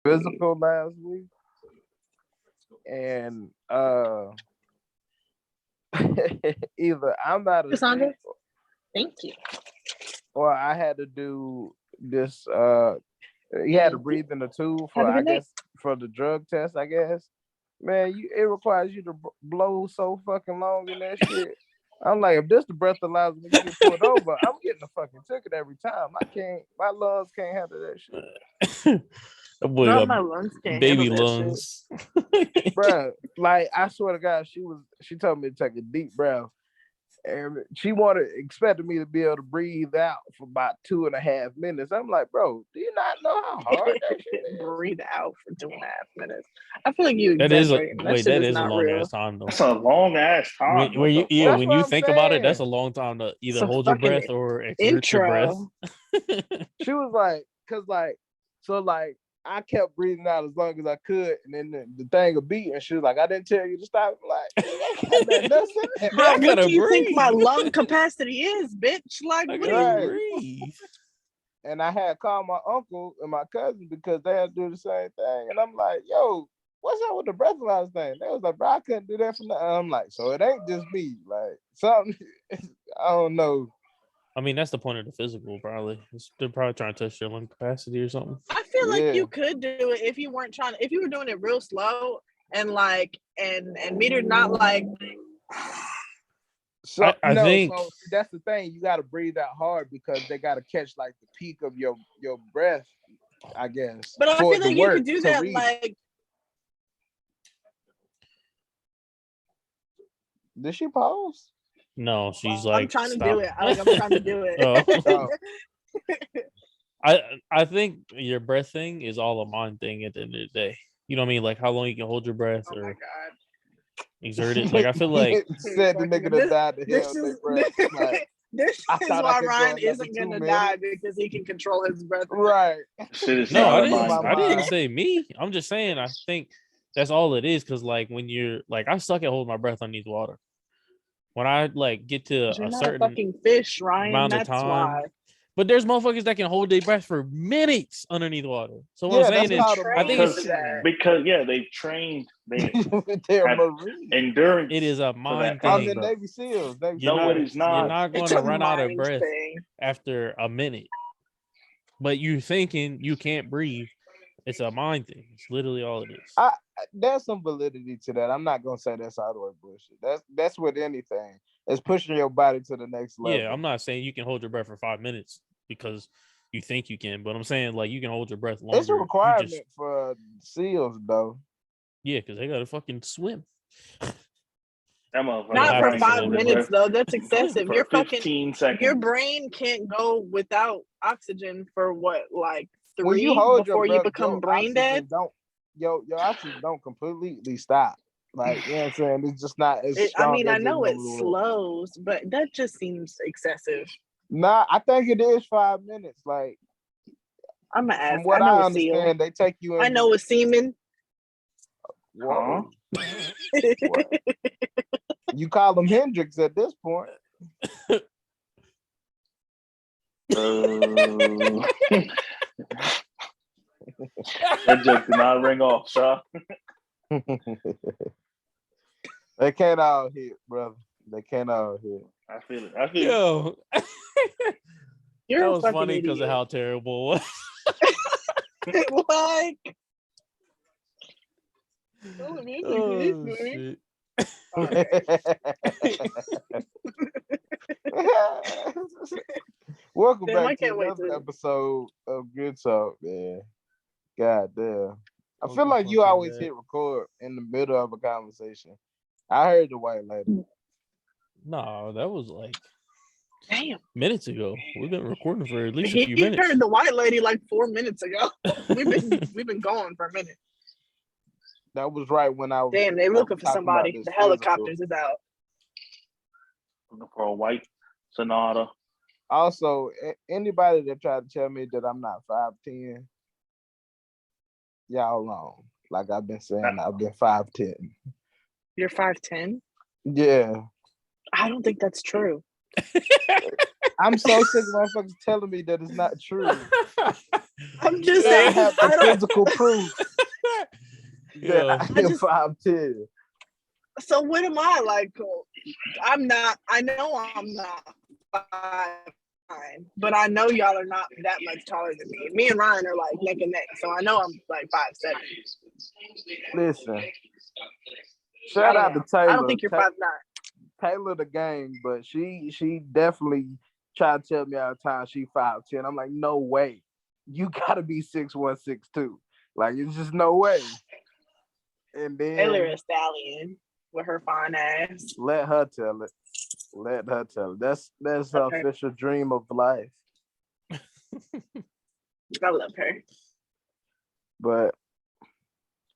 physical last week, and either I'm out of Cassandra, shape thank you. or I had to do this. He had to Thank you. breathe in the tube Have for, a I good night. guess, for the drug test. I guess, man, it requires you to blow so fucking long in that shit. I'm like, if this the breathalyzer when you get pulled over, I'm getting a fucking ticket every time. I can't, my lungs can't handle that shit. That boy Bro, got my lungs can't baby handle that shit. lungs. Bruh, like I swear to God, she told me to take a deep breath. And she expected me to be able to breathe out for about 2.5 minutes. I'm like, bro, do you not know how hard that shit is? Breathe out for 2.5 minutes. I feel like you That is exaggerating. that Is is a not long real. ass time though. That's a long ass time. When you That's when what you I'm think about it, that's a saying. long time to either It's a hold your fucking breath or exert your breath. intro. She was like, cause like, so like I kept breathing out as long as I could, and then the thing would beat, and she was like, I didn't tell you to stop. I'm like, ain't got nothing else in there. Bro, I what gotta do you think breathe. my lung capacity is, bitch? Like, I what gotta do you? Right. breathe. And I had called my uncle and my cousin because they had to do the same thing. And I'm like, yo, what's up with the breathalyzer thing? They was like, bro, I couldn't do that for nothing. I'm like, so it ain't just me. Like, something, I don't know. I mean, that's the point of the physical, probably. They're probably trying to test your lung capacity or something. I feel like Yeah. you could do it if you weren't trying. If you were doing it real slow and like and meter not like. So I no, think so that's the thing. You got to breathe out hard because they got to catch like the peak of your breath, I guess. But I for feel it to like you work, could do to that read it. like. Did she pause? no, she's I'm like, trying to stop. do it. Like I'm trying to do it. Oh. Oh, I think your breath thing is all a mind thing at the end of the day. You know what I mean? Like how long you can hold your breath Oh my or god. exert it. Like I feel like said the nigga that died to hell This with their is breath. Like, this I is thought I why could go Ryan another isn't 2 gonna minutes. die because he can control his breath. Right. Shit is no, I not didn't. mind. I didn't mind. say me. I'm just saying. I think that's all it is. Because like when you're like, I suck at holding my breath underneath water. When I like get to You're a not a certain fucking fish, Ryan. amount of That's time, why. but there's motherfuckers that can hold their breath for minutes underneath water. So what I'm Yeah, that's saying is, called a I think Because it's marine. because yeah, they've trained. They They're have marine. endurance. it is a for mind that kind I'm of the thing. stuff. Navy SEALs. Navy You're No, not. it is You're not. not going It's to a run out of mind breath thing. after a minute. But you thinking you can't breathe. It's a mind thing. It's literally all it is. There's some validity to that. I'm not gonna say that's all the way bullshit. That's with anything. It's pushing your body to the next level. Yeah, I'm not saying you can hold your breath for 5 minutes because you think you can, but I'm saying like you can hold your breath longer. It's a requirement for SEALs though. Yeah, because they gotta fucking swim. That motherfucker Not for have to 5 swim, minutes bro. though. That's excessive. for You're 15 seconds. your brain can't go without oxygen for what, like When 3 you hold your before you breath, become your brain dead. your oxygen don't completely stop. Like, you know what I'm saying? It's just not as strong I as know it normally would. slows, but that just seems excessive. Nah, I think it is 5 minutes. Like, I'm gonna from ask. what I know I a seal. understand, they take you in. I know a semen. Whoa. What? You call them Hendrix at this point. That joke did not ring off, Shaw. They can't all hit, brother. They can't all hit. I feel it. I feel it. Yo, You're that a was fucking funny because of idiot. how terrible it was. Like, Oh shit. Welcome Damn, I back to can't wait another to- episode of Good Talk, man. God damn. I feel Welcome like you fucking always back. hit record in the middle of a conversation. I heard the white lady. No, that was like damn. minutes ago. We've been recording for at least a He few minutes. heard the white lady like 4 minutes ago. we've been going for a minute. That was right when I was. Damn, they I looking was for talking about somebody. this The physical. helicopters is out. Looking for a white Sonata. Also, anybody that tried to tell me that I'm not 5'10", y'all wrong. Like I've been saying, I've been 5'10". You're 5'10"? Yeah. I don't think that's true. I'm so sick of motherfuckers telling me that it's not true. I'm just I saying. have the physical proof that Yeah. I am 5'10". So what am I like? I'm not. I know I'm not 5'9", but I know y'all are not that much taller than me. Me and Ryan are like neck and neck, so I know I'm like 5'7". Listen, shout out to Taylor. I don't think you're 5'9". Taylor the game, but she definitely tried to tell me all the time she 5'10". I'm like, no way. You gotta be 6'1", 6'2". Like, it's just no way. And then Taylor a stallion with her fine ass. let her tell it. Let her tell it. That's her Okay. official dream of life. I love her. But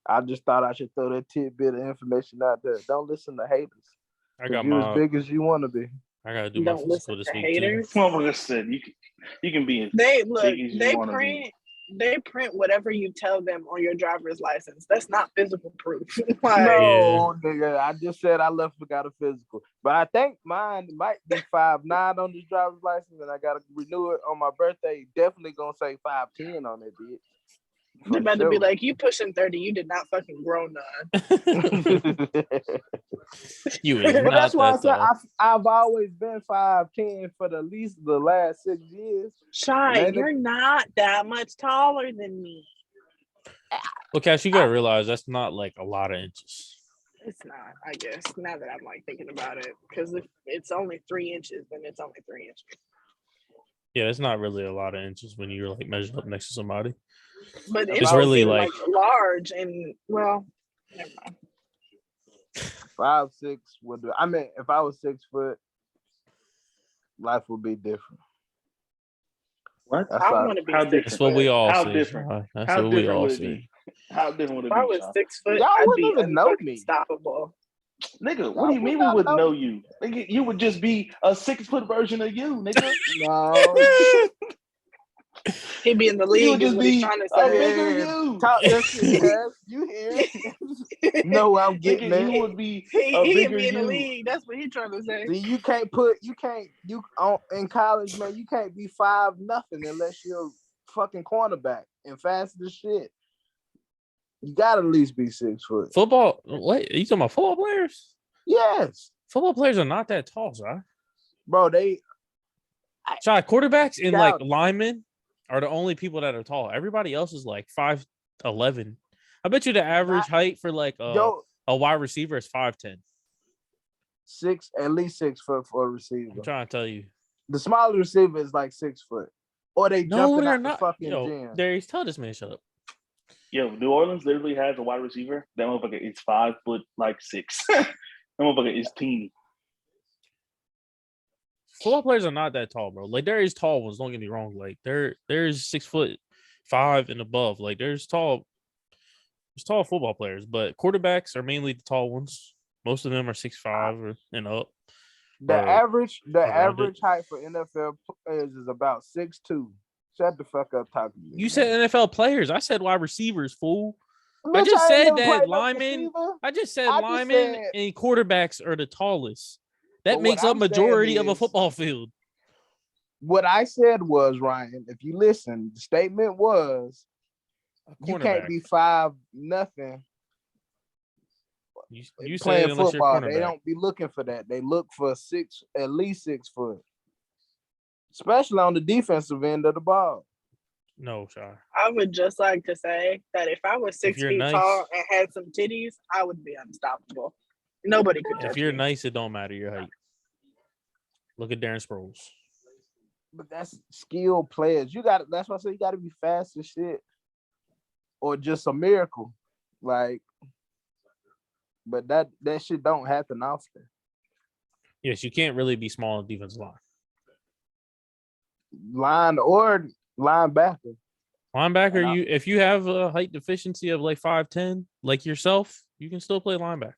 I just thought I should throw that tidbit of information out there. Don't listen to haters. I got You're as my. big as you want to be. I gotta do my Don't physical listen this to week haters. too. Well, like I said, you can be as They look. big as you They want to print. be. They print whatever you tell them on your driver's license. That's not physical proof. Like, No, nigga. I just said I forgot a physical. But I think mine might be 5'9" on this driver's license, and I gotta renew it on my birthday. Definitely gonna say 5'10" on it, bitch. they about to be like, you pushing 30, you did not fucking grow none. You is But not that's why I that said tall. I've always been 5'10" for at least the last 6 years. Shy, you're not that much taller than me. Well, Cash, you gotta realize that's not like a lot of inches. It's not, I guess, now that I'm like thinking about it. Because if it's only 3 inches, then it's only 3 inches. Yeah, it's not really a lot of inches when you're like measured up next to somebody. But It's it's really really like- large and, well, never mind. 5'6" would do. I mean, if I was 6 foot, life would be different. What? That's I all. want to be How 6 different? That's what we foot. all How see. different? Sean. That's How what we different all would it see. be? How different would it If I be, was Sean? 6 foot, Y'all I'd wouldn't be even know me. unstoppable. Nigga, what do you mean we wouldn't know you? Nigga, you would just be a 6 foot version of you, nigga. No. He'd be in the You league, would is just what he's be trying to a say. bigger you. Talk that shit, Cass. You hear? No, I'm getting Nigga, you it. would be He a he'd bigger be in the you. league. That's what he's trying to say. See, in college, man, you can't be 5 nothing unless you're a fucking cornerback and fast as shit. You gotta at least be 6 foot. Football? What? Are you talking about football players? Yes, Football players are not that tall, Shy. bro. Shy, quarterbacks and like Doubt. linemen are the only people that are tall. Everybody else is like 5'11". I bet you the average height for like a wide receiver is 5'10". at least 6 foot for a receiver. I'm trying to tell you. The smaller receiver is like 6 foot, or they No, jumping they're out the not. fucking Yo, gym. Darius, tell this man shut up. Yo, New Orleans literally has a wide receiver. That motherfucker is 5'6". That motherfucker is teeny. Football players are not that tall, bro. Like there is tall ones. Don't get me wrong. Like there's 6'5" and above. Like there's tall football players, but quarterbacks are mainly the tall ones. Most of them are 6'5" or and up. The or average around it. height for NFL players is about 6'2". Shut the fuck up talking to me. You said NFL players. I said wide receivers, fool. Bitch, I just ain't said never that played no linemen. receiver. I just said I just linemen said- and quarterbacks are the tallest. That But makes what up I'm saying majority of a is- football field. What I said was, Ryan, if you listen, the statement was you can't Cornerback. be 5 nothing You said playing unless you're a football. They cornerback. don't be looking for that. They look for at least 6 foot, especially on the defensive end of the ball. No, Shy. I would just like to say that if I was 6 you're feet nice- tall and had some titties, I would be unstoppable. Nobody could touch If you're me. nice, it don't matter your height. Look at Darren Sproles. But that's skilled players. That's why I say you got to be fast as shit, or just a miracle. Like, but that shit don't happen often. Yes, you can't really be small in defensive line. Line or linebacker. Linebacker, if you have a height deficiency of like 5'10", like yourself, you can still play linebacker.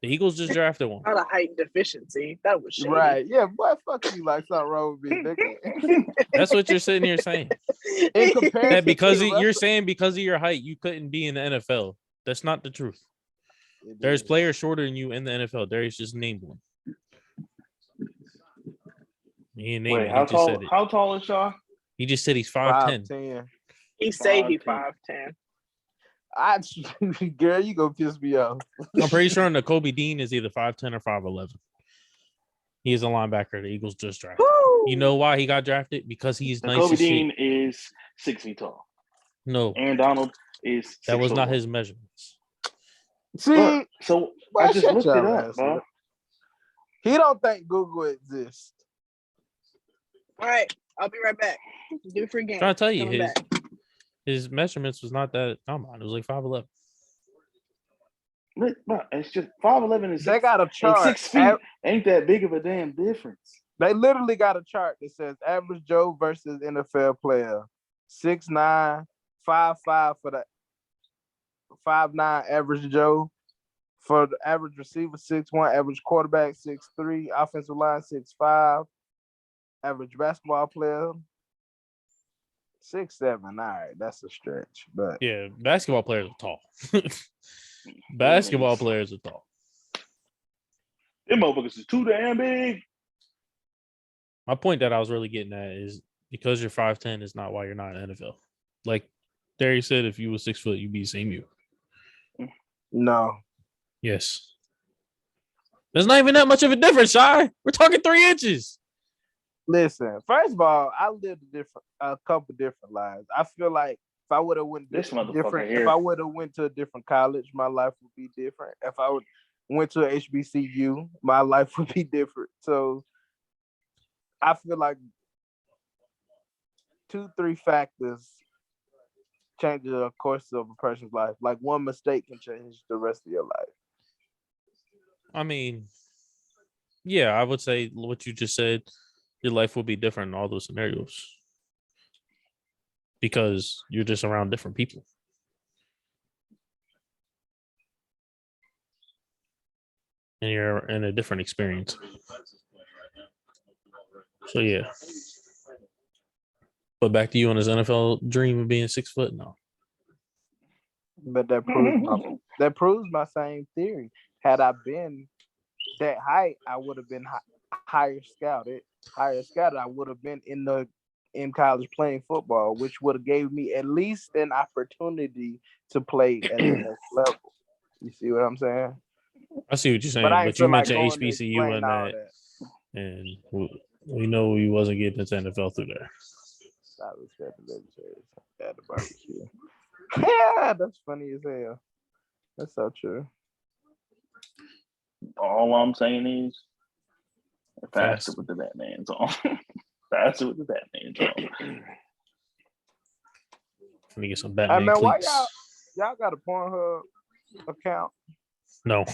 The Eagles just drafted one. Not a height deficiency. That was shady. Right. Yeah, boy, fuck you like something wrong with me, nigga. That's what you're sitting here saying. In comparison That because to the you're rest saying because of your height, you couldn't be in the NFL. That's not the truth. of- There's players shorter than you in the NFL. Darius just named one. He didn't name Wait, it. He just said it. how tall is Shaw? He just said he's 5'10". 5'10". He say he 5'10". 5'10". Girl, you gonna piss me off. I'm pretty sure Nakobe Dean is either 5'10" or 5'11". He is a linebacker the Eagles just drafted. You know why he got drafted? Because he's nice Kobe as Dean shit. is 6 feet tall. No, Aaron Donald is 6 that was foot not one. his measurements. See, But, so Well, I just shut looked it your up, ass bro. up. He don't think Google exists. All right, I'll be right back. Do free game. Trying to tell you, Coming back. his measurements was not that. Come on, it was like 5'11". Bro, it's just 5'11" is They got a and chart. 6 feet. Ain't that big of a damn difference. They literally got a chart that says average Joe versus NFL player. 6'9", 5'5" for the 5'9" average Joe. For the average receiver, 6'1", average quarterback, 6'3", offensive line, 6'5", average basketball player, 6'7". All right, that's a stretch, but Yeah, basketball players are tall. Basketball players are tall. Them motherfuckers is too damn big. My point that I was really getting at is because you're 5'10" is not why you're not in the NFL. Like Darius said, if you were 6 foot, you'd be the same you. no. Yes. There's not even that much of a difference, Shy. We're talking 3 inches. Listen, first of all, I lived a couple different lives. I feel like if I would have went This motherfucker different, here. if I would have went to a different college, my life would be different. If I went to a HBCU, my life would be different. So I feel like 2-3 factors change the course of a person's life. Like one mistake can change the rest of your life. I mean, yeah, I would say what you just said, your life will be different in all those scenarios because you're just around different people. And you're in a different experience. So, yeah. But back to you on his NFL dream of being 6 foot? No. But that proves my same theory. Had I been that height, I would have been higher scouted. I would have been in college playing football, which would have gave me at least an opportunity to play at the next level. You see what I'm saying? I see what you're saying, But but you mentioned going to HBCU explain and all that, and we know he wasn't getting into NFL through there. Stop respecting at the barbecue. Yeah, that's funny as hell. That's so true. All I'm saying is faster Fast. with the Batman's on. Faster with the Batman's on. Let me get some Hey Batman man, why cleats. y'all got a Pornhub account? No.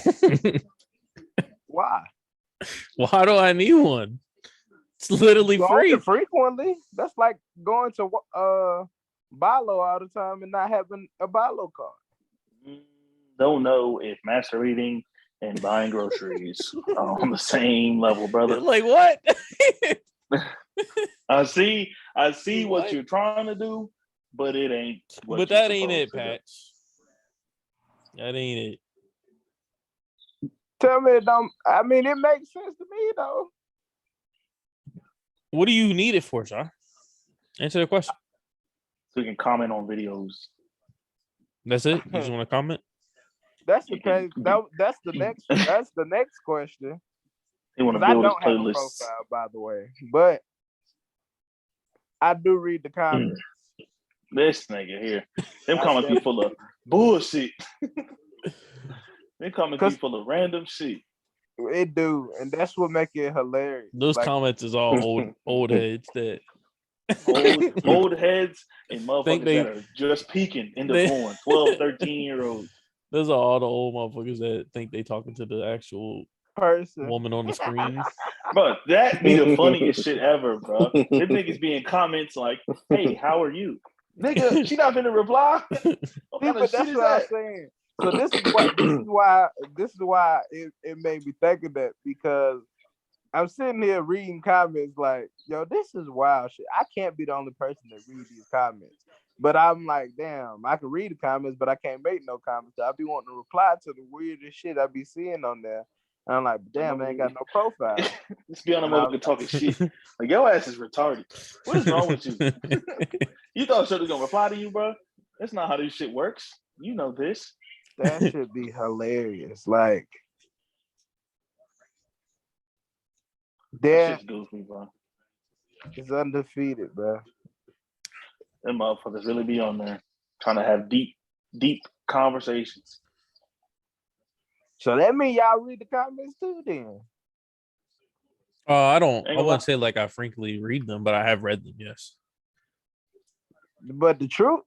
Why? Why do I need one? It's literally You own free. it frequently. That's like going to Bilo all the time and not having a Bilo card. Don't know if masturbating and buying groceries are on the same level, brother. Like what? I see what What? you're trying to do, but it ain't. But that ain't it, Patch. That ain't it. Tell me it don't. I mean, it makes sense to me though. What do you need it for, Sean? Answer the question. So you can comment on videos. That's it. You just want to comment? That's the case. That's the next. That's the next question. He want to 'Cause I build his don't have a playlists. profile, by the way, but I do read the comments. This nigga here. Them I comments be said- full of bullshit. Them comments be full of random shit. It do, and that's what make it hilarious. Those Like, comments is all old heads that Old heads and Think motherfuckers they- that are just peaking in the they- born. 12, 13-year-olds. those are all the old motherfuckers that think they talking to the actual person. woman on the screen. Bro, that be the funniest shit ever, bro. Them niggas be in comments like, hey, how are you? Nigga, she not finna reply. What See, kind but of shit that's is what I'm that? saying. So this is why it made me think of that, because I'm sitting here reading comments like, yo, this is wild shit. I can't be the only person that reads these comments. But I'm like, damn, I can read the comments, but I can't make no comments. I be wanting to reply to the weirdest shit I be seeing on there. I'm like, damn, they ain't got no profile. Just be on the motherfucker talking shit. Like, your ass is retarded. What is wrong with you? You thought shit was gonna reply to you, bro? That's not how this shit works. You know this. That should be hilarious. Like, That shit's goofy, bro. It's undefeated, bro. Them motherfuckers really be on there trying to have deep conversations. So that means y'all read the comments too, then. I wouldn't say like I frankly read them, but I have read them. Yes. But the true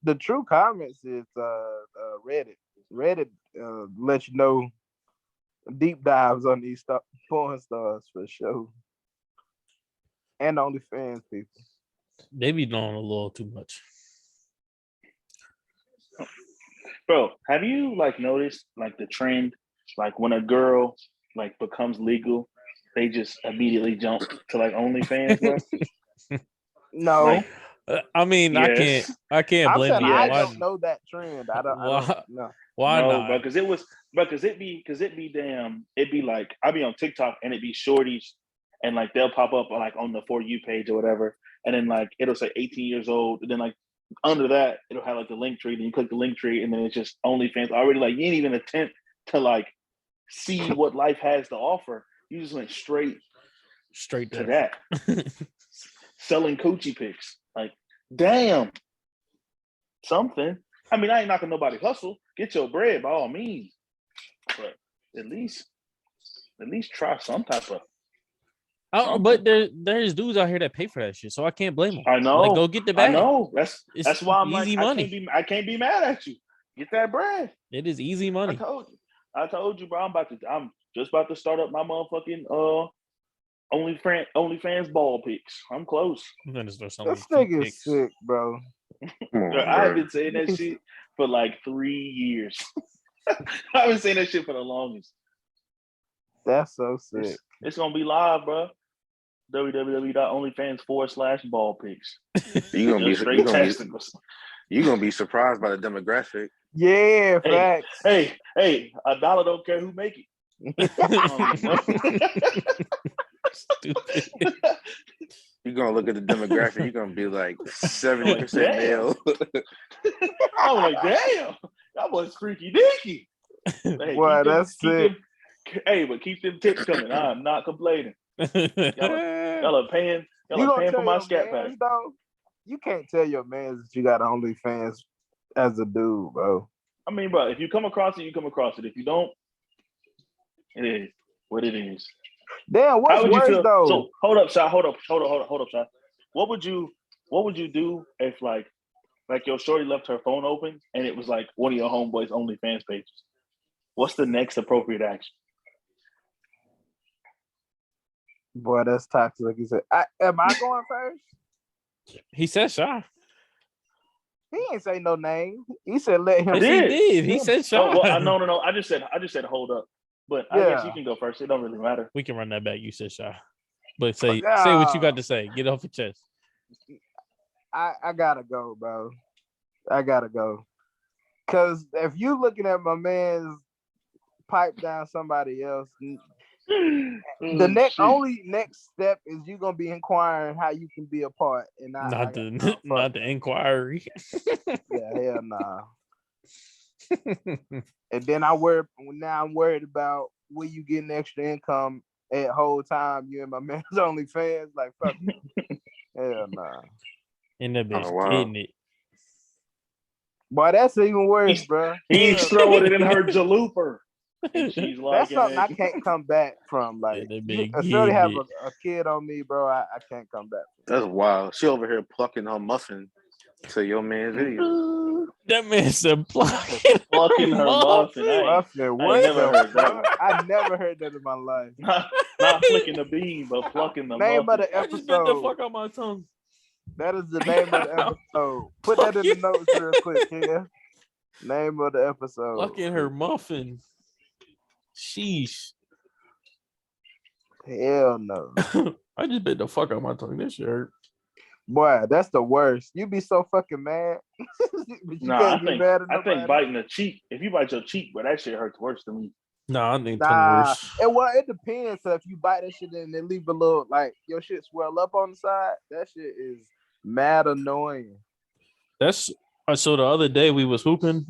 comments is Reddit. Reddit lets you know deep dives on these porn stars for sure, and OnlyFans people. They be knowing a little too much. Bro, have you like noticed like the trend? Like when a girl like becomes legal, they just immediately jump to like OnlyFans, bro. No. Like, I mean, yes. I can't blame them. you. I don't know that trend. I don't know. Why no, not? Bro, because it be damn, it'd be like I be on TikTok and it'd be shorties and like they'll pop up like on the For You page or whatever, and then like it'll say 18 years old, and then like under that it'll have like the link tree, then you click the link tree, and then it's just OnlyFans already. Like you ain't even attempt to like see what life has to offer. You just went straight to that. Selling coochie pics. Like, damn. Something. I mean, I ain't knocking nobody's hustle. Get your bread by all means. But at least try some type of but there's dudes out here that pay for that shit, so I can't blame them. I know. Like, go get the bag. I know. That's why I'm easy like, money. I can't be mad at you. Get that bread. It is easy money. I told you, bro. I'm just about to start up my motherfucking OnlyFans ball pics. I'm close. I'm gonna start this nigga is sick, bro. I've been saying that shit for like 3 years. I've been saying that shit for the longest. That's so sick. It's gonna be live, bro. www.onlyfans.com/ball pics. You're gonna be surprised by the demographic. Yeah, facts. Hey, $1 don't care who make it. Stupid. You're gonna look at the demographic, you're gonna be like 70% male. I'm like, damn, that was freaky dinky. Hey, wow, that's sick. But keep them tips coming. I'm not complaining. Y'all are paying for my scat pack. Though, you can't tell your man that you got OnlyFans as a dude, bro. I mean, bro, if you come across it, you come across it. If you don't, it is what it is. Damn, what's worse though? So hold up, Shy. Hold up, Shy. What would you do if like your shorty left her phone open and it was like one of your homeboys' OnlyFans pages? What's the next appropriate action? Boy, that's toxic. He said, am I going first? He said Shy. He ain't say no name. He said let him. Yes, he did. He said Shy. Oh, well, no. I just said hold up. But I guess you can go first. It don't really matter. We can run that back. You said Shy. But say what you got to say. Get off your chest. I gotta go, bro. I gotta go. Cause if you looking at my man's pipe down somebody else, the next step is you gonna be inquiring how you can be a part, and not the inquiry. Yeah, hell nah. And then I'm worried about where you getting extra income at whole time you and my man's OnlyFans. Like fuck. Hell nah. And that bitch getting it. Boy, that's even worse, bro. He's throwing it in her jalooper. She's like, that's something I can't come back from. Like, especially have a kid on me, bro. I can't come back. That's wild. She over here plucking her muffin to your man's video. That man said plucking her muffin. I never heard that in my life. Not flicking the bean, but plucking the name muffin. Of the episode. I just bit the fuck out my tongue. That is the name of the episode. Put that in the notes real quick, yeah. Name of the episode. Plucking her muffin. Sheesh. Hell no. I just bit the fuck out my tongue. This shit hurt. Boy, that's the worst. You be so fucking mad. I think biting the cheek. If you bite your cheek, but that shit hurts worse than me. Nah, I think tongue Nah, worse. it depends. So if you bite that shit and then leave a little like your shit swell up on the side, that shit is mad annoying. That's so the other day we was hooping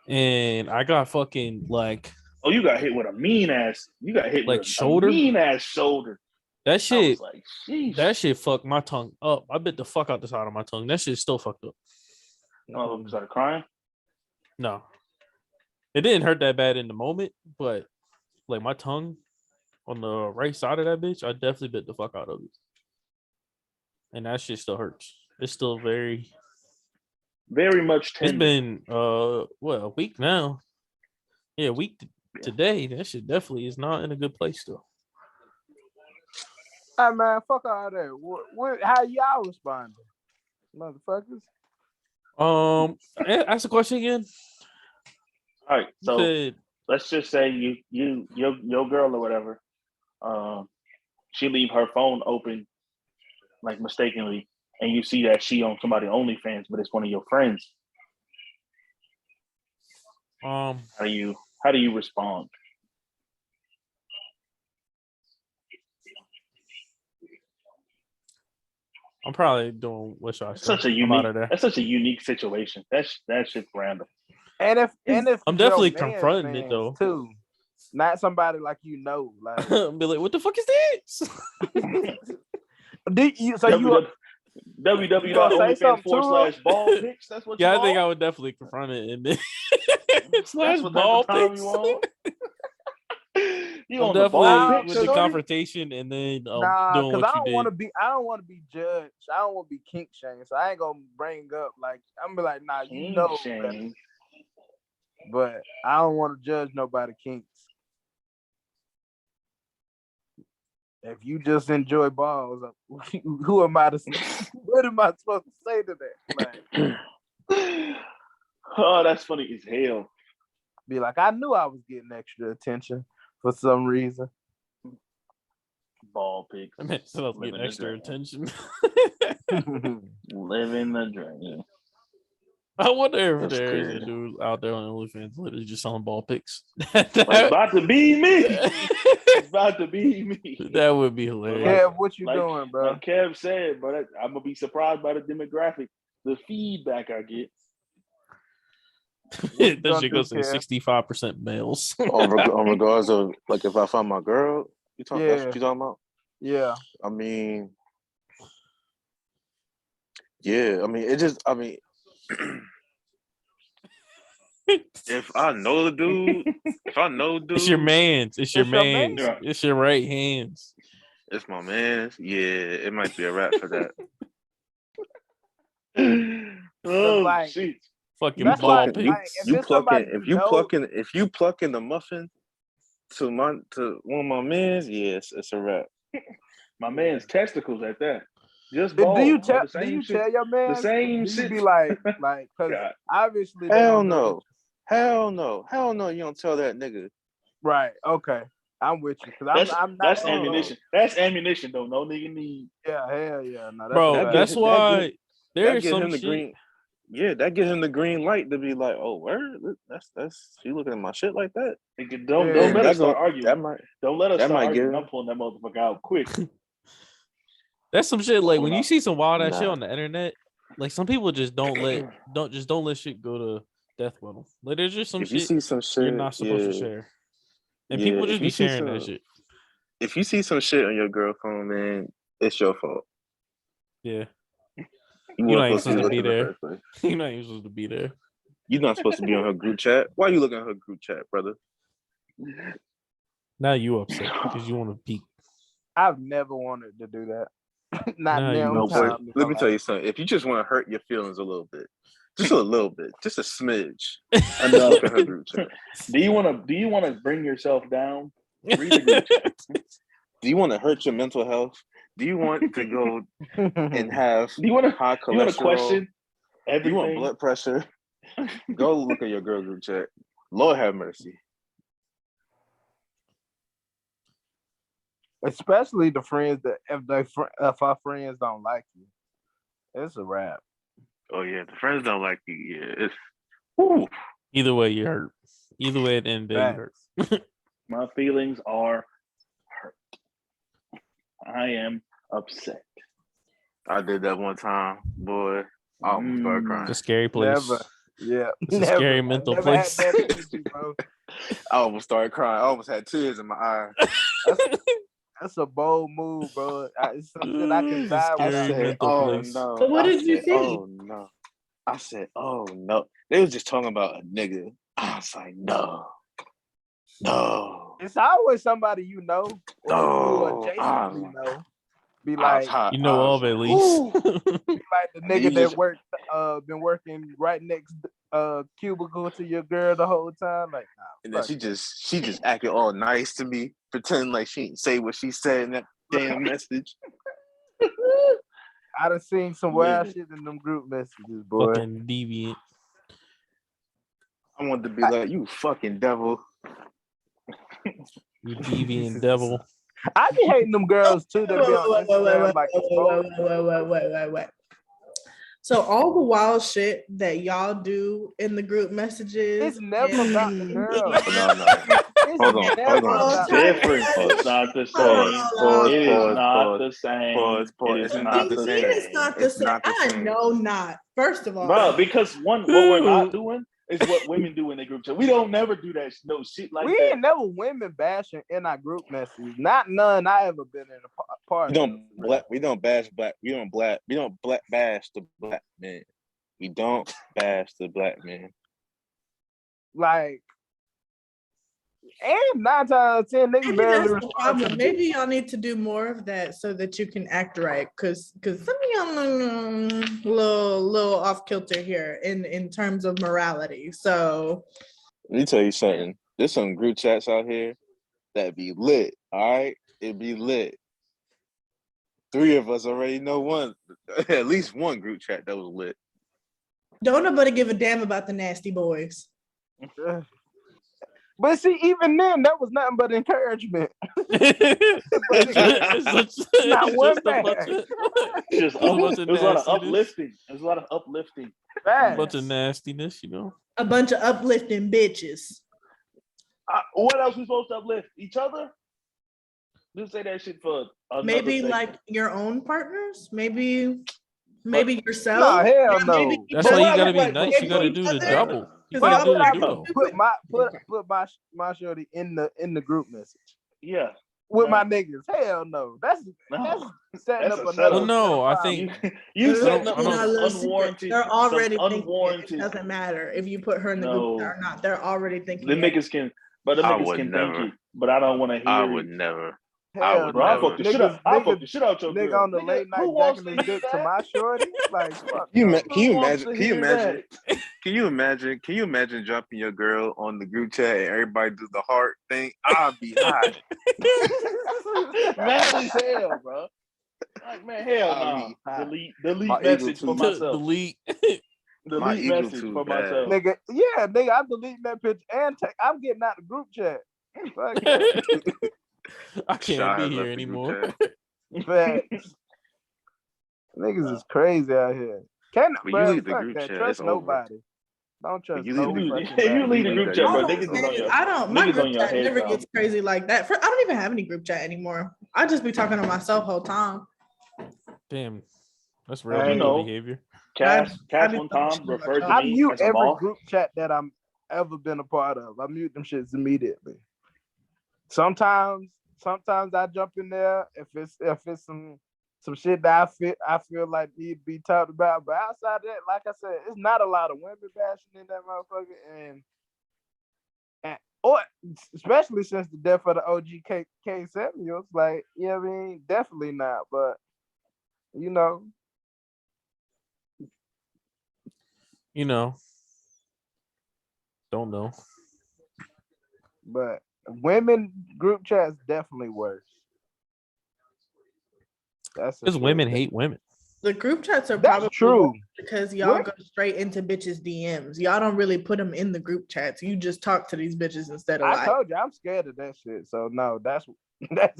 and I got fucking like Oh, you got hit with a mean ass. You got hit with a shoulder. mean ass shoulder. That I was shit. like, sheesh. That shit fucked my tongue up. I bit the fuck out the side of my tongue. That shit still fucked up. Oh, started crying. No, it didn't hurt that bad in the moment, but like my tongue on the right side of that bitch, I definitely bit the fuck out of it, and that shit still hurts. It's still very. Very much It's tender. been what, a week now. Yeah, a week today. That shit definitely is not in a good place still. Hey man, fuck all that. How y'all responding, motherfuckers? Ask the question again. All right, You so said, let's just say your girl or whatever, she leave her phone open like mistakenly, and you see that she on somebody OnlyFans, but it's one of your friends. How do you respond? I'm probably doing what should I say? That's such a unique situation. That shit's random. And if I'm it's your definitely man's confronting it fans, though. too, not somebody like like. Be like, what the fuck is this? www.onlyfans.com/ball pics. That's what you Yeah, I want? think I would definitely confront it and then That's what type ball of time pics. you want. You I'm on the ball definitely pics, with the shorty? confrontation and then Nah, doing because what I you don't want to did. be. I don't want to be judged. I don't want to be kink shamed. So I ain't gonna bring up like I'm be like, nah, you know better. But I don't want to judge nobody kinks. If you just enjoy balls, who am I to? What am I supposed to say to that? Like, oh, that's funny as hell. Be like, I knew I was getting extra attention for some reason. Ball pics. I mean, so getting extra attention. Living the dream. I wonder if That's there is crazy. a dude out there on OnlyFans literally just selling ball pics. It's about to be me. It's about to be me. That would be hilarious. Kev, what you doing, bro? Like Kev said, but I'm gonna be surprised by the demographic, the feedback I get. That shit goes to 65% males. on regards of like if I find my girl, that's what you talking about? Yeah. I mean, yeah. I mean, if I know the dude, It's your man's. It's your man's. man. It's your right hands. It's my man. Yeah, it might be a wrap for that. Oh like, shit! Fucking that's ball why, pics. like, If you plucking the muffin to one of my men's, yes, it's a wrap. My man's testicles at that. Just balls. Do you tell your man? The same do you shit. be like, because obviously Hell no. You don't tell that nigga. Right. Okay. I'm with you because I'm not. That's ammunition. That's ammunition though. No nigga need. Yeah. Hell yeah. No. Bro, that's why there's some shit. Green. Yeah, that gives him the green light to be like, oh, word. That's you looking at my shit like that. Don't let us start arguing. Don't let us start arguing. I'm pulling that motherfucker out quick. That's some shit. Like when you see some wild ass shit on the internet, like some people just don't let shit go to death with them. Like there's just some if you see some shit you're not supposed to share, and people just be sharing that shit. If you see some shit on your girl phone, man, it's your fault. Yeah. You're not supposed to be there. You're not even supposed to be there. You're not supposed to be on her group chat. Why are you looking at her group chat, brother? Now you upset because you want to peek. I've never wanted to do that. Not now. Let me tell you something. If you just want to hurt your feelings a little bit, just a little bit, just a smidge, look at her group chat. Do you want to bring yourself down? Read the group chat. Do you want to hurt your mental health? Do you want to go and have high cholesterol? You want to question everything? You want blood pressure? Go look at your girl group chat. Lord have mercy. Especially the friends that if our friends don't like you, it's a wrap. Oh yeah, the friends don't like you. Yeah, either way you hurt. Either way, it ended. Facts. My feelings are hurt. I am upset. I did that one time, boy. I almost started It's a crying. scary place. Never. Yeah. It's a never. scary I mental never place. had that energy, bro. I almost started crying. I almost had tears in my eyes. That's a bold move, bro. It's something I can It's a die I scary without. said, mental "Oh place. no!" So what I did you said, see? "Oh no!" I said, "Oh no!" They was just talking about a nigga. I was like, "No, no, It's always somebody you know or no!" you adjacently know. Be I was like, hot. You know I of was at like, least. "Ooh." be like the And then nigga you that just- worked been working right next cubicle to your girl the whole time. Like, nah, And then fuck she just acted all nice to me, pretending like she didn't say what she said in that damn message. I done seen some wild Livid. shit in them group messages, boy. Fucking deviant. I wanted to be like, "You fucking devil." You deviant devil. I be hating them girls too that be on Instagram like Wait. So all the wild shit that y'all do in the group messages, It's never about the girl. No. It's Hold on, never hold on. about Different. Pause. It's not the Pause, same. pause, It is pause, not pause, the same. pause. It It's is not the same. It's not the It's same. not the I same. know not. First of all, Bro, because what we're not doing is what women do in their group chat. We don't never do that no shit like we that. ain't never women bashing in our group messages. Not none I ever been in a part. We don't bash black. We don't bash the black man. We don't bash the black man. Like, and 9 times out of 10 niggas maybe barely that's the respond to problem. the Maybe y'all need to do more of that so that you can act right. Cause some of y'all little off kilter here in terms of morality. So Let me tell you something. There's some group chats out here that be lit. All right, it be lit. 3 of us already know one, at least one group chat that was lit. don't nobody give a damn about the nasty boys. But see, even then, that was nothing but encouragement. Not one bad. It was a lot of nastiness. uplifting. There's a lot of uplifting. A bunch of nastiness, you know. A bunch of uplifting bitches. What else we supposed to uplift? Each other? Just say that shit for another Maybe segment. like your own partners. Maybe yourself. Nah, hell Yeah, no. maybe each That's other. why you gotta be Like, nice. You gotta do the other. double. You But gotta do the I duo. put my shorty in the group message Yeah. with No. my niggas. Hell no. That's setting That's up a another. setup. Well, no, I problem. think You I setting don't- up I don't- some unwarranted. They're already some thinking unwarranted. it doesn't matter if you put her in the No. group or not. They're already thinking The it. niggas can, but the I niggas would can never. think it. But I don't want to hear. I would never. Hell would Bro, I no. never. fuck the shit out. I fuck the shit out your Nigga girl. on the Nigga, late night who wants jacking to his hear dick to that? my shorty. Like, fuck. Can you Who wants imagine? to hear that? Can you imagine dropping your girl on the group chat and everybody do the heart thing? I'd be hot. Mad as hell, bro. Like, man, hell I no. mean, Delete my message ego for too. myself. delete. My Delete ego message too for bad. myself. nigga, I'm deleting that picture and I'm getting out the group chat. Fuck that. I can't Shy be left here the anymore. group chat. Facts. Niggas is crazy out here. Can't, When bro, you leave the fuck group that. chat, Trust it's over. nobody. Don't trust you no leave the- fucking If you body. leave the group chat, I bro, don't niggas is on say- your. I don't. My niggas group on your chat head, never dog. gets crazy like that. I don't even have any group chat anymore. I just be talking to myself whole time. Damn, that's real Hey. nigga You know. behavior. Cass I be one talking time shit referred to I me mute as a every moth. group chat that I'm ever been a part of. I mute them shits immediately. Sometimes I jump in there if it's some shit that I feel like need to be talked about. But outside of that, like I said, it's not a lot of women bashing in that motherfucker, or especially since the death of the OG K Samuels. Like, yeah, I mean, definitely not. But you know, You know. Don't know. but women group chats definitely worse. That's Because women hate women. The group chats are That's probably true. because y'all What? go straight into bitches' DMs. Y'all don't really put them in the group chats. You just talk to these bitches instead of I like. told you I'm scared of that shit. So no, that's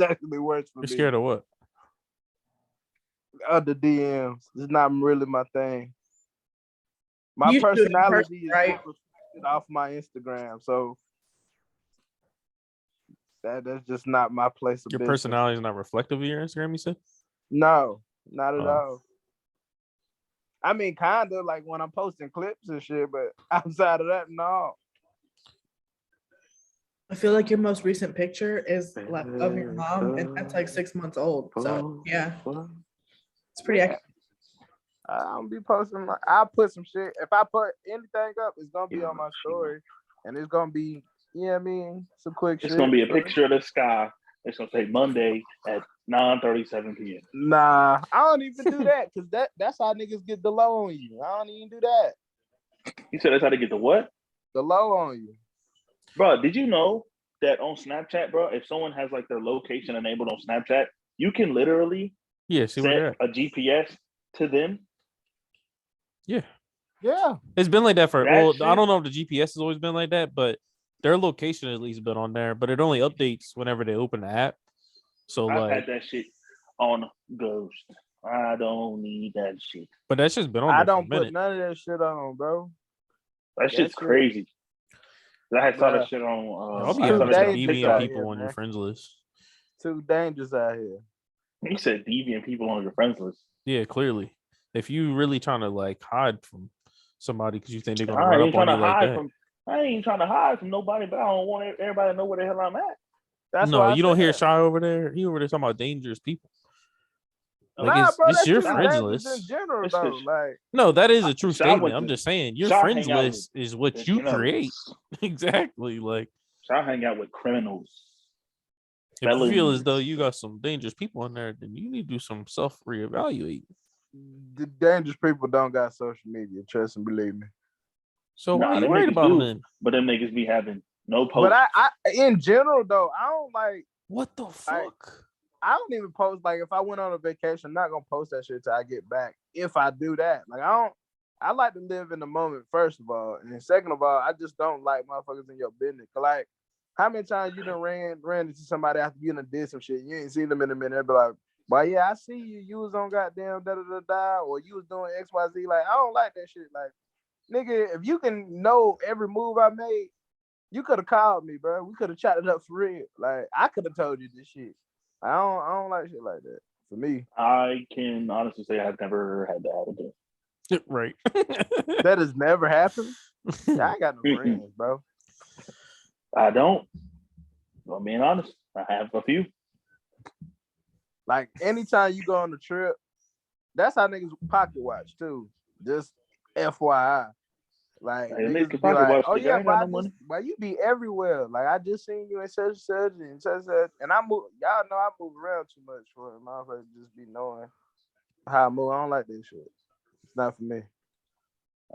actually worse for You're me. scared of what? Of the DMs. It's not really my thing. My You should do it in personality person, is right? more reflected off my Instagram. So That's just not my place of Your business. personality is not reflective of your Instagram, you said? No, not at Oh. all. I mean, kind of like when I'm posting clips and shit, but outside of that, no. I feel like your most recent picture is like of your mom, and that's like 6 months old. So yeah, it's pretty accurate. I don't be posting. I'll put some shit. If I put anything up, it's gonna be on my story, and it's gonna be, you know what I mean, some quick shit. It's gonna be a picture of the sky. It's gonna say Monday at 9:37 p.m. Nah, I don't even do that because that's how niggas get the low on you. I don't even do that. You said that's how to get the what? The low on you. Bro, did you know that on Snapchat, bro, if someone has like their location enabled on Snapchat, you can literally See where they're set at. a GPS to them? Yeah. Yeah. It's been like that for, That well, shit- I don't know if the GPS has always been like that, but their location at least been on there, but it only updates whenever they open the app. So I've like, had that shit on Ghost. I don't need that shit. but that's just been on I there for a don't put minute. none of that shit on, bro. That shit's shit- crazy. I had saw Bruh. that shit on. I'll be I saw having that some shit on dangerous deviant out TikTok. people here, on your man. friends list. Too dangerous out here. You said deviant people on your friends list. Yeah, clearly. If you really trying to like hide from somebody because you think they're gonna I run ain't up on trying you to like hide that. from. I ain't trying to hide from nobody, but I don't want everybody to know where the hell I'm at. That's No, why you don't hear said. Shy over there. He over there talking about dangerous people. Like Nah, it's bro, this that's your just friends dangerous in list. general, It's though. just- Like, No, that is a true Shy went statement. I'm to- just saying your Shy friends hang out list is what The you criminals. create. Exactly. Like I hang out with criminals. if you feel as Felons. though you got some dangerous people in there, then you need to do some self reevaluate. the dangerous people don't got social media. Trust and believe me. So why Nah, are you them worried niggas about them do. then? But them niggas be having no post. But I, in general, though, I don't like. What the fuck? I don't even post. Like, if I went on a vacation, I'm not gonna post that shit till I get back. If I do that, like, I don't. I like to live in the moment, first of all, and then second of all, I just don't like motherfuckers in your business. Like, how many times you done ran into somebody after you done did some shit? You ain't seen them in a minute. They be like, "Well, yeah, I see you. You was on goddamn da da da da, or you was doing X Y Z." Like, I don't like that shit. Like, nigga, if you can know every move I made, you could have called me, bro. We could have chatted up for real. Like, I could have told you this shit. I don't like shit like that. For me, I can honestly say I've never had that happen. Right. that has never happened. Yeah, I ain't got no friends, bro. I don't. I'm being honest. I have a few. Like, anytime you go on the trip, that's how niggas pocket watch too. Just FYI. Like, Hey, niggas niggas be pocket like, watch, "Oh nigga. I yeah, ain't but got I no money." why you be everywhere? Like, I just seen you in such and such and such and such." And I move. Y'all know I move around too much for a motherfucker to just be knowing how I move. I don't like that shit. It's not for me.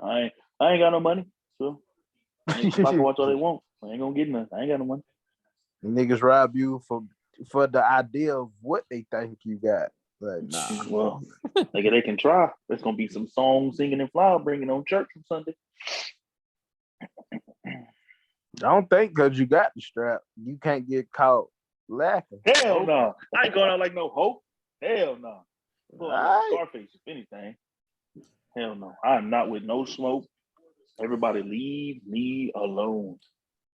I ain't got no money. So niggas pocket watch all they want. I ain't gonna get nothing. I ain't got no money. Niggas rob you for the idea of what they think you got. Like, nah. Well, nigga, they can try. There's gonna be some song singing and flower bringing on church on Sunday. I don't think because you got the strap, you can't get caught laughing. Hell no. I ain't going out like no hope. Hell no. Well, Alright. Scarface, if anything. Hell no. I'm not with no smoke. Everybody leave me alone.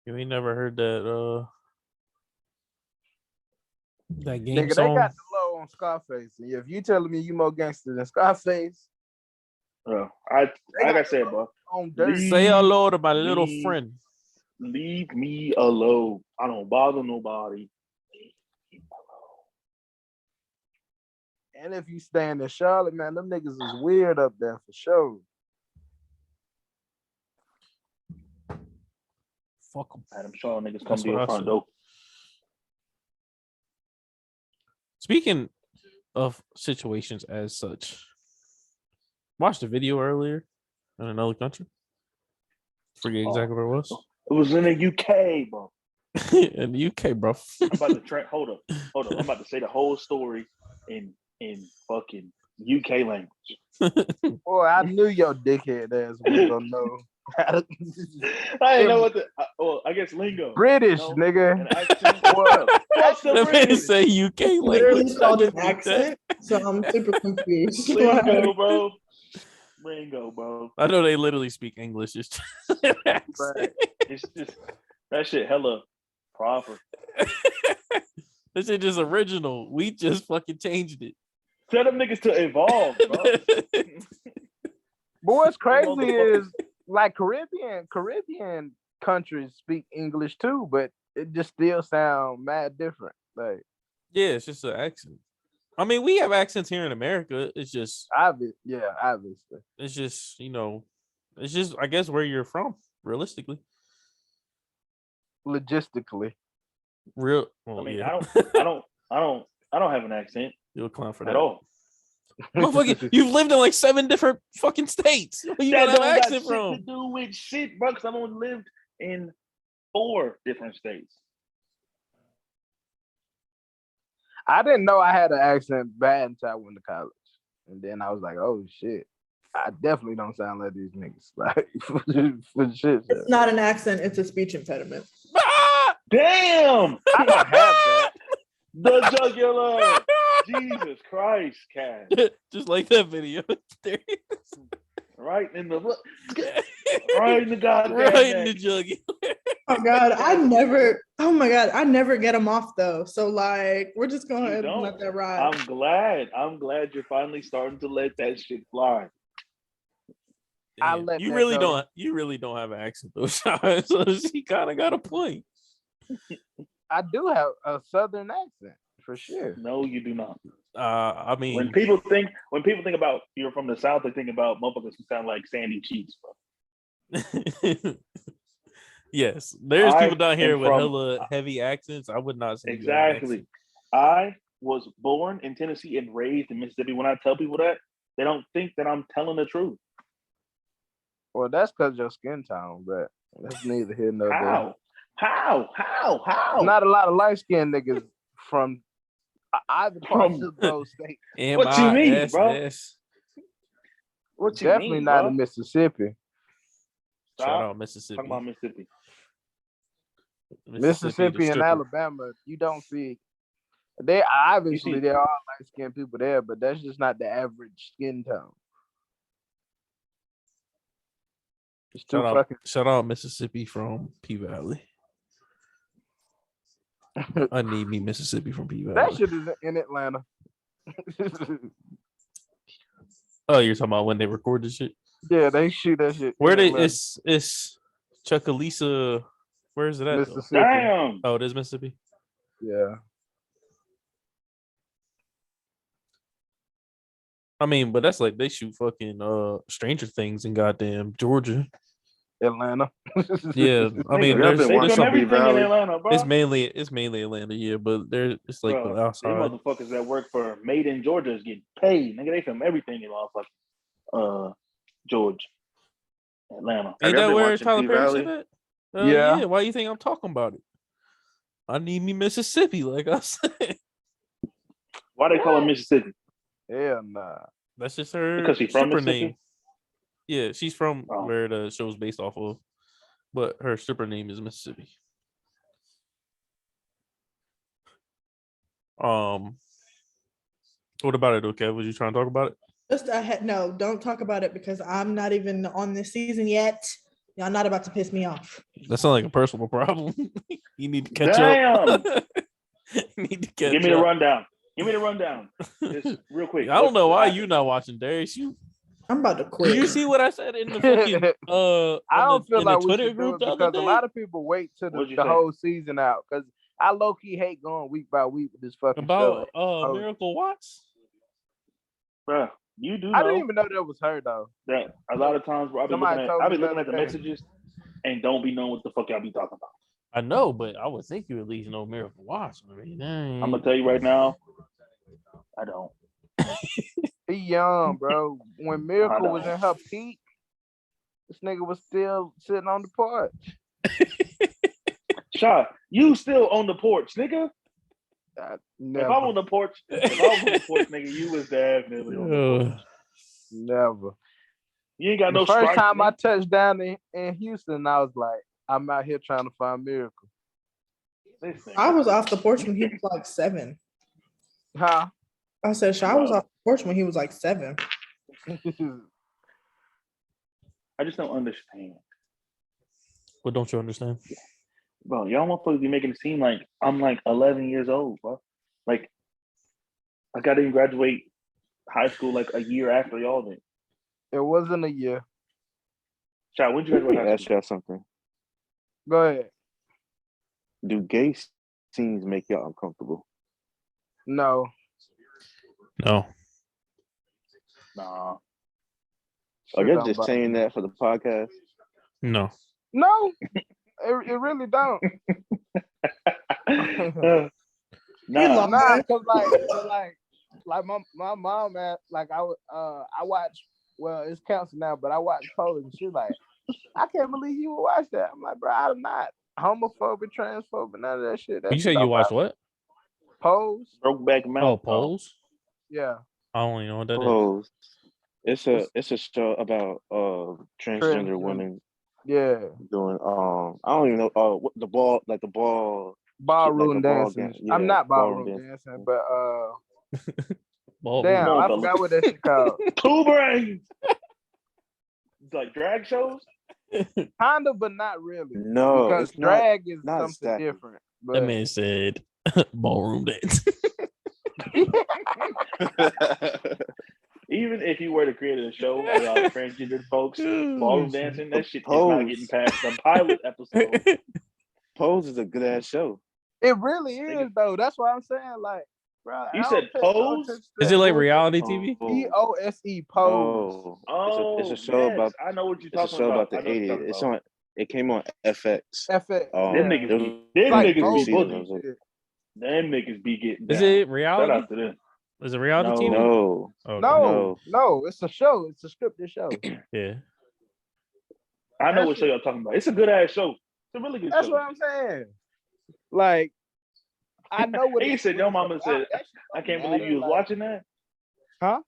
You ain't never heard that game Nigga, song? they got the low on Scarface. And if you telling me you more gangster than Scarface, Bro, like I said, bro, on dirt. Say hello to my little leave- friend. leave me alone. I don't bother nobody. And if you stand in Charlotte, man, them niggas is weird up there for sure. Fuck 'em. Adam Shaw niggas come That's to what I your front said. door. Speaking of situations as such, watched a video earlier in another country. Forget exactly where it was. It was in the UK, bro. In the UK, bro. I'm about to hold up. I'm about to say the whole story in fucking UK language. Boy, I knew your dickhead ass was gonna know. I didn't know what the. Well, I guess lingo. British, No, nigga. an accent. What's the Let me British say UK Literally language. called I an just did that. accent, so I'm super confused. lingo, bro? Lingo, bro. I know they literally speak English. It's just an accent. Right. It's just that shit hella proper. This is just original. We just fucking changed it. Tell them niggas to evolve, bro. But what's crazy motherfuckers. is like Caribbean countries speak English too, but it just still sound mad different. Like Yeah, it's just an accent. I mean, we have accents here in America. It's obviously. just, it's just, I guess, where you're from, realistically. Logistically. Well, I mean, yeah. I don't have an accent You're a clown for at that. all. Motherfucker, you've lived in like 7 different fucking states. Where you That got an don't got accent shit to from? do with shit, bro. Because I've only lived in 4 different states. I didn't know I had an accent bad until I went to college. And then I was like, oh shit. I definitely don't sound like these niggas. Like for shit. It's not an accent, it's a speech impediment. Ah! Damn! I don't have that. The jugular. Jesus Christ, Cass. Just like that video. There it is. Right in the right in the goddamn Right in the neck. jugular. Oh God, I never get them off though. So like, we're just going You to don't. let that ride. I'm glad you're finally starting to let that shit fly. I Damn, let you that really go. don't have an accent though, Sean. So she kind of got a point. I do have a southern accent for sure. No, you do not. I mean, When people think about you're from the South, they think about motherfuckers who sound like Sandy Cheeks, bro. yes, there's I people down here am with from- hella heavy accents. I would not say you have an Exactly. accent. I was born in Tennessee and raised in Mississippi. When I tell people that, they don't think that I'm telling the truth. Well, that's because your skin tone, but that's neither here nor there. How? Not a lot of light skinned niggas from either parts From- of those states. What you mean, MISS. bro? What you Definitely mean, not bro? in Mississippi. Shout Stop out Mississippi. talking about Mississippi. Mississippi the and stripper. Alabama, you don't see. They obviously see- there are light skinned people there, but that's just not the average skin tone. It's too fucking. Shout out Mississippi from P Valley. I need me Mississippi from P That Valley. shit is in Atlanta. Oh, you're talking about when they record this shit? Yeah, they shoot that shit. Where in they Atlanta. it's Chuckalisa. Where is it at? Though? Mississippi. Damn. Oh, it is Mississippi. Yeah. I mean, but that's like they shoot fucking Stranger Things in goddamn Georgia. Atlanta. Yeah, I mean, Nigga, I've there's been They watching film some, P everything in Valley. Atlanta, bro. it's mainly Atlanta, yeah, but it's like Bro, the them outside. motherfuckers that work for Made in Georgia is getting paid. Nigga, they film everything in motherfucking Georgia, Atlanta. Ain't y'all that been where watching Tyler P Perry Valley? said that? Yeah. Yeah. Why you think I'm talking about it? I need me Mississippi, like I said. Why they call it Mississippi? Hell nah. That's just her Because she's from stripper Mississippi? name. Yeah, she's from Oh. where the show's based off of, but her stripper name is Mississippi. What about it, okay? Was you trying to talk about it? Just no, don't talk about it because I'm not even on this season yet. Y'all not about to piss me off. That sounds like a personal problem. You need to catch Damn. up. You need to catch Give me the up. rundown. Give me the rundown. Just real quick. I don't know why What you not watching Darius. I'm about to Did quit. you see what I said in the fucking I don't feel in the like we Twitter should do group it the other because day? a lot of people wait till What'd you the say? whole season out. Because I low key hate going week by week with this fucking show. About Miracle Watts? Bro, you do I didn't know even know that was her though. that a lot of times, bro, Somebody told I've me been the looking at the other day. messages and don't be knowing what the fuck y'all be talking about. I know, but I would think you at least know Miracle Watts. I mean, I'm gonna tell you right now, I don't. He young, bro. When Miracle know. was in her peak, this nigga was still sitting on the porch. Shaw, you still on the porch, nigga. If Never, I'm on the porch, nigga, you was definitely on the porch. never. You ain't got The no first stripes, time I nigga. touched down in Houston, I was like, I'm out here trying to find Miracle. Listen, I was off the porch when he was like 7. Huh? I said, Shy was off the porch when he was like 7. I just don't understand. What don't you understand? bro, y'all motherfuckers be making it seem like I'm like 11 years old, bro. Like I got to graduate high school like a year after y'all did. It wasn't a year. Child, when did you Let me graduate high ask school? y'all something. Go ahead. Do gay scenes make y'all uncomfortable? No. No. Nah. Are Shit y'all don't just bother saying me. that for the podcast? No. No, it really don't. Nah. Nah, cause like my mom at like I watch. Well, it's canceled now, but I watch Pose, and she's like, I can't believe you would watch that. I'm like, bro, I'm not homophobic, transphobic, none of that shit. That You shit say you don't watched bother what? Pose. Brokeback Oh, Mountain. polls. Yeah, I don't even know what that is. Pose. It's a show about transgender Transgender. women yeah. doing I don't even know the ball shit, like Ballroom a ball dancing. game. I'm Yeah, not ballroom ballroom dancing. dancing, but Ballroom. damn, Come on, I fellas. forgot what that shit called. Two brains. It's like drag shows. Kinda, but not really. No, because it's not. drag is not something exactly. different. That But man said ballroom dance. Even if you were to create a show about transgender folks ballroom dancing, that shit is not getting past the pilot episode. Pose is a good ass show. it really is though. That's what I'm saying. Like, bro, You said Pose? Is it like reality TV? POSE Pose. No, Oh, it's a show yes. about. I know what you're It's a talking show about I the know what you're 80s. talking It's about. on. It came on FX. FX. Um, Them yeah. niggas It be, them Like niggas be seasons Vogue of boogie. it. shit. Them niggas be getting down. Is it Shout reality? out to them. Is it reality TV? No, Okay. No, it's a show. It's a scripted show. Yeah. I know That's what show y'all talking about. It's a good ass show. It's a really good That's show. what I'm saying. Like, I know what He said, your mama said, That shit I can't don't believe you was matter, like- watching that. Huh?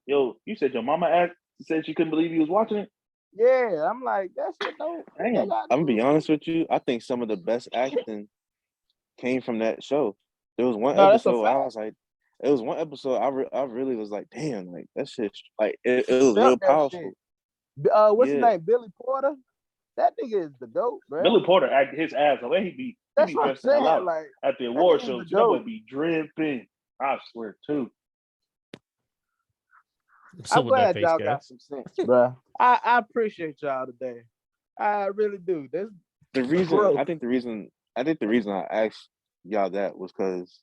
Yo, you said your mama said she couldn't believe you was watching it? Yeah, I'm like, that shit don't. Damn. I'm gonna be honest with you. I think some of the best acting came from that show. There was one No, that's a episode I fact. was like, it was one episode I really was like, damn, like that shit, like it was Felt real that powerful. shit. What's his Yeah. name? Billy Porter. That nigga is the goat, bro. Billy Porter acted his ass off. He be That's what I'm dressed the hell saying. out Like, at the award nigga show. is the That boy goat. be dripping. I swear too. So I'm with that glad face, y'all guy. got some sense, bro. I appreciate y'all today. I really do. This The reason growth. I think the reason I asked y'all that was because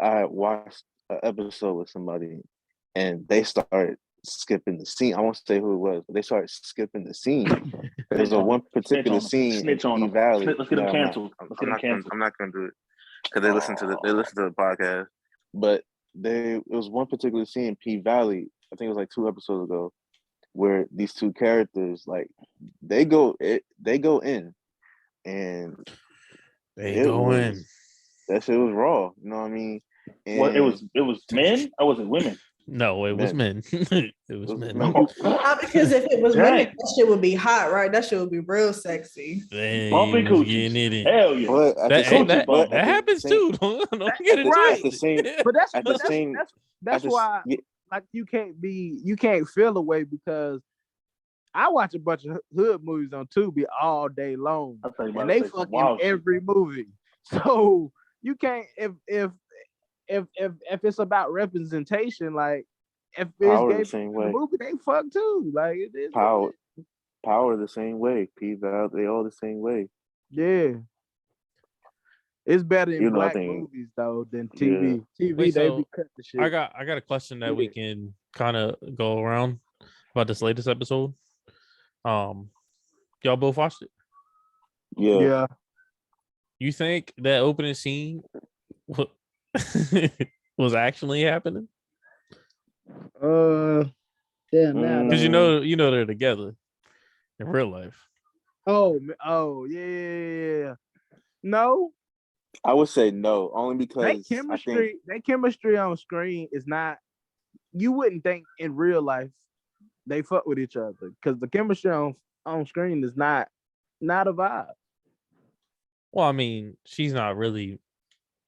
I watched an episode with somebody and they started skipping the scene. I won't say who it was, but they started skipping the scene. There's a one particular scene Snitch in on P them. Valley. Let's get them No, canceled. I'm Let's get them not canceled. I'm not gonna do it because they listen to the podcast. But it was one particular scene in P Valley. I think it was like 2 episodes ago, where these two characters like they go in, and They go in. that shit was raw. You know what I mean? And What it was men or was it women? No, it was men. It was was men. men. Because if it was Dang. women, that shit would be hot, right? That shit would be real sexy. They Bumping was coochies. getting it in. Hell yeah. But at the That, same, that, but that at the happens same- too. Don't get it Right. At the same, But that's at the but that's, same, that's at the, why yeah, like you can't feel away because I watch a bunch of hood movies on Tubi all day long, I thought you and about they to say some fucking wild shit. every movie. So you can't if it's about representation, like if it's Power gay the same people in way. the movie, they fuck too. Like it is. Power the same way. P-Val, they all the same way. Yeah. It's better in You know, I black think- movies though than TV. TV Wait, they so be cut the shit. I got a question that we Yeah. can kind of go around about this latest episode. Y'all both watched it. Yeah. Yeah. You think that opening scene was actually happening? Yeah, now. Because you know they're together in real life. Yeah. No, I would say no, only that because chemistry on screen is not. You wouldn't think in real life they fuck with each other because the chemistry on screen is not a vibe. Well, I mean, she's not really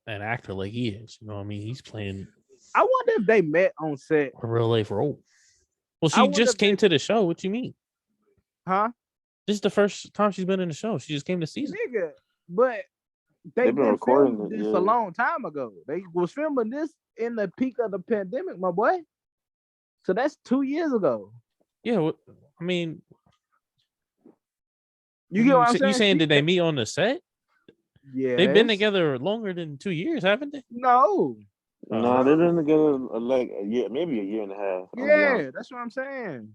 an actor like he is. You know what I mean? He's playing I wonder if they met on set, a real life role. Well, I she wonder just if came they- to the show. What you mean? huh? This is the first time she's been in the show. She just came to season. Nigga, but They've they've been been recording filming it, this yeah. a long time ago. They was filming this in the peak of the pandemic, my boy. So that's 2 years ago. Yeah, I mean, You get what I'm saying? You saying did they meet on the set? Yeah. They've been together longer than 2 years, haven't they? No. No, they've been together like a year, maybe a year and a half. Yeah, that's what I'm saying.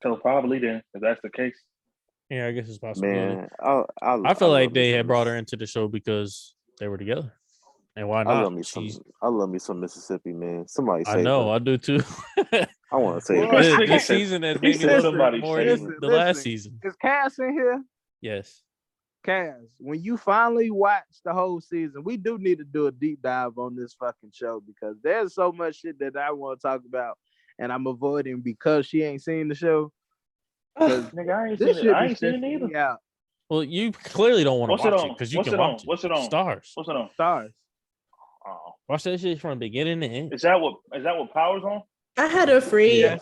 So probably then, if that's the case. Yeah, I guess it's possible. Man, I feel like they had brought her into the show because they were together. And why not? I love me some Mississippi, man. Somebody I save know, her. I do too. I want to save Boy, her. This season has made me said love somebody her more save than her. the last season. Is Cass in here? Yes. Cass, when you finally watch the whole season, we do need to do a deep dive on this fucking show because there's so much shit that I want to talk about and I'm avoiding because she ain't seen the show. Nigga, I ain't seen it either. Yeah. Well, you clearly don't want to What's it watch on? it because you What's can it on? watch it. What's it on? Stars. What's it on? Stars. Oh. Watch that shit from beginning to end. Is that what Power's on? I had a free Yes.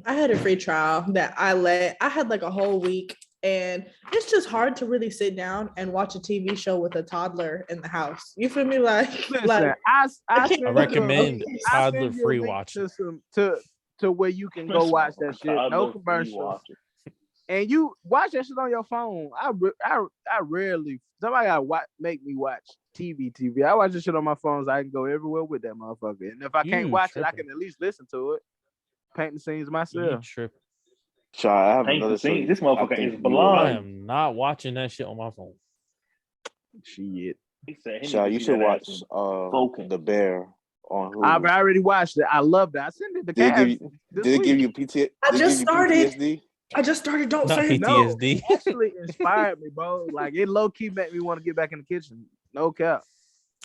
I had a free trial that I had like a whole week, and it's just hard to really sit down and watch a TV show with a toddler in the house. You feel me? Listen, I recommend toddler free watching. To where you can go watch that shit. No commercials. And you watch that shit on your phone. I rarely somebody gotta make me watch TV. I watch this shit on my phone so I can go everywhere with that motherfucker. And if I can't watch it, I can at least listen to it. Paint the scenes myself. I have Paint another the scenes. show. This motherfucker is I blind. am not watching that shit on my phone. Shit. You should watch The Bear on Hulu. I've already watched it. I loved it. I sent it to Cass. Did it give you PTSD? I just started. PTSD? Don't Not say PTSD. It actually inspired me, bro. Like it low key made me want to get back in the kitchen. No cap.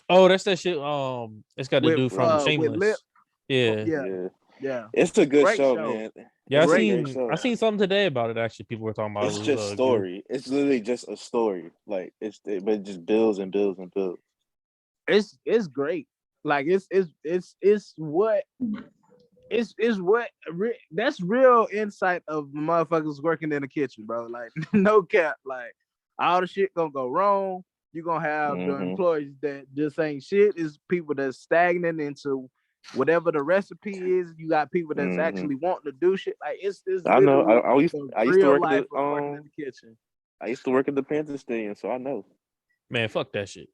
Oh, that's that shit. It's got to do from Shameless. Yeah. It's a good Great show, man. Yeah, I seen something today about it. Actually, people were talking about it's it. It's just story. Good. It's literally just a story. Like but it just builds and builds and builds. It's great. Like it's what that's real insight of motherfuckers working in the kitchen, bro. Like no cap. Like all the shit gonna go wrong. You're gonna have the employees that just ain't shit. Is people that's stagnant into whatever the recipe is. You got people that's actually wanting to do shit. Like it's I know. I used to work in the kitchen. I used to work at the Panther Stadium, so I know. Man, fuck that shit.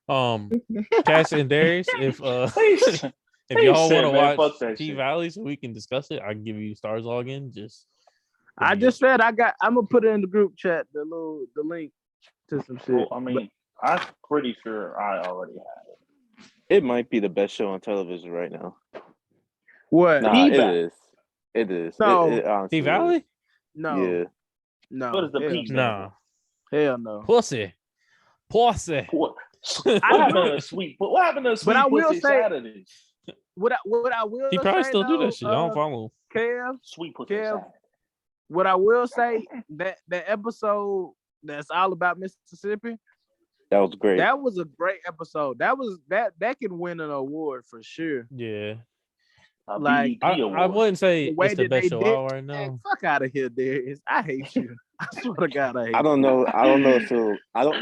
Cass and Darius, if y'all want to watch P-Valley so we can discuss it, I can give you Stars login. I just said I'm gonna put it in the group chat, the link to some shit. Well, I mean, I'm pretty sure I already have it. It might be the best show on television right now. What? Nah, it is. No. P-Valley? No. Yeah. No. What is the P? Nah. Hell no. Pussy. What happened to Sweet But I will Pussy say, Saturdays? What I will he probably say, still do that shit. I don't follow. Kev, Sweet Pussy Saturday. What I will say, that episode that's all about Mississippi, that was great. That was a great episode. That can win an award for sure. Yeah. Like I wouldn't say it's the best show out right now. Man, fuck out of here, Darius. I hate you. I swear to God, I hate you. I don't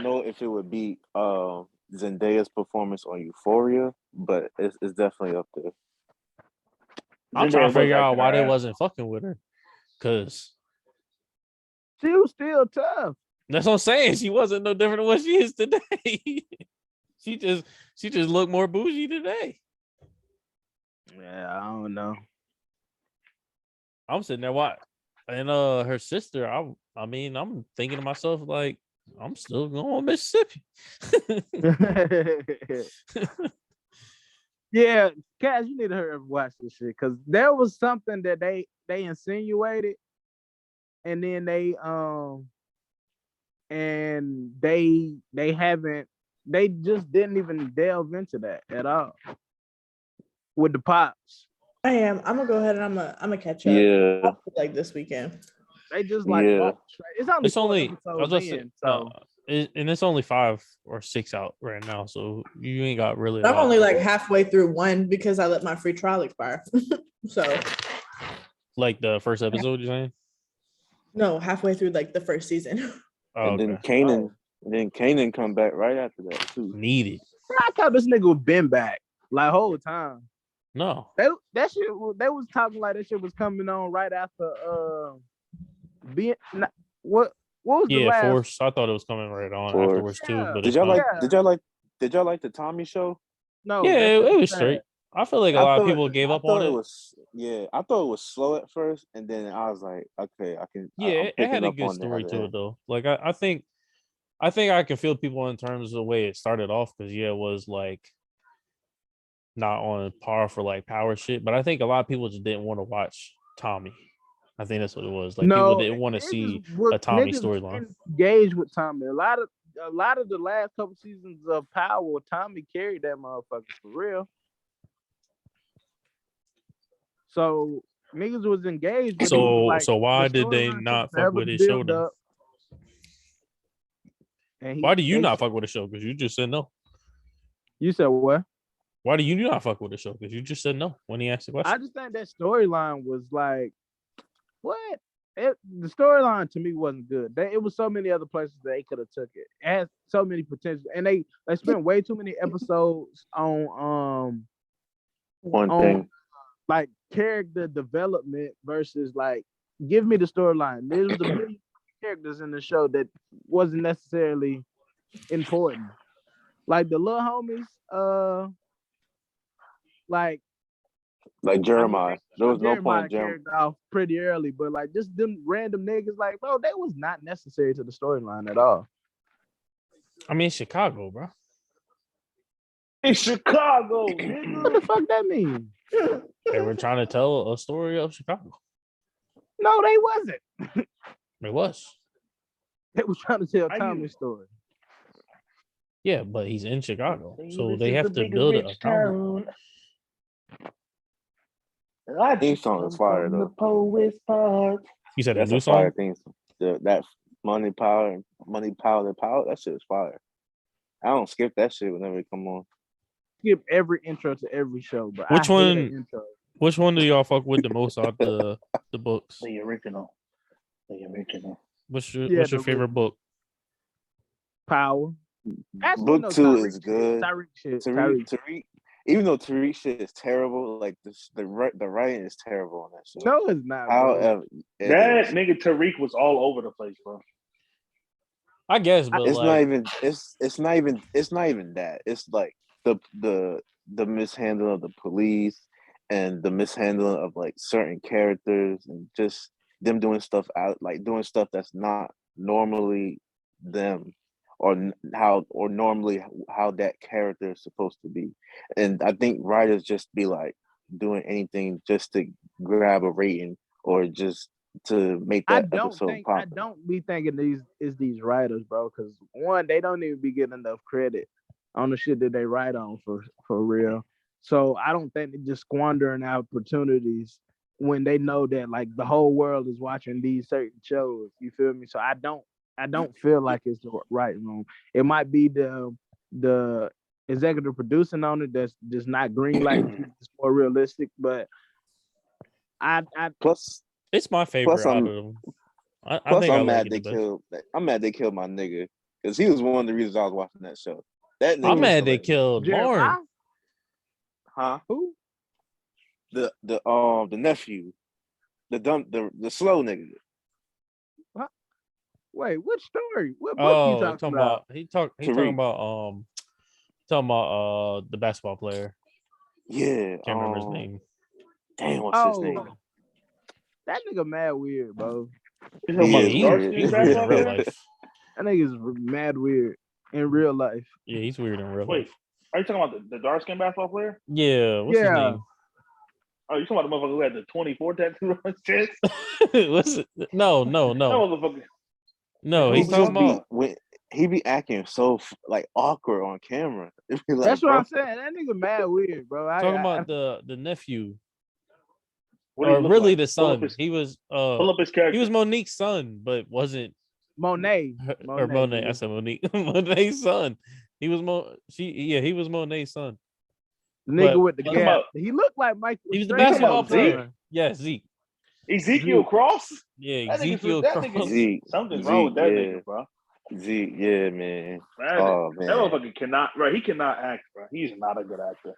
know if it would beat Zendaya's performance on Euphoria, but it's definitely up there. I'm trying to figure out why they wasn't fucking with her. Cause she was still tough. That's what I'm saying. She wasn't no different than what she is today. she just looked more bougie today. Yeah, I don't know. I'm sitting there and her sister, I mean, I'm thinking to myself, like, I'm still going Mississippi. Yeah, Cass, you need to hurry up and watch this shit because there was something that they insinuated, and then they just didn't even delve into that at all with the pops. I'm gonna go ahead and I'm gonna catch up. Yeah, like this weekend. They just like it's only and it's only 5 or 6 out right now, so you ain't got really. I'm only like halfway through one because I let my free trial expire. So, like the first episode, you're saying? No, halfway through like the first season. And then Kanan And then Kanan come back right after that too. Needed. I thought this nigga was been back like whole time. No. That shit. They was talking like that shit was coming on right after being what was the Yeah, last? Force. I thought it was coming right on Force. afterwards too. Yeah. But Did it's y'all not. like? Did y'all like? Did y'all like the Tommy show? No, Yeah, that shit it was bad. straight. I feel like a lot of people gave up on it. I thought it was slow at first, and then I was like, okay, I can. Yeah, I'm it picking had a up good on story that. to it though. Like I think I can feel people in terms of the way it started off because it was like not on par for like power shit. But I think a lot of people just didn't want to watch Tommy. I think that's what it was. Like people didn't want to see a Tommy storyline. Engaged with Tommy. A lot of the last couple seasons of Power, Tommy carried that motherfucker for real. So niggas was engaged. But So why did they not fuck with his show then? Why do you not fuck with the show? Because you just said no. You said what? Why do you not fuck with the show? Because you just said no when he asked the question. I just think that storyline was like, what? The storyline to me wasn't good. It was so many other places that they could have took it. It had so many potential, and they spent way too many episodes on thing. Like character development versus like give me the storyline. There was a million characters in the show that wasn't necessarily important. Like the little homies, like Jeremiah. There was no point. Jeremiah off pretty early, but like just them random niggas, like bro, they was not necessary to the storyline at all. I mean, Chicago, bro. In Chicago, nigga. What the fuck that mean? They were trying to tell a story of Chicago. No, they wasn't. It was. They was trying to tell Tommy's story. Yeah, but he's in Chicago, so they have to build a town. Theme song is fire though. You said that's a new fire song? Theme song. That money, power. That shit is fire. I don't skip that shit whenever it come on. Skip every intro to every show, but Which one do y'all fuck with the most out the books? The original. What's your favorite book? Power. Actually, book 2 is good. Tariq. Even though Tariq shit is terrible, like the writing is terrible on that shit. No, it's not. However, that nigga Tariq was all over the place, bro. I guess, but it's not even that. It's like the mishandling of the police and the mishandling of like certain characters and just them doing stuff that's not normally them or normally how that character is supposed to be. And I think writers just be like doing anything just to grab a rating or just to make that episode pop. I don't be thinking these writers, bro, because one, they don't even be getting enough credit on the shit that they write on for real. So I don't think they're just squandering opportunities when they know that like the whole world is watching these certain shows. You feel me? So I don't feel like it's the right room. It might be the executive producing on it that's just not green light. It's more realistic, but I plus it's my favorite out of them. I think I'm mad they killed my nigga because he was one of the reasons I was watching that show. That nigga I'm mad they killed Lauren. Huh? Who? The nephew, the slow nigga. What? Wait, which story? What book you talking about? He talking about the basketball player. Yeah, can't remember his name. Damn, what's his name? That nigga mad weird, bro. He's weird in real life. That nigga's mad weird in real life. Yeah, he's weird in real life. Wait, are you talking about the dark skinned basketball player? Yeah, what's his name? Oh, you talking about the motherfucker who had the 24 tattoo on his chest? What's it? No. That motherfucker. No, he's talking about he be acting so like awkward on camera. Like, that's what I'm saying. That nigga mad weird, bro. Talking about the nephew. Or really the son. He was pull up his character. He was Monique's son, but wasn't Monet. Or Monet. I said Monique. Monet's son. He was he was Monet's son. The nigga with the gap. He looked like Michael. He was the basketball player. Yeah, Zeke. Ezekiel Cross? Yeah, Ezekiel Cross. Something's wrong with that nigga, bro. Z, yeah, man. That, Oh that man. motherfucker cannot. Bro, he cannot act. Bro, he's not a good actor.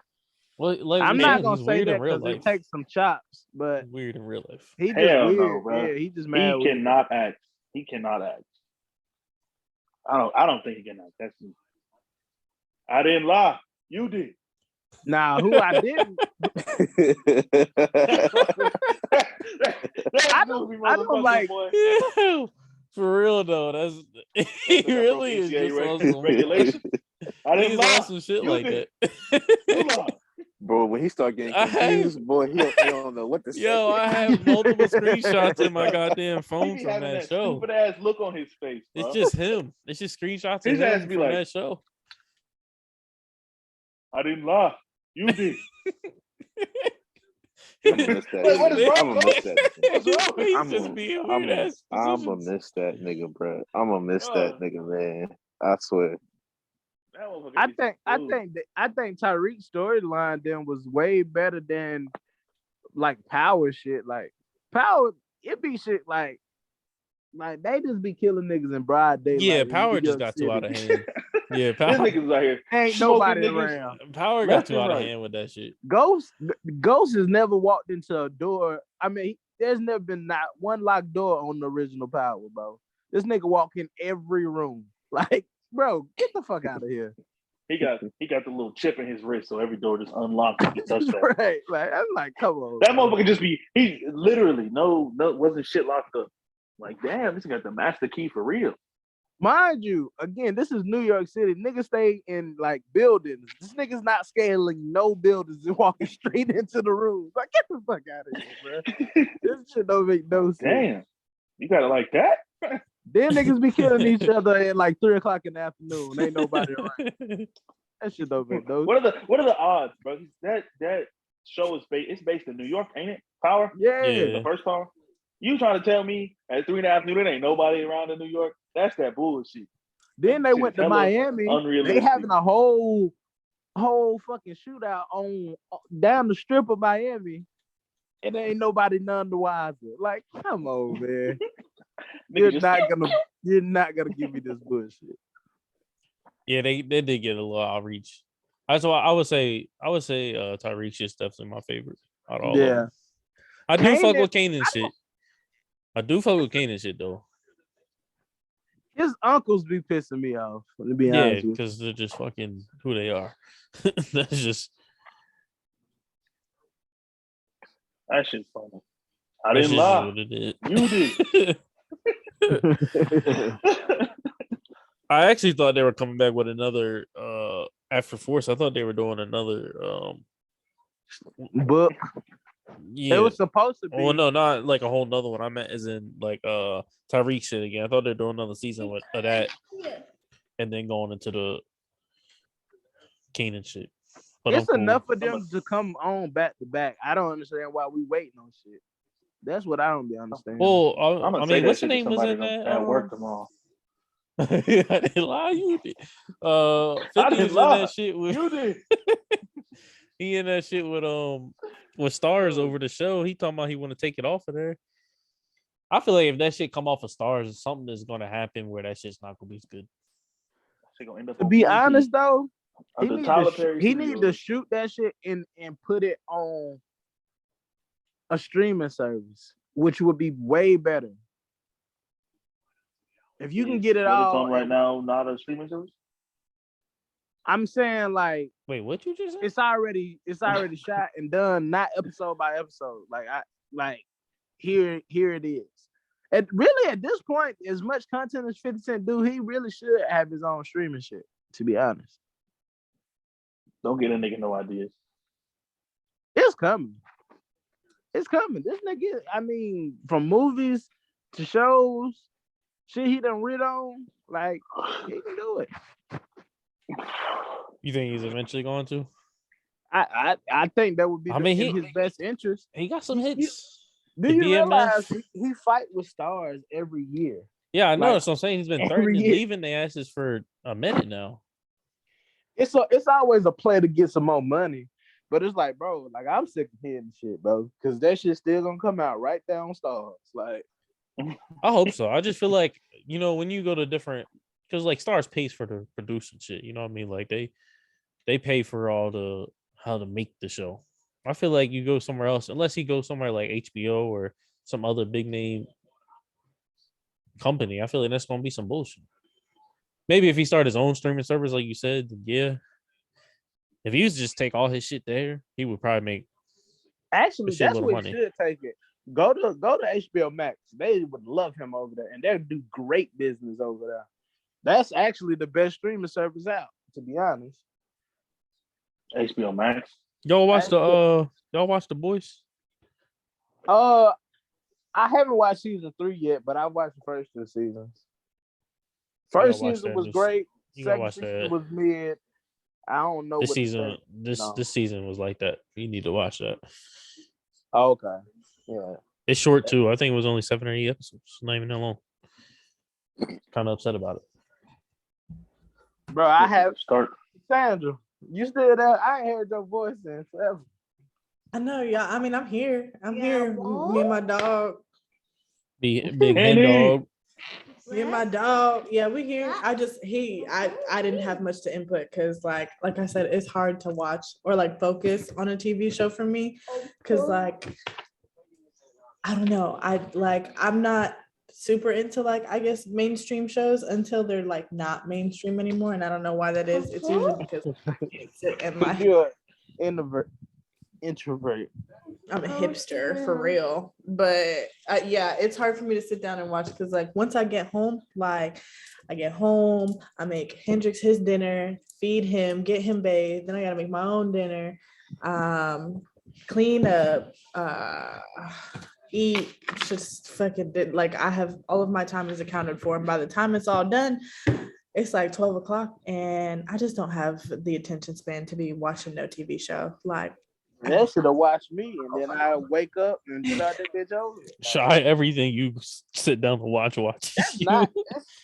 Well, like I'm we not said, gonna he's say weird in that real because life. it takes some chops, but He's weird in real life. he just Hell weird. no, bro. Yeah, he just mad He weird. cannot act. He cannot act. I don't think he can act. That's me. I didn't lie. You did. Now, who I didn't, I don't like. Boy. Yeah, for real though. That's he really is NCAA just on some regulation. I didn't He's lie. on some shit You like did. that. You lied. Bro, when he start getting I have- confused, boy, he don't know what to say. Yo, I have multiple screenshots in my goddamn He phone be from having that that show. stupid ass look on his face, bro. It's just him. It's just screenshots His of ass him be from like- that show. I didn't lie. You did. I'm gonna miss that. Wait, what is nigga. wrong, I'm gonna bro? miss that. What's wrong? He's I'm just gonna- being weird ass I'm positions. gonna miss that nigga, bro. I'm gonna miss that nigga, man. I swear. That motherfucker I is think cool. I think Tyreek's storyline then was way better than like Power shit. Like Power, it be shit like they just be killing niggas in broad daylight. Yeah, in Power New just York got City. too out of hand. Yeah, This Power, niggas out here. Ain't smoking nobody niggas. around. Power got left too and out of right. hand with that shit. Ghost has never walked into a door. I mean, there's never been not one locked door on the original Power, bro. This nigga walk in every room. Like, bro, get the fuck out of here. He got the little chip in his wrist, so every door just unlocks when he touch that. Right. Like, I'm like, come on. That bro. motherfucker just be he literally no wasn't shit locked up. Like, damn, this got the master key for real. Mind you, again, this is New York City. Niggas stay in like buildings. This nigga's not scaling no buildings and walking straight into the room. Like, get the fuck out of here, bro. This shit don't make no sense. Damn. You got it like that? Then niggas be killing each other at like 3:00 in the afternoon. Ain't nobody around. That shit don't make no sense. What are the odds, bro? That show is based in New York, ain't it? Power? Yeah. Yeah. The first Power? You trying to tell me at 3.5 noon there ain't nobody around in New York? That's that bullshit. Then they Shit went to hella Miami. They unrealistic. having a whole fucking shootout on down the strip of Miami. And there ain't nobody none the wiser. Like, come on, man. Nigga just You're not gonna give me this bullshit. Yeah, they did get a little outreach. That's why I would say Tyreek's just definitely my favorite out of all of Yeah. them. I do fuck Kanan- with Kanan shit. I do fuck with Kanan shit though. His uncles be pissing me off, to be Yeah, honest with you. because they're just fucking who they are. That's just that shit's funny. I that's didn't just lie. what it is. You did. I actually thought they were coming back with another after Force. I thought they were doing another Book. yeah. It was supposed to be. Well, no, not like a whole nother one. I meant as in like Tyreek shit again. I thought they're doing another season with of that, and then going into the Kanan shit. But It's I'm cool. enough for them to come on back to back. I don't understand why we waiting on shit. That's what I don't be understanding. Well, I'm I gonna say mean, that what's shit your to name was somebody in that? at work tomorrow. I didn't lie. You did. 50 I was didn't in lie. that shit with You did. he in that shit with stars over the show. He talking about he want to take it off of there. I feel like if that shit come off of stars, something is gonna happen where that shit's not gonna be good. Shit gonna end up to on be BET. honest though, he The need, Tyler to, Perry he need to Studios. shoot that shit and put it on a streaming service, which would be way better. If you can get it What it's all on right now, not a streaming service. I'm saying like Wait, what you just said? it's already shot and done, not episode by episode. Here it is. And really at this point, as much content as 50 Cent do, he really should have his own streaming shit, to be honest. Don't get a nigga no ideas. It's coming. It's coming. This nigga, I mean, from movies to shows, shit he done read on, like, he can do it. You think he's eventually going to? I think that would be I mean, in his best interest. He got some You- hits. Do The you BMF? realize he fight with stars every year? Yeah, I know. Like, That's what I'm saying. He's been every threatening year. leaving the asses for a minute now. It's always a play to get some more money, but it's like, bro, like I'm sick of hearing shit, bro, because that shit still gonna come out right there on stars. Like, I hope so. I just feel like, when you go to different because like Stars pays for the producing shit. You know what I mean? Like they pay for all the how to make the show. I feel like you go somewhere else, unless he goes somewhere like HBO or some other big name company. I feel like that's gonna be some bullshit. Maybe if he started his own streaming service, like you said, yeah. If he used to just take all his shit there, he would probably make a Actually, that's shitload of what money. he should take it. Go to HBO Max. They would love him over there, and they'll do great business over there. That's actually the best streaming service out, to be honest. HBO Max. Y'all watch the boys? I haven't watched season 3 yet, but I watched the first 2 seasons. First watch season that was new- great. you gotta Second watch season that. was mid. I don't know This what to season, say. this No. this season was like that. You need to watch that. Oh, okay. Yeah. It's short too. I think it was only 7 or 8 episodes. It's not even that long. Kind of upset about it. Bro, I have Start. Sandra. You still there? I ain't heard your voice in forever. I know, y'all. I mean, I'm here. I'm here. Me and my dog. Big hen Andy. dog. Me and my dog. Yeah, we here. I didn't have much to input because like I said, it's hard to watch or like focus on a TV show for me. Cause like I don't know. I'm not super into like I guess mainstream shows until they're like not mainstream anymore. And I don't know why that is. It's usually because I can't sit in my You're an introvert. I'm a hipster for real, but yeah, it's hard for me to sit down and watch because like once I get home, I make Hendrix his dinner, feed him, get him bathed, then I gotta make my own dinner, clean up, eat, just fucking like I have all of my time is accounted for, and by the time it's all done, it's like 12 o'clock, and I just don't have the attention span to be watching no TV show. Like They should have watched me, and then I wake up and start that bitch over. Shy everything you sit down to watch. That's not.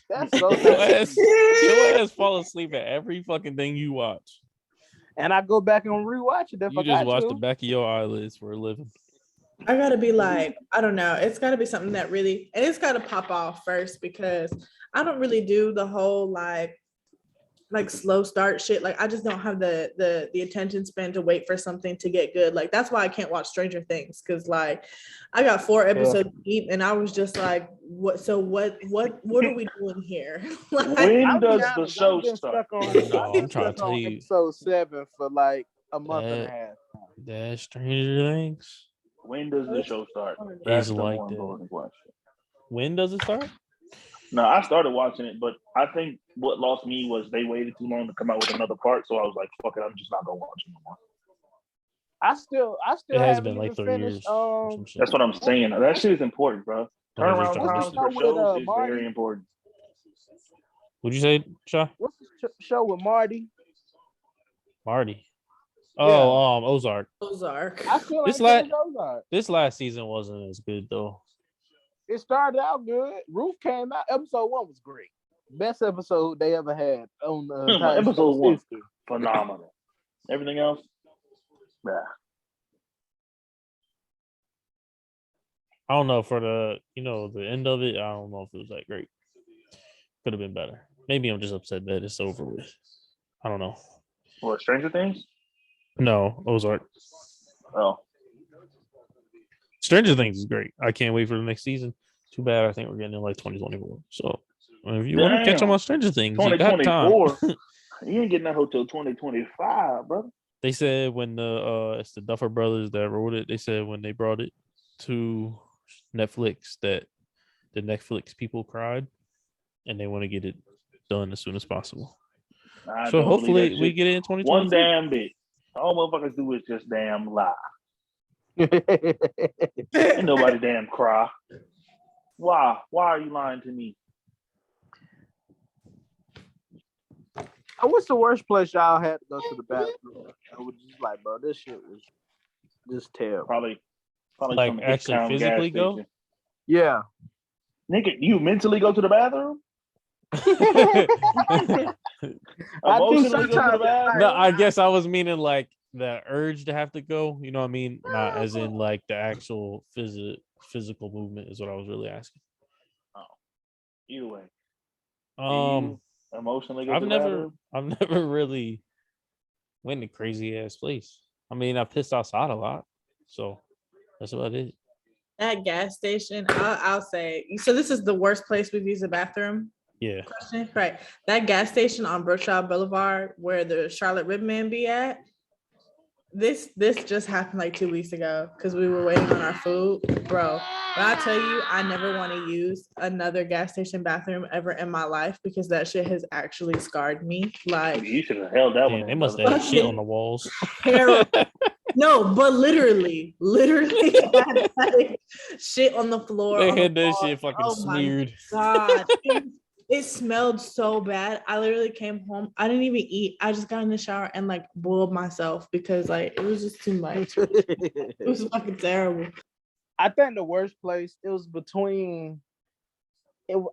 That's so. Your ass fall asleep at every fucking thing you watch. And I go back and rewatch it. If You I just got watch to. the back of your eyelids for a living. I gotta be like, I don't know. It's gotta be something that really, and it's gotta pop off first because I don't really do the whole like slow start shit. Like I just don't have the attention span to wait for something to get good. Like that's why I can't watch Stranger Things because like I got 4 episodes deep and I was just like, what are we doing here? Like, When does the show start? I'm trying to tell you. Episode 7 for like a month and a half. That Stranger Things. When does the show start? It's That's the like more that. important question. When does it start? No, I started watching it, but I think what lost me was they waited too long to come out with another part. So I was like, "Fuck it, I'm just not gonna watch it no more." I still It has haven't been like even 3 finished. years. or some shit. That's what I'm saying. That shit is important, bro. Turnaround times for with, shows is Marty? very important. What'd you say, Shy? What's the show with Marty? Marty. Yeah. Oh, Ozark. Ozark. I feel This like Ozark. This last season wasn't as good though. It started out good. Ruth came out. Episode 1 was great. Best episode they ever had on the entire Episode show's 1, history. phenomenal. Everything else, yeah. I don't know for the the end of it. I don't know if it was that great. Could have been better. Maybe I'm just upset that it's over with. I don't know. What, Stranger Things? No, Ozark. Oh, Stranger Things is great. I can't wait for the next season. Too bad. I think we're getting in like 2024. So if you want to catch them on Stranger Things, you got time. 2024. You ain't getting that hotel 2025, brother. They said when it's the Duffer Brothers that wrote it. They said when they brought it to Netflix that the Netflix people cried, and they want to get it done as soon as possible. So hopefully we get it in 2024. One damn bit. All motherfuckers do is just damn lie. Ain't nobody damn cry. Why? Why are you lying to me? What's the worst place y'all had to go to the bathroom? I was just like, bro, this shit was just terrible. Probably like some actually Hicktown physically gas go. station. Yeah. Nigga, you mentally go to the bathroom? Emotionally go to the bathroom? No, I guess I was meaning like the urge to have to go. You know what I mean? Not as in like the actual physical movement is what I was really asking. Oh, either way. Emotionally go to the bathroom? I've never really went to crazy ass place. I mean, I pissed outside a lot, so that's about it. At gas station, I'll say. So this is the worst place we've used a bathroom. Yeah. Question, right? That gas station on Brookshire Boulevard, where the Charlotte Ribman be at. This just happened like 2 weeks ago because we were waiting on our food, bro. But I tell you, I never want to use another gas station bathroom ever in my life because that shit has actually scarred me. Like, You should have held that one. They must have had shit on the walls. terrible. No, but literally had, like, shit on the floor. They on had the that wall. shit fucking Oh smeared. God. It smelled so bad. I literally came home. I didn't even eat. I just got in the shower and like boiled myself because like it was just too much. It was fucking terrible. I think the worst place it was between.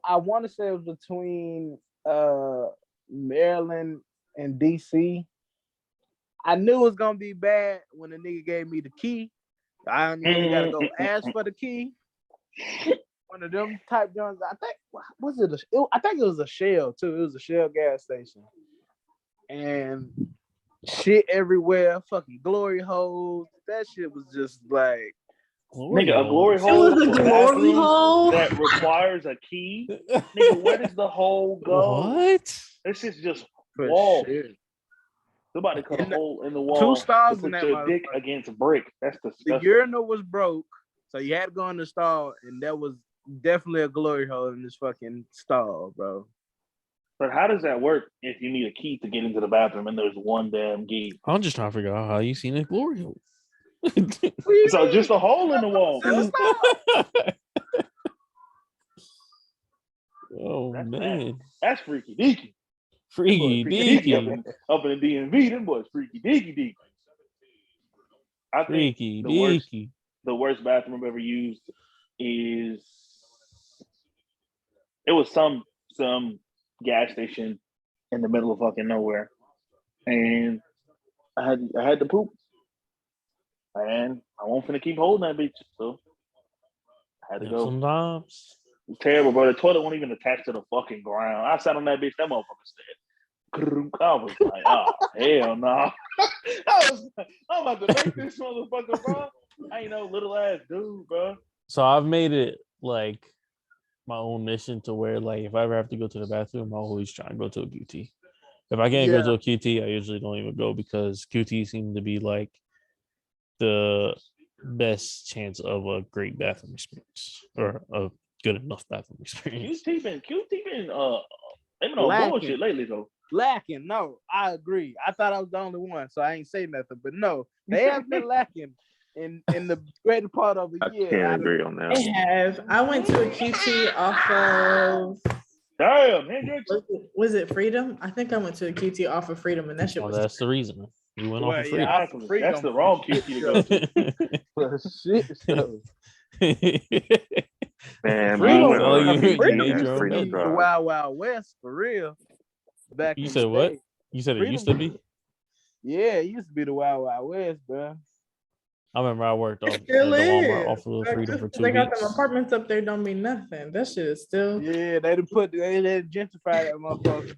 I want to say it was between Maryland and DC. I knew it was gonna be bad when the nigga gave me the key. I knew you gotta go ask for the key. One of them type guns. I think was it? I think it was a Shell too. It was a Shell gas station, and shit everywhere. Fucking glory holes. That shit was just like nigga, a glory It hole. was a for glory bathrooms hole. that requires a key. Nigga, where does the hole go? What? This is just for wall. shit. Somebody cut a In the- hole in the wall. 2 stars to in put that your dick motherfucker. against brick. That's The disgusting. urinal was broke, so you had to go in the stall, and that was definitely a glory hole in this fucking stall, bro. But how does that work if you need a key to get into the bathroom and there's one damn gate? I'm just trying to figure out how you seen a glory hole. So just a hole in the wall. It's not. Oh That's man, That's freaky deaky. freaky deaky, Up in the DMV, them boys freaky deaky deaky. I think freaky the deaky. worst bathroom I've ever used is it was some gas station in the middle of fucking nowhere, and I had to poop, and I won't finna keep holding that bitch, so I had to go. Sometimes. It was terrible, bro. The toilet wasn't even attached to the fucking ground. I sat on that bitch. That motherfucker said, I was like, oh, hell no. I'm about to make this motherfucker, bro. I ain't no little ass dude, bro. So I've made it like my own mission to where like if I ever have to go to the bathroom, I'll always try and go to a QT. If I can't go to a QT, I usually don't even go because QT seem to be like the best chance of a great bathroom experience or a good enough bathroom experience. QT been they've been on Lacking. bullshit lately though. Lacking. No, I agree. I thought I was the only one, so I ain't say nothing. But no, they have been lacking in the greater part of the I year. can't agree on that. I have. I went to a QT off of Damn, Hendrix. was it Freedom? I think I went to a QT off of Freedom, and that shit Well, was that's the reason you went Well, off for free. yeah, Exactly. That's the wrong QT to go to. shit. So. Man, Freedom. we went Oh, on a you meeting made at your own Freedom bed. The Drive. Wild Wild West for real. Back You in said the what? day. You said it Freedom. used to be? Yeah, it used to be the Wild Wild West, bro. I remember I worked off at the still Walmart is. off of Like, Freedom just for 'cause 2 they got weeks. them apartments up there don't mean nothing. That shit is still. Yeah, they gentrified that motherfucker.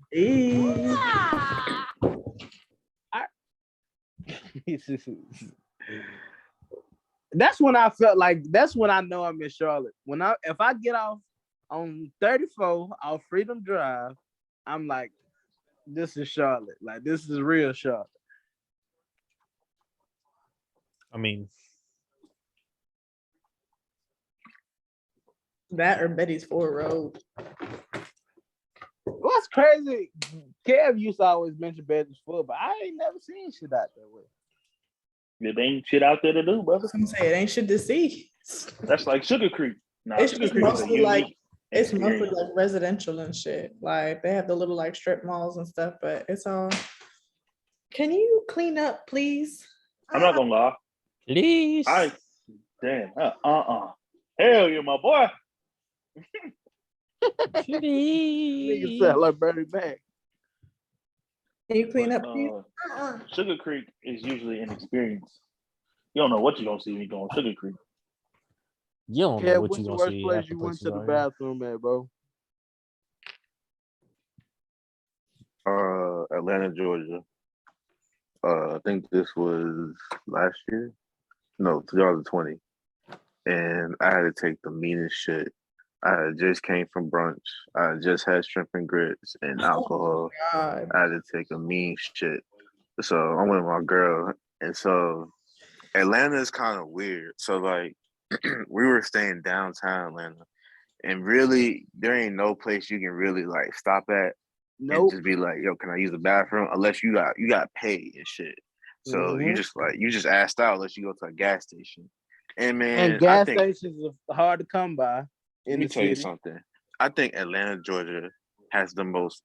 That's when I felt like that's when I know I'm in Charlotte. If I get off on 34 off Freedom Drive, I'm like, this is Charlotte. Like this is real Charlotte. I mean, That or Betty's Ford Road. What's crazy? Kev used to always mention Betty's Ford, but I ain't never seen shit out that way. There ain't shit out there to do, brother. I'm saying it ain't shit to see. That's like Sugar Creek. Nah, It's Sugar just Creek is a mostly like unique it's mostly experience. like residential and shit. Like they have the little like strip malls and stuff, but it's all. Can you clean up, please? I'm not gonna lie. please. Damn. Hell yeah, my boy. Nigga Please. sound like Bernie Mac. Can you clean But, up, please? Sugar Creek is usually an experience. You don't know what you're gonna see when you go on Sugar Creek. You don't know Kev, what what's you the gonna worst see. place half the you went places to the out here. bathroom at, bro? Atlanta, Georgia. I think this was last year. No, 2020. And I had to take the meanest shit. I had just came from brunch. I had just had shrimp and grits and alcohol. God. I had to take a mean shit. So I'm with my girl. And so Atlanta is kind of weird. So like we were staying downtown Atlanta. And really there ain't no place you can really like stop at and Nope. just be like, yo, can I use the bathroom? Unless you got paid and shit. So you just asked out unless you go to a gas station. And man, And gas I think stations are hard to come by let in me the tell you city. something. I think Atlanta, Georgia has the most.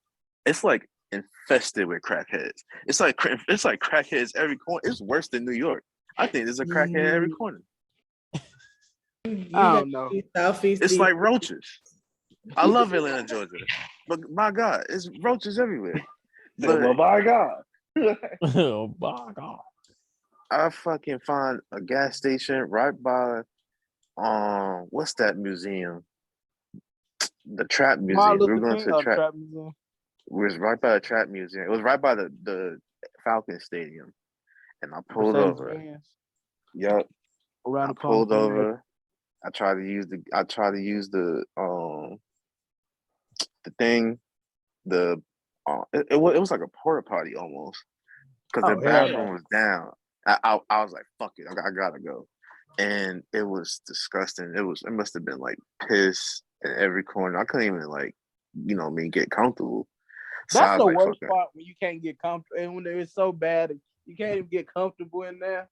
It's like infested with crackheads. It's like crackheads every corner. It's worse than New York. I think there's a crackhead every corner. You I got don't know. Southeast. It's like roaches. I love Atlanta, Georgia, but my God, it's roaches everywhere. Well, But by God. Oh my god. I fucking find a gas station right by what's that museum? The Trap Martin Museum. We Luther were going King to the Trap. Trap Museum. We was right by the Trap Museum. It was right by the Falcon Stadium, and I pulled Mercedes over. Benz Yep, around I the corner. pulled from there. over. I tried to use the thing. It was like a porta potty almost because the Oh, hell bathroom no. was down. I was like, fuck it, I gotta go, and it was disgusting. It must have been like piss in every corner. I couldn't even like get comfortable. So That's I was the like, worst fuck it. part when you can't get comfortable and when it's so bad you can't even get comfortable in there.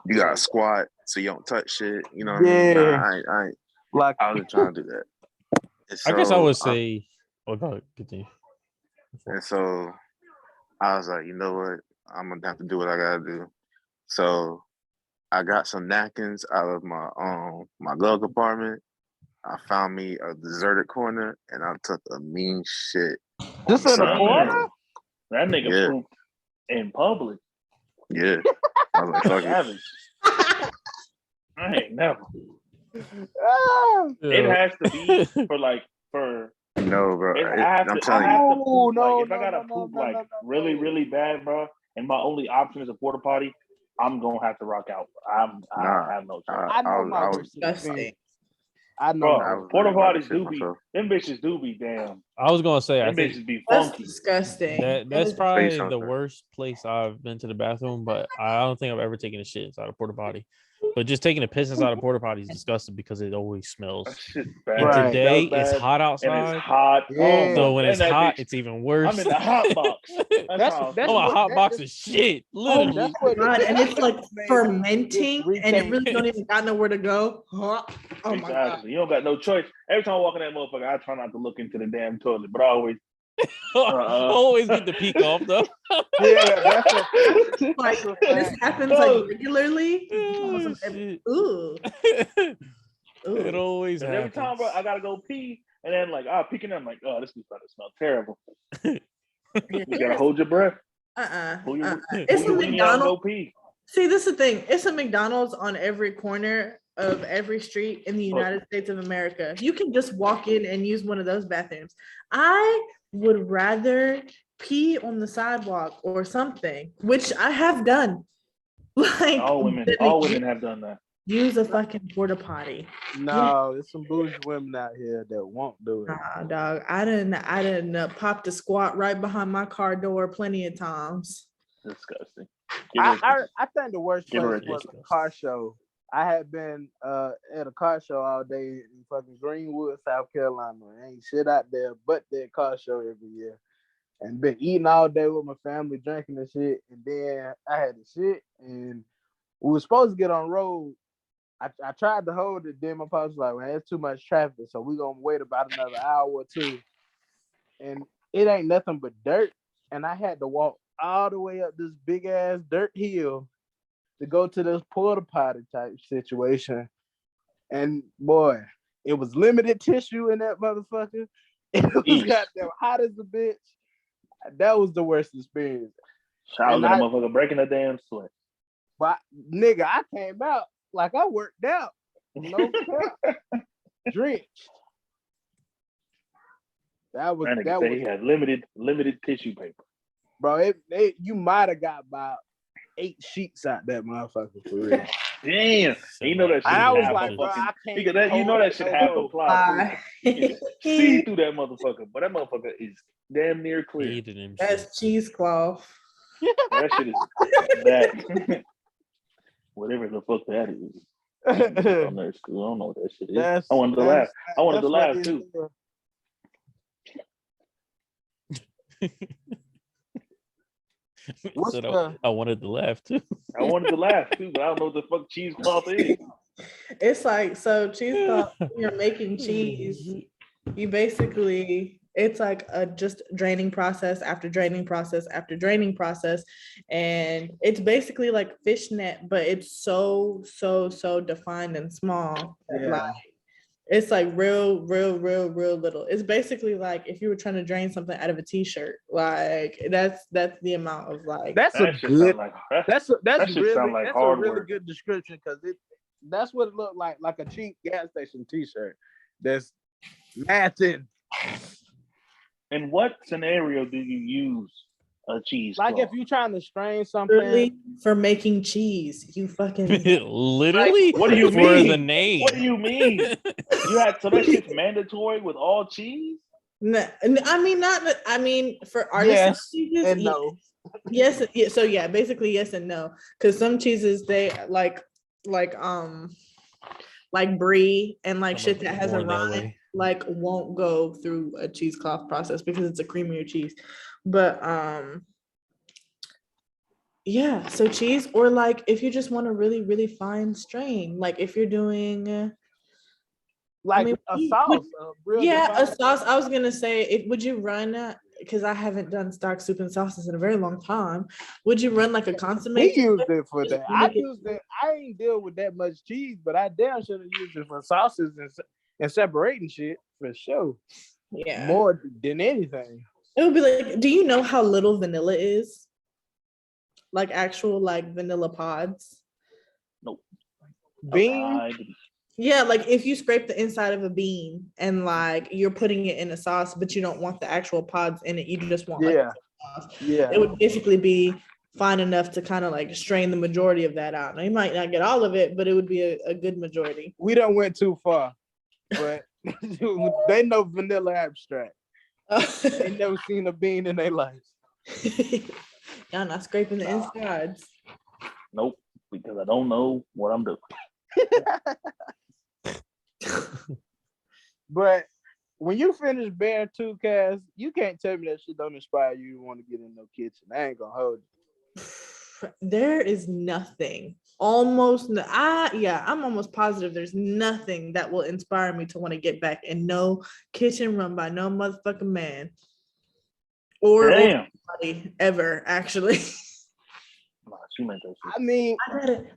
You gotta squat so you don't touch shit. You know what I mean? Yeah. Nah, Like I wasn't trying to do that. And I guess I so would say. Oh, go ahead, continue. and so I was like, you know what? I'm gonna have to do what I gotta do. So I got some napkins out of my glove compartment. I found me a deserted corner and I took a mean shit. just in the corner? That nigga Yeah. pooped in public. Yeah. I was like, fuck it. Savage. I ain't never. Ah. It has to be for No, bro. I'm telling I have you. to poop. No, Like if no, I gotta no, poop no, like no, no, really, no. really bad, bro, and my only option is a porta potty, I'm gonna have to rock out. I Nah, have no choice. I know my I was worst Disgusting. experience. I know Bro, my I worst. was porta really about to potties shit do be myself. them bitches do be damn. I was gonna say, I Them think bitches be That's funky. disgusting. that's That probably the something. worst place I've been to the bathroom, but I don't think I've ever taken a shit inside a porta potty. But just taking a piss inside a porta potty is disgusting because it always smells. That shit's bad. And Right. today It smells it's bad, hot and outside. it's hot. Yeah. So when and it's that hot, bitch, it's even worse. I'm in the hot box. That's Oh, a what- hot that- box that's- of shit, Oh literally. That's what God, and it's like made me fermenting, just and it rethink. really don't even got nowhere to go. Oh my God! Exactly. You don't got no choice. Every time I walk in that motherfucker, I try not to look into the damn toilet, but I always Always get the peek off though. Yeah, that's a Like that's a this fact. happens Oh. like regularly. Oh, shit. Ooh, It ooh. always Because every happens. time, bro, I gotta go pee, and then like I'll peek in there, I'm like, oh, this is about to smell terrible. You gotta hold your breath. Pull your, It's pull a your weenie out and go McDonald's. pee. See, this is the thing. It's a McDonald's on every corner of every street in the United States of America. You can just walk in and use one of those bathrooms. I would rather pee on the sidewalk or something, which I have done. Like All women have done that. use a fucking porta potty. No, there's some bougie women out here that won't do it. Nah, dog. I didn't pop the squat right behind my car door plenty of times. Disgusting. I think the worst Give her place a was a car show. I had been at a car show all day in fucking Greenwood, South Carolina. Ain't shit out there but that car show every year. And been eating all day with my family, drinking and shit. And then I had the shit and we were supposed to get on road. I tried to hold it, then my pops was like, man, there's too much traffic, so we're gonna wait about another hour or two. And it ain't nothing but dirt. And I had to walk all the way up this big ass dirt hill to go to this porta potty type situation. And boy, it was limited tissue in that motherfucker. It was Eesh. goddamn hot as a bitch. That was the worst experience. Shout out And to that I- motherfucker breaking the damn sweat. But nigga, I came out like I worked out. No cap. Drenched. That was That nigga said he had limited tissue paper. bro. You might have got about 8 sheets out that motherfucker for real. Damn. You know that shit I was half like, a bro, fucking. I can't. You know that shit half a plot. Too. You can see through that motherfucker, but that motherfucker is damn near clear. Hated him. That's cheesecloth. That shit is that. Whatever the fuck that is. On their school. I don't know what that shit is. I wanted to laugh. I wanted to laugh too. I wanted to laugh too. I wanted to laugh too, but I don't know what the fuck cheesecloth is. It's like, so cheesecloth, when you're making cheese, you basically, it's like a just draining process after draining process after draining process. And it's basically like fishnet, but it's so defined and small. Yeah. Like, it's like real little. It's basically like if you were trying to drain something out of a t-shirt. Like that's the amount of like. That's That a shit good. sound like That's shit sound like that's a hard really work. good description because that's what it looked like a cheap gas station t-shirt. That's matching. In what scenario do you use a cheesecloth? Like if you're trying to strain something. Literally for making cheese, you fucking literally. What do you for mean? the name? What do you mean? You had so that shit's mandatory with all cheese? No, I mean not. I mean for artisan Yes cheeses, and no. yes. So yeah, basically yes and no. Because some cheeses they like brie and like shit that has a Going that rind way. like won't go through a cheesecloth process because it's a creamier cheese. But yeah, so cheese, or like if you just want a really fine strain, like if you're doing Like a sauce. a sauce. I was gonna say, would you run? Because I haven't done stock soup and sauces in a very long time. Would you run like a consomme? We used it for Just that. make it- I ain't deal with that much cheese, but I damn should have used it for sauces and separating shit for sure. Yeah, More than anything. it would be like, do you know how little vanilla is? Like actual like vanilla pods. Nope. Bean. Yeah, like if you scrape the inside of a bean and like you're putting it in a sauce, but you don't want the actual pods in it, you just want like sauce. Yeah. It would basically be fine enough to kind of like strain the majority of that out. Now you might not get all of it, but it would be a good majority. We don't went too far, but they know vanilla abstract. They never seen a bean in their life. Y'all not scraping the insides. Nope, because I don't know what I'm doing. But when you finish Bear 2 cast, you can't tell me that shit don't inspire you to want to get in no kitchen. I ain't gonna hold you. There is nothing. I'm almost positive there's nothing that will inspire me to want to get back in no kitchen run by no motherfucking man. Or anybody ever, actually. She meant that shit. I mean,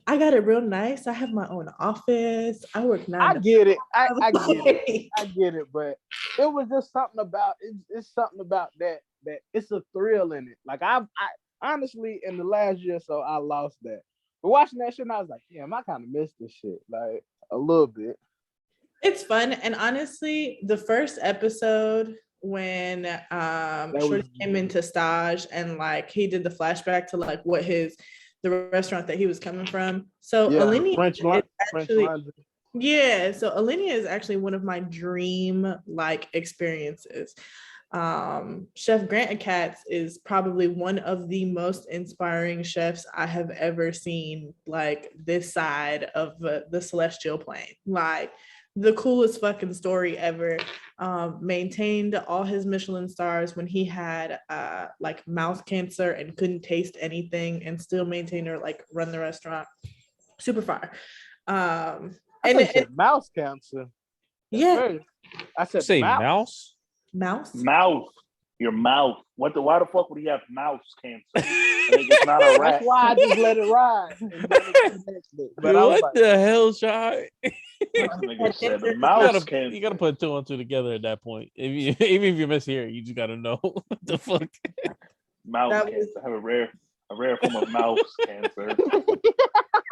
I got it real nice. I have my own office. I work 9 I to get it. I 5. get it. I get it. But it was just something about it's something about that it's a thrill in it. Like I honestly in the last year or so I lost that. But watching that shit, and I was like, damn, I kind of missed this shit, like a little bit. It's fun, and honestly, the first episode when Shorty came into stage and like he did the flashback to like what the restaurant that he was coming from. So Alinea so Alinea is actually one of my dream like experiences. Chef Grant Katz is probably one of the most inspiring chefs I have ever seen, like this side of the celestial plane. Like the coolest fucking story ever. Maintained all his Michelin stars when he had like mouth cancer and couldn't taste anything, and still maintained or like run the restaurant. Super fire. Mouse cancer. Yeah. I said say mouse. Mouse? Mouth. Your mouth. Why the fuck would he have mouse cancer? It's not a rat. That's why I just let it ride. But what the hell, Shy? Said the mouse cancer. You gotta put 2 and 2 together at that point. Even if you mishear, you just gotta know what the fuck. Mouse cancer. I have a rare form of mouse cancer.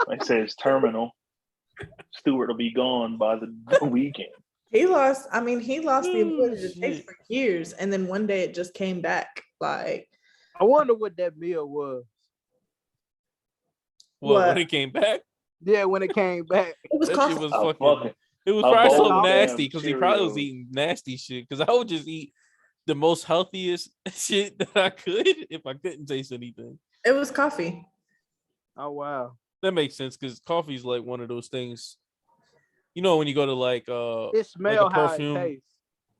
They say it's terminal. Stewart will be gone by the weekend. He lost the ability to taste for years, and then one day it just came back. Like I wonder what that meal was. What, when What? it came back? Yeah, when it came back. It was That coffee. shit was Oh, fucking. fuck it. It was A probably bowl something of damn nasty because he probably was Cheerios. eating nasty shit. Because I would just eat the most healthiest shit that I could if I couldn't taste anything. It was coffee. Oh wow. That makes sense because coffee is like one of those things. You know, when you go to like It a smell how it perfume. tastes.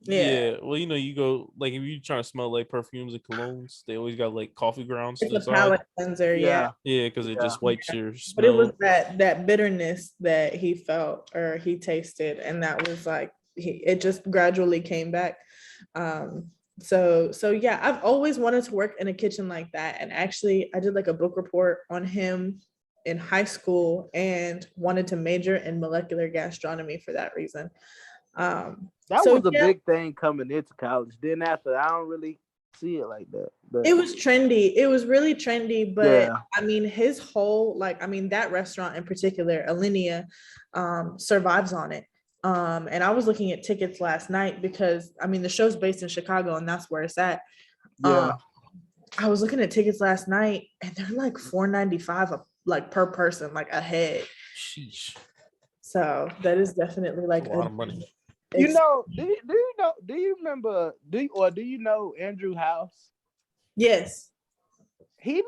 Yeah. Well, you know, you go like if you're trying to smell like perfumes and colognes, they always got like coffee grounds to It's the a side. palate cleanser, yeah. Yeah, because it Yeah. just wipes your But it was smell. that bitterness that he felt or he tasted, and that was like it just gradually came back. So yeah, I've always wanted to work in a kitchen like that. And actually I did like a book report on him in high school and wanted to major in molecular gastronomy for that reason. That So was a yeah, big thing coming into college. Then after, I don't really see it like that. But it was trendy. It was really trendy, but yeah, I mean, his whole that restaurant in particular, Alinea, survives on it. And I was looking at tickets last night because I mean the show's based in Chicago and that's where it's at. yeah. I was looking at tickets last night and they're like $4.95 like per person, like a head. Sheesh. So that is definitely like That's a lot of money. You know, do you remember? Do you know Andrew House? Yes. He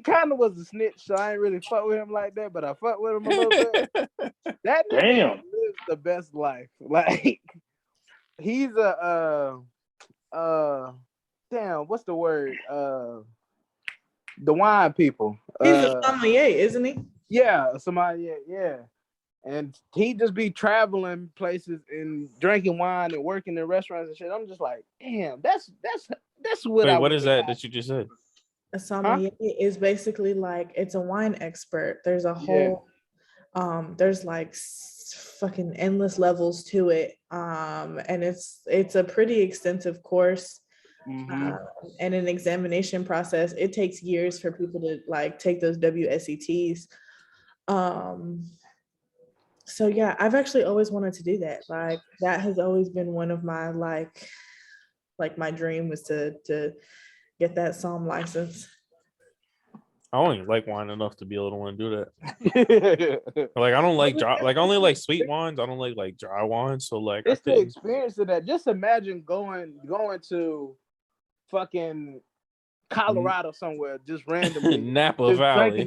kind of was a snitch, so I ain't really fuck with him like that, but I fuck with him a little bit. That nigga Damn. lives the best life. Like he's a damn, what's the word? The wine people. He's a sommelier, isn't he? Yeah, somebody, yeah. And he just be traveling places and drinking wine and working in restaurants and shit. I'm just like, damn, that's what Wait, I what would is that you just said? A sommelier is basically like it's a wine expert. There's a whole there's like fucking endless levels to it. And it's a pretty extensive course. And an examination process. It takes years for people to like take those WSETs. So yeah, I've actually always wanted to do that. Like that has always been one of my like my dream was to get that somm license. I only like wine enough to be able to want to do that. Like I don't like dry, like I only like sweet wines. I don't like dry wines. So like It's I the couldn't. experience of that. Just imagine going to fucking Colorado somewhere, just randomly, Napa just Valley.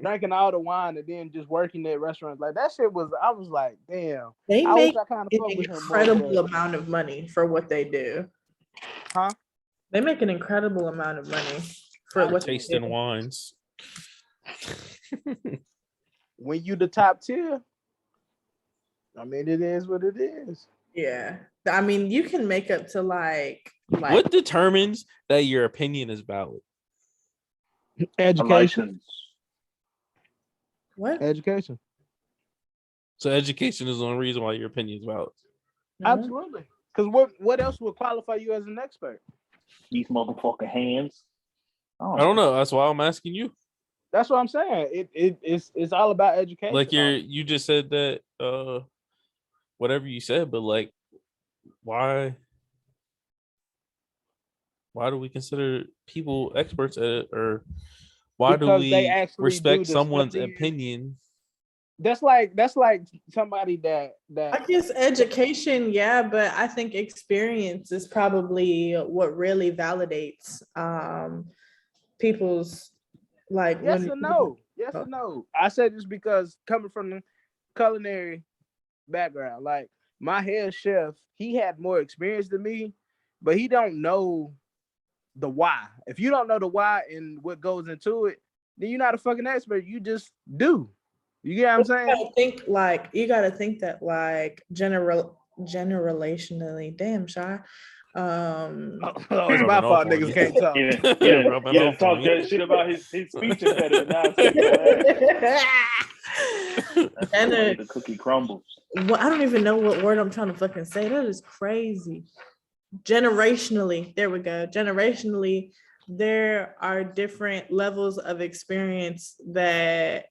drinking all the wine, and then just working at restaurants. Like that shit was. I was like, damn. They I make wish I kind of an fuck with him more. incredible amount of money for what they do. Huh? They make an incredible amount of money for what they Tasting do. wines. When you the top tier, I mean, it is what it is. Yeah. I mean, you can make up to like What determines that your opinion is valid? Education. What? Education. So education is the only reason why your opinion is valid. Absolutely. Because what else would qualify you as an expert? These motherfucking hands. I don't know. That's why I'm asking you. That's what I'm saying. It's all about education. Like you just said that whatever you said, but like why do we consider people experts at it, or why Because do they we actually respect do the someone's stuff opinion? That's like somebody that I guess education, yeah, but I think experience is probably what really validates people's like yes or no. Yes or no. I said this because coming from the culinary background, like my head chef, he had more experience than me, but he don't know the why. If you don't know the why and what goes into it, then you're not a fucking expert. You just do. You get what I'm saying? You gotta think that like generationally, damn shy. It's my fault niggas can't talk. Yeah, talk that shit about his speech impediment. Now the cookie crumbles. Well, I don't even know what word I'm trying to fucking say. That is crazy. Generationally, there we go. Generationally, there are different levels of experience that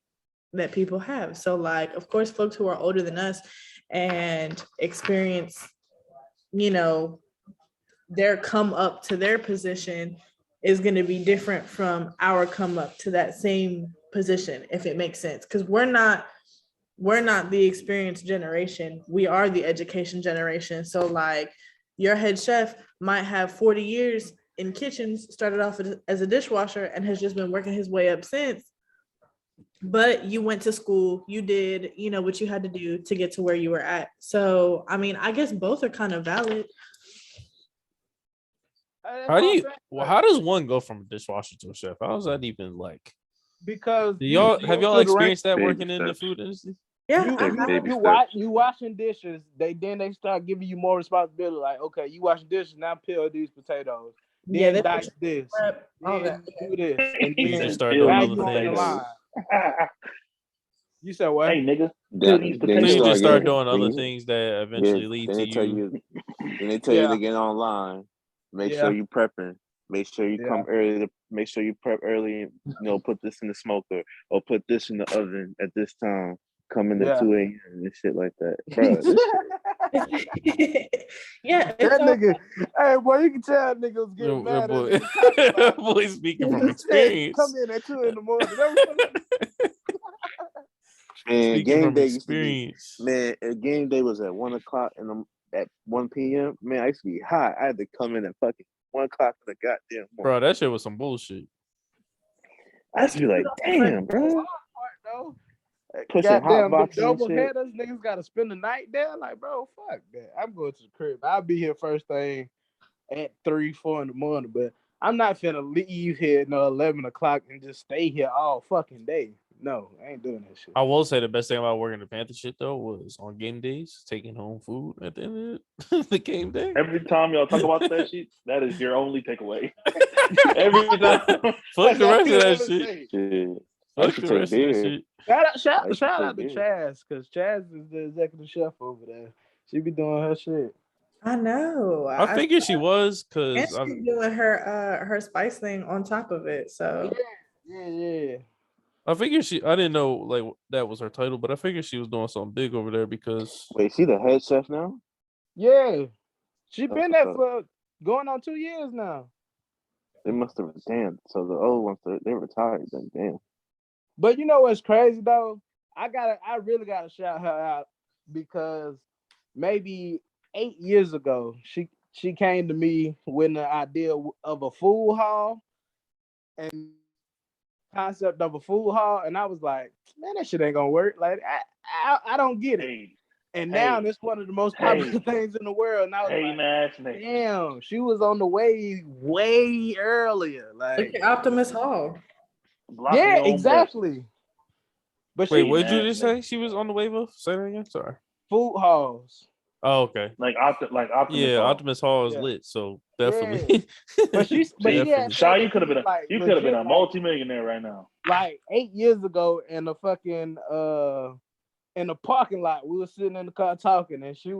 people have. So like, of course, folks who are older than us and experience, their come up to their position is going to be different from our come up to that same position, if it makes sense. Because we're not the experienced generation. We are the education generation. So like your head chef might have 40 years in kitchens, started off as a dishwasher and has just been working his way up since. But you went to school, you did, what you had to do to get to where you were at. So, I mean, I guess both are kind of valid. How does one go from a dishwasher to a chef? How is that even like? Because Have y'all experienced that Baby working in the steps. food industry? Yeah, Baby you washing dishes. They start giving you more responsibility. Like, okay, you washing dishes now. Peel these potatoes. Yeah, Then they dice this. all Then that. do this, and You then just start Peel doing now other you on the things. line. You said what? Hey, nigga, Then, these then So you you potatoes. just start start getting doing other then, things that yeah, eventually lead then to they tell you. you then they tell you Yeah. to get online. Make Yeah. sure you prepping. Make sure you Yeah. come early. Make sure you prep early. And, put this in the smoker or put this in the oven at this time. Coming at 2 a.m. and shit like that, bro. This shit. Yeah, That it's all nigga, hey boy, you can tell niggas getting mad at Boy, me talking about boy speaking from He said, come experience. in at 2 a.m. That was Man, Speaking game from day used to be experience. man. Game day was at 1 o'clock at 1 p.m. Man, I used to be hot. I had to come in at fucking 1 o'clock in the goddamn morning. Bro, that shit was some bullshit. I used to be like, damn, bro. part though. Pushing hot Goddamn, the boxes and double shit. headers, niggas got to spend the night there. Like, bro, fuck that. I'm going to the crib. I'll be here first thing at 3, 4 in the morning, but I'm not finna leave here 11 o'clock and just stay here all fucking day. No, I ain't doing that shit. I will say the best thing about working the Panther shit though was on game days, taking home food at the end of the game day. Every time y'all talk about that shit, that is your only takeaway. Every time. Fuck the rest of that That's all shit. Shit. I Fuck used to the take rest of that beer. shit. Shout out to beer. Chaz, because Chaz is the executive chef over there. She be doing her shit. I know. I figured she was and because she's doing her spice thing on top of it. So Yeah. I figured I didn't know like that was her title, but I figured she was doing something big over there because Wait, she the head chef now? Yeah. She been there So for going on 2 years now. they must have damn. So the old ones they retired then. Damn. But you know what's crazy though? I really gotta shout her out because maybe 8 years ago, she came to me with the idea of a food hall and concept of a food hall, and I was like, man, that shit ain't gonna work. Like I don't get it. Hey, And now it's one of the most popular things in the world. And I was like, damn, she was on the way earlier. Like, look at Optimus Hall. yeah, exactly. But wait, what did you just say? She was on the wave of? Say that again. Sorry. Food halls. Oh, okay. Like Optimus. Yeah, Hall. Optimus Hall is lit, so definitely. Yeah. But Shy, you could have been you could have been a multimillionaire right now. Like 8 years ago in the fucking in the parking lot, we were sitting in the car talking, and she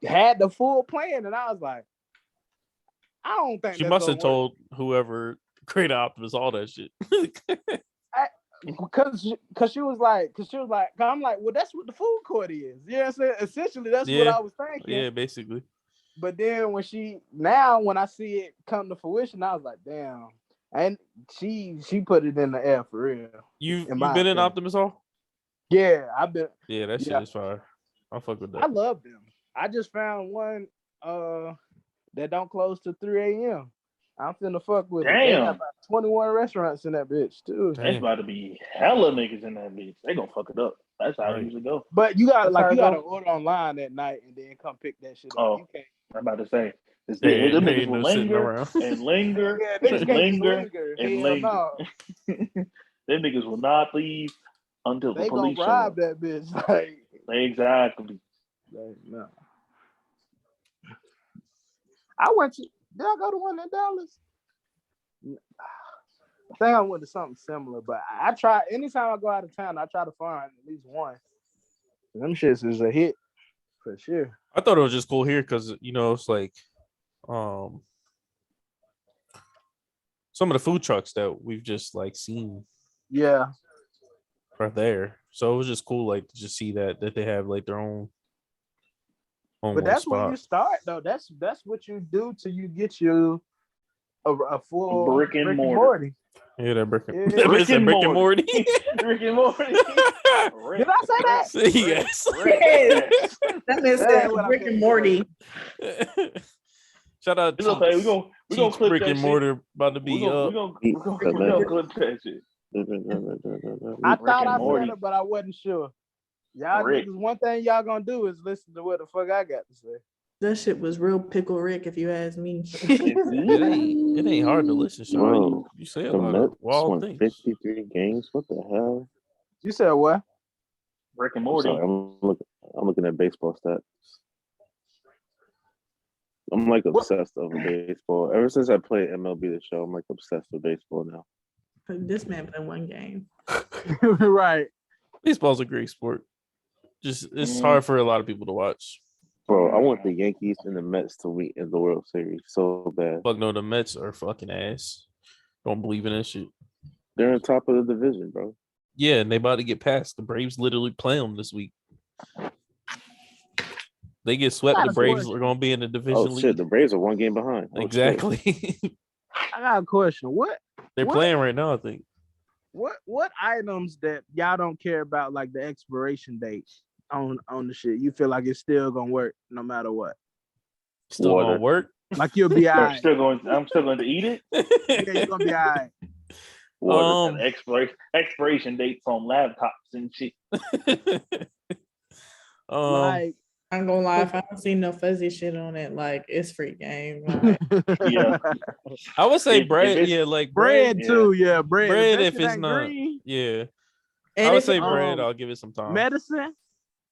had the full plan, and I was like, I don't think she must have told whoever created Optimus all that shit. Because she was like, I'm like, well, that's what the food court is. You know what I'm saying? Essentially, that's what I was thinking. Yeah, basically. But then when I see it come to fruition, I was like, damn. And she put it in the air for real. You've been in Optimus Hall? Yeah, I've been. Yeah, that shit is fire. I'll fuck with that. I love them. I just found one that don't close till 3 a.m. I'm finna fuck with it. They got about 21 restaurants in that bitch too. There's about to be hella niggas in that bitch. They gonna fuck it up. That's how it usually go. But you gotta order online that night and then come pick that shit up. Oh, you can't. I'm about to say. Them niggas will linger and linger and linger and linger. Them niggas will not leave until the police show up. They gonna rob that bitch. Like, exactly. Like, no. Did I go to one in Dallas? I think I went to something similar, but I try anytime I go out of town, I try to find at least one. Them shits is a hit for sure. I thought it was just cool here because it's like some of the food trucks that we've just like seen are there. So it was just cool like to just see that they have like their own on But one that's when you spot. start though. That's what you do till you get you a full Brick and mortar. Yeah, that brick. Yeah. It's a brick and Morty. Rick and Morty. Did I say that? Yes. Yes. That man That said ain't what I Rick meant and to Morty. Shout out It's to okay. We gonna clip brick that and shit. mortar about to We be gonna up. we gonna Eat we gonna, the we gonna man. clip that shit. I Rick thought and I Morty. said it, but I wasn't sure. Y'all Rick. niggas, one thing y'all gonna do is listen to what the fuck I got to say. That shit was real pickle Rick, if you ask me. It ain't hard to listen, Sean. Bro, You say a the lot of Mets wild won things. 53 games. What the hell? You said what? Rick and I'm Morty. sorry, I'm looking at baseball stats. I'm like What? obsessed over baseball. Ever since I played MLB The Show, I'm like obsessed with baseball now. This man played one game. Right. Baseball's a great sport. Just it's Mm. hard for a lot of people to watch. Bro, I want the Yankees and the Mets to meet in the World Series so bad. Fuck no, the Mets are fucking ass. Don't believe in that shit. They're on top of the division, bro. Yeah, and they about to get past. The Braves literally play them this week. They get swept. I The got a Braves question. are going to be in the division Oh league. shit, the Braves are one game behind. Oh, shit. Exactly. I got a question. They're What? playing right now, I think. What items that y'all don't care about, like the expiration date on the shit, you feel like it's still gonna work no matter what? Still Water. going to work. Like you'll be all I'm right. still going to eat it. Yeah, you're gonna be all right. Water. And expiration dates on laptops and shit. Like I'm gonna lie, if I don't see no fuzzy shit on it, like it's free game. Like, Yeah. I would say If bread. it's- Yeah, like bread Yeah. too, yeah, bread. Bread that if shit it's ain't not. green, Yeah, and I would if say it's bread. I'll give it some time. medicine.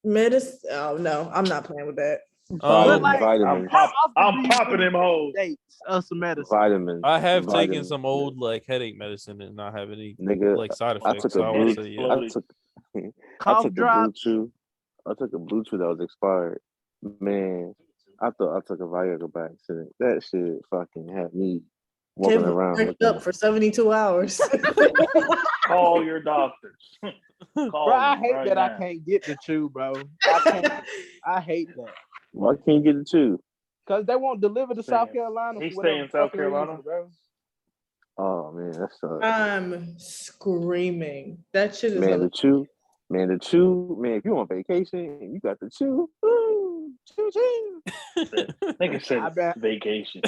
medicine, oh no, I'm not playing with that. But like, Vitamins. how often I'm do you popping do them hoes. dates of some medicine? Vitamins. I have taken Vitamins. some old like headache medicine and not have any Nigga, like side I effects. took So a I blue. would say yeah. I took Cough a blue drops. chew. I took a blue chew that was expired. Man, I thought I took a Viagra by accident. That shit fucking had me walking Kevin around. waked up for 72 hours. Call your doctors. Call Bro, I them hate right that now. I can't get the chew, bro. I hate that. Why can't you get the chew? Because they won't deliver to South Stay in- Carolina. he For stay whatever in South fucking Carolina? reason, bro. Oh man, that sucks. I'm screaming. That shit is Man, the chew. Man, if you on vacation and you got the chew. Ooh, chew. Nigga said I bet- vacation.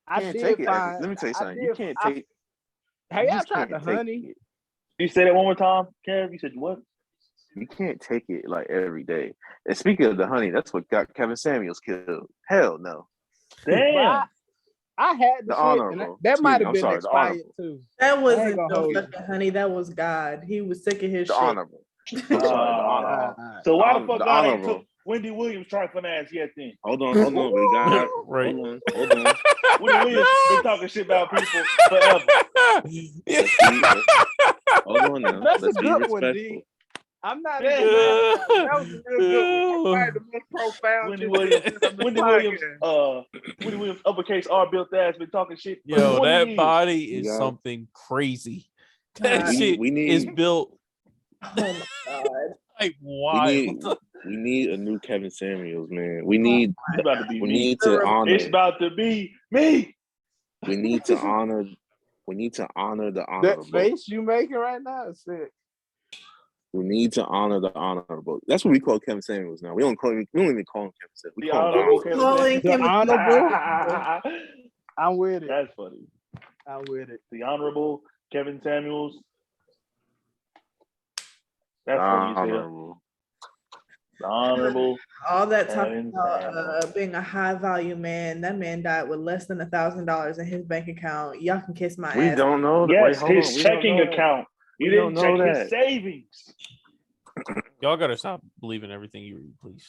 I Can't did take it. find. Let me tell you I something. did- You can't I- take. Have you y'all just tried can't the take honey? it. You say that one more time, Kev? You said what? You can't take it like every day. And speaking of the honey, that's what got Kevin Samuels killed. Hell no. Damn. I had the The shit, honorable. and that Excuse might me, have I'm been sorry, the expired honorable. too. That I ain't wasn't gonna no hold you. fucking honey. That was God. He was sick of his The shit. honorable. I'm sorry, the honorable. So why the The fuck God ain't honorable. took Wendy Williams trifling ass yet then? Hold on. We got Right. Hold on. Wendy Williams been talking shit about people forever. Hold on now. That's Let's a be good one, respectful. D. I'm not Yeah. even mad at that. That was a real good one. That's probably the most profound Wendy shit Williams, on this Wendy podcast. Williams, uppercase R built ass been talking shit for Yo, 20 that years. body is Yeah. something crazy. That God. shit We need- is built Oh my God. like wild. We need a new Kevin Samuels, man. We need It's about to be we me. need to honor. It's about to be me. We need to honor. We need to honor the That honorable. face you making right now is sick. We need to honor the honorable. That's what we call Kevin Samuels now. We don't even call him Kevin Samuels. We The call him the honorable honorable. Kevin Calling The him honorable. I'm with it. That's funny. I'm with it. The honorable Kevin Samuels. The That's funny as hell. honorable. The honorable. all that Kevin talking about Samuels. being a high value man. That man died with less than $1,000 in his bank account. Y'all can kiss my We ass. don't know. Yes, Wait, hold his on. We don't checking know that. account. You We don't didn't check know his that. savings. Y'all gotta stop believing everything you read, please.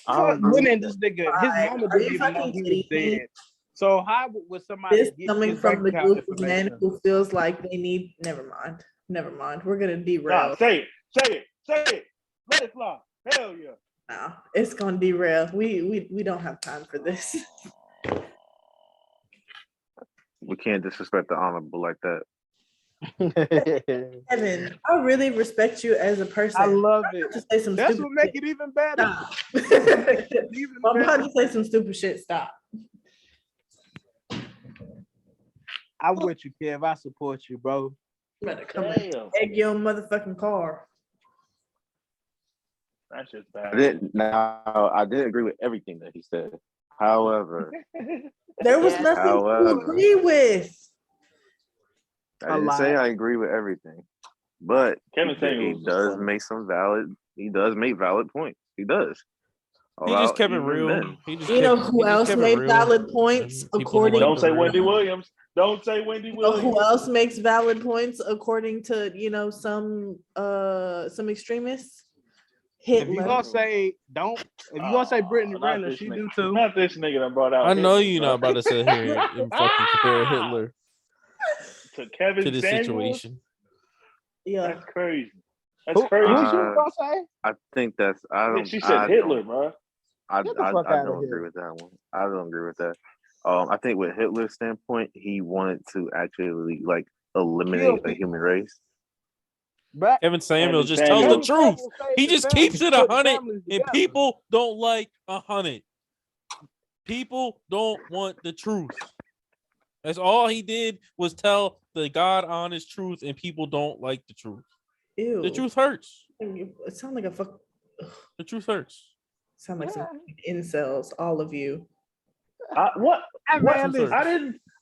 Fuck winning this nigga. His mama Are didn't you even know fucking he was kidding me? dead. So how would somebody This get coming his from bank the account group of men information? who feels like they need. Never mind. We're gonna Nah, derail. say it. Let it fly. Hell yeah. No, it's gonna derail. We don't have time for this. We can't disrespect the honorable like that. Evan, I really respect you as a person. I love I'm it. about to say some That's stupid what make shit. it even better. Stop. Even I'm about better. to say some stupid shit. Stop. I'm with you, Kev. I support you, bro. You better come and Damn, egg your motherfucking car. that's just I bad. didn't agree with everything that he said. However, There was nothing to However, agree with. I didn't say I agree with everything, but Kevin Samuels he was does funny. make some valid. He does make valid points. He does. He just About kept it even real. then. He just You know kept, who he just else kept it made real, valid points and people don't according? like Don't the say real. Wendy Williams. Don't say Wendy You know Williams. who else makes valid points according to some extremists? If you Hitler. gonna say don't, if you gonna say Brittany Not Renner, this she nigga. do too. Not this nigga that brought out. I know Hitler, you're bro. not about to sit here and fucking compare Hitler to Kevin to this Samuels. situation. Yeah. That's crazy. That's Who crazy. she was gonna say? I think that's. I don't. She said Hitler, bro. I Get the fuck I outta don't here. agree with that one. I don't agree with that. I think with Hitler's standpoint, he wanted to actually like eliminate the human race. But Kevin Samuels Kevin just tells the Samuels. truth. Samuels He saved the just family, keeps it put the 100, families and together. people don't like 100. People don't want the truth. That's all he did was tell the God honest truth, and people don't like the truth. Ew. The truth hurts. It sounds like a fuck. The truth hurts. Sound like some incels, all of you. What? Hey, What? man, listen.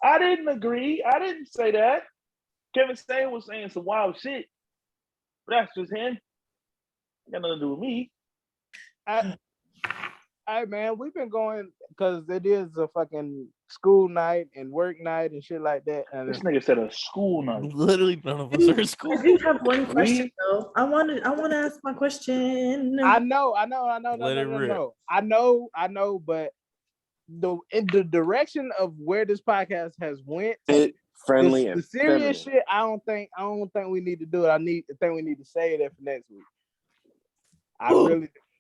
I didn't agree. I didn't say that. Kevin Samuels was saying some wild shit. But that's just him. Got nothing to do with me. Hey man, we've been going because it is a fucking school night and work night and shit like that. And This nigga said a school night. Literally, none of us are in school. I do have one question though. I want to ask my question. I know. Let it rip. No. I know, but in the direction of where this podcast has went, Fit, friendly, the and serious feminine. shit. I don't think we need to do it. I think we need to save that for next week.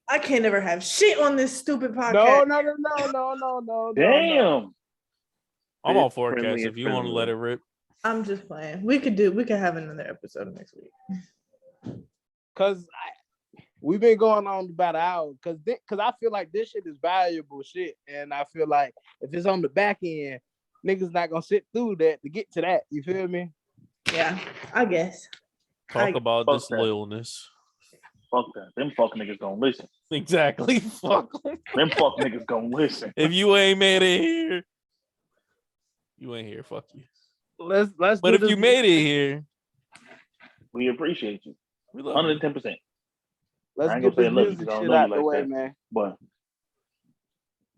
I can't never have shit on this stupid podcast. No. Damn. I'm all Friendly forecast and if you want to let it rip. I'm just playing. We could have another episode next week. Cause we've been going on about an hour. Cause I feel like this shit is valuable shit, and I feel like if it's on the back end, niggas not gonna sit through that to get to that. You feel me? Yeah, I guess. Talk about Fuck that. disloyalness. Fuck that. Them fuck niggas gonna listen. Exactly. Fuck. Them fuck niggas gonna listen. If you ain't made it here, you ain't here. Fuck you. Let's. But if you made it here, We appreciate you. we love you. 110%. Let's I ain't get gonna this say love you music 'cause I don't shit know you out the like way, that. man. But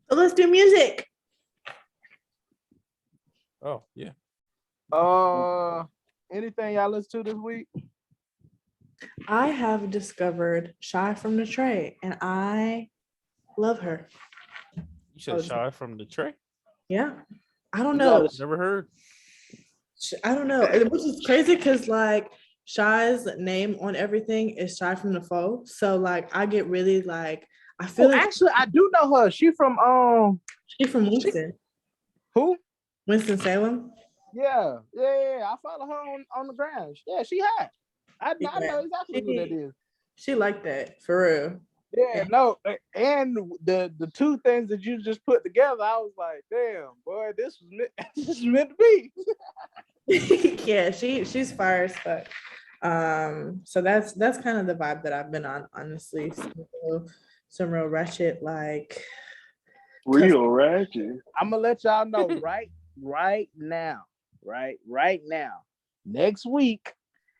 So let's do music. Oh yeah. Anything y'all listen to this week? I have discovered Shy from the Tray, and I love her. You said Shy from the tray? Yeah, I don't You know. gotta- Never heard. I don't know, which is crazy because like Shy's name on everything is Shy from the Foe. So like I get really like I feel like actually, I do know her. She from she's from Winston, who? Winston Salem. Yeah. I follow her on the ground. Yeah, she hot. I know exactly who that is. She like that for real. Yeah, no, and the two things that you just put together, I was like, damn, boy, this is meant to be. Yeah, she's fire as fuck. So that's kind of the vibe that I've been on, honestly. Some real ratchet, like real ratchet. I'm gonna let y'all know right now. Next week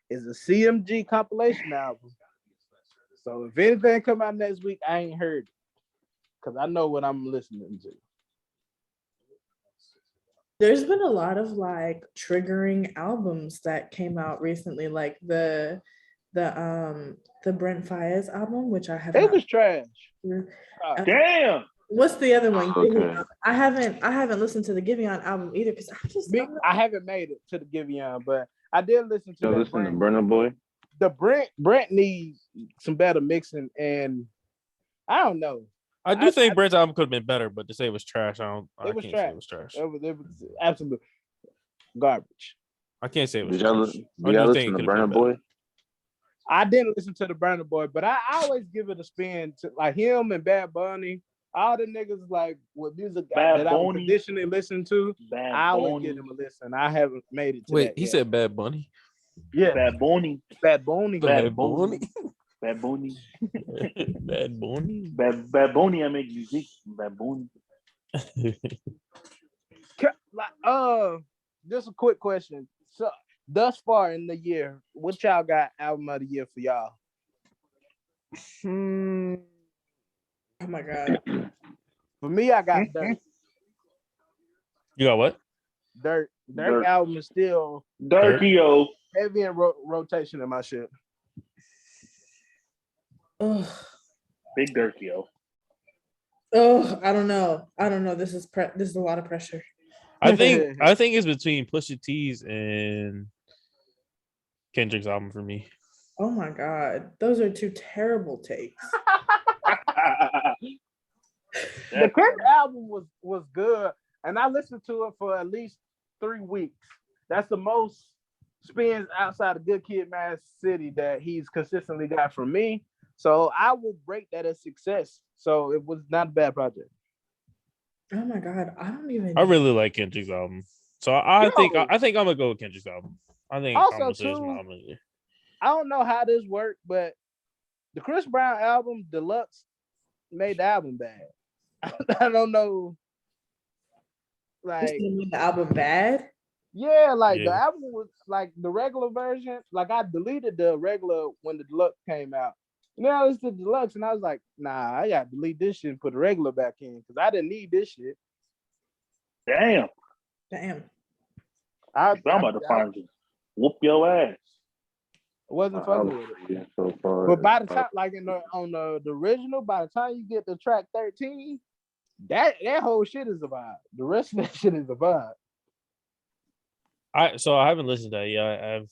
is a CMG compilation album. So if anything come out next week, I ain't heard it. Cause I know what I'm listening to. there's been a lot of like triggering albums that came out recently, like the Brent Faiyaz album, which I have It not. was trash. Damn. What's the other one? Okay. I haven't listened to the Giveon album either because I just don't know. I haven't made it to the Giveon, but I did listen to So that listen to Brent. Burna Boy. The Brent needs some better mixing, and I don't know. I do think Brent's album could have been better, but to say it was trash, I can't say it was trash. It was absolute garbage. I can't say it was Did y'all, trash. did I y'all do think listen it to could have Burna been better. Boy? I didn't listen to the Burner Boy, but I always give it a spin to like him and Bad Bunny. All the niggas like with music Bad that I would Bunny. traditionally listen to. Bad I always Bunny. give them a listen. I haven't made it to Wait, that he yet. said Bad Bunny. Yeah, Bad Bunny. Bad Bunny. Bad Bunny. Bad Bunny. Bad Bunny. Bad Bunny. I make music. Bad Bunny. Like, just a quick question. So, thus far in the year, what y'all got album of the year for y'all? Oh my god. For me, I got Dirt. You got what? Dirt Dirt. album is still Dirkio. heavy in rotation in my shit. Ugh. Big Dirkio. Oh, I don't know. This is a lot of pressure. I think it's between Pusha T's and Kendrick's album for me. Oh my god, those are two terrible takes. The Kendrick album was good, and I listened to it for at least 3 weeks. That's the most spins outside of Good Kid, Mad City that he's consistently got from me. So I will rate that as success. So it was not a bad project. Oh my god, I really like Kendrick's album, so I think Yo. I'm gonna go with Kendrick's album. I think Also, I'm gonna say it's too, my album of the year. I don't know how this worked, but the Chris Brown album Deluxe made the album bad. I don't know. This Like, made the album bad. yeah, like the Yeah. album was like the regular version. Like I deleted the regular when the Deluxe came out. Now it's the Deluxe, and I was like, nah, I gotta delete this shit and put the regular back in because I didn't need this shit. Damn. Damn. I'm about to find you. Whoop your ass. Wasn't fucking with it. Yeah, so far. But by the time, like on the original, by the time you get to track 13, that whole shit is a vibe. The rest of that shit is a vibe. I haven't listened to that yet. I've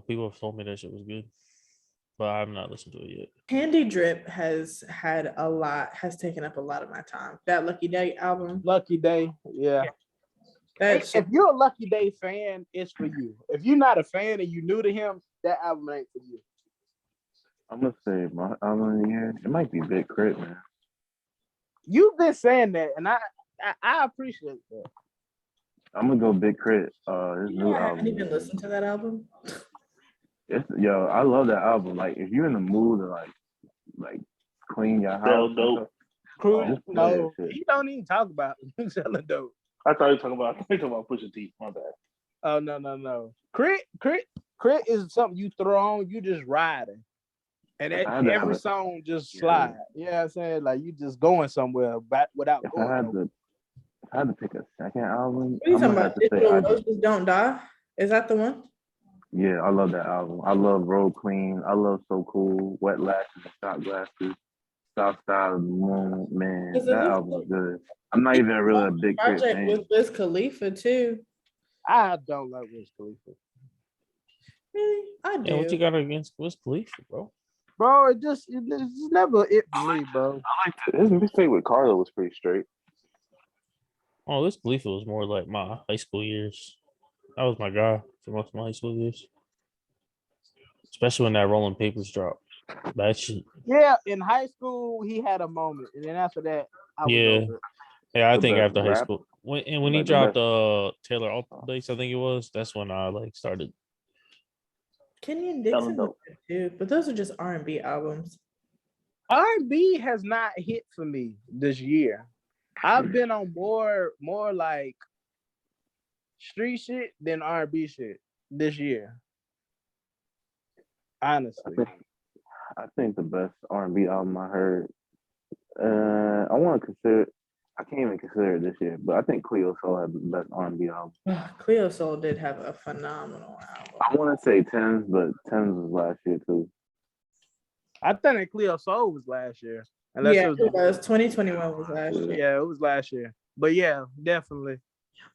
people have told me that shit was good, but I have not listened to it yet. Candy Drip has taken up a lot of my time. That Lucky Day album. Lucky Day, yeah. If you're a Lucky Day fan, it's for you. If you're not a fan and you new to him, that album ain't for you. I'm gonna say my album of the year. It might be Big Crit, man. You've been saying that, and I appreciate that. I'm gonna go Big Crit. His new I album. haven't even listened to that album. I love that album. Like, if you're in the mood to like clean your house, dope. No, he don't even talk about selling dope. I thought you were talking about Pusha T. My bad. Oh no. Crit is something you throw on, you just riding. And every song just slide. You know what I'm saying? Like you just going somewhere without If going. I had to pick a second album, What are you I'm talking gonna about? have to say Digital Roses Don't Die? Is that the one? Yeah, I love that album. I love Road Clean. I love So Cool, Wet Lashes and Shot Glasses, South Side of the Moon. Man, that album is good. I'm not even really a Big Crit project fan. with Wiz Khalifa too. I don't like Wiz Khalifa. Really? I do. Yeah, what you got against Wiz Khalifa, bro? Bro, it's never it for me, bro. His mixtape with Carlo was pretty straight. Oh, Wiz Khalifa was more like my high school years. That was my guy for most of my high school years. Especially when that Rolling Papers dropped. That shit. Yeah, in high school he had a moment, and then after that, I was over it. Yeah, I The think best after high rap? school. When he Like the dropped best- Taylor Updates, I think it was, that's when I started. Kenyon Selling Dixon dope. too, but those are just R&B albums. R&B has not hit for me this year. I've been on more like street shit than R&B shit this year. Honestly. I think the best R&B album I heard. I want to consider. I can't even consider it this year, but I think Cleo Soul had the best R&B album. Cleo Soul did have a phenomenal album. I want to say Tens, but Tens was last year too. I think that Cleo Soul was last year. It was 2021 was last year. Yeah, it was last year. But yeah, definitely.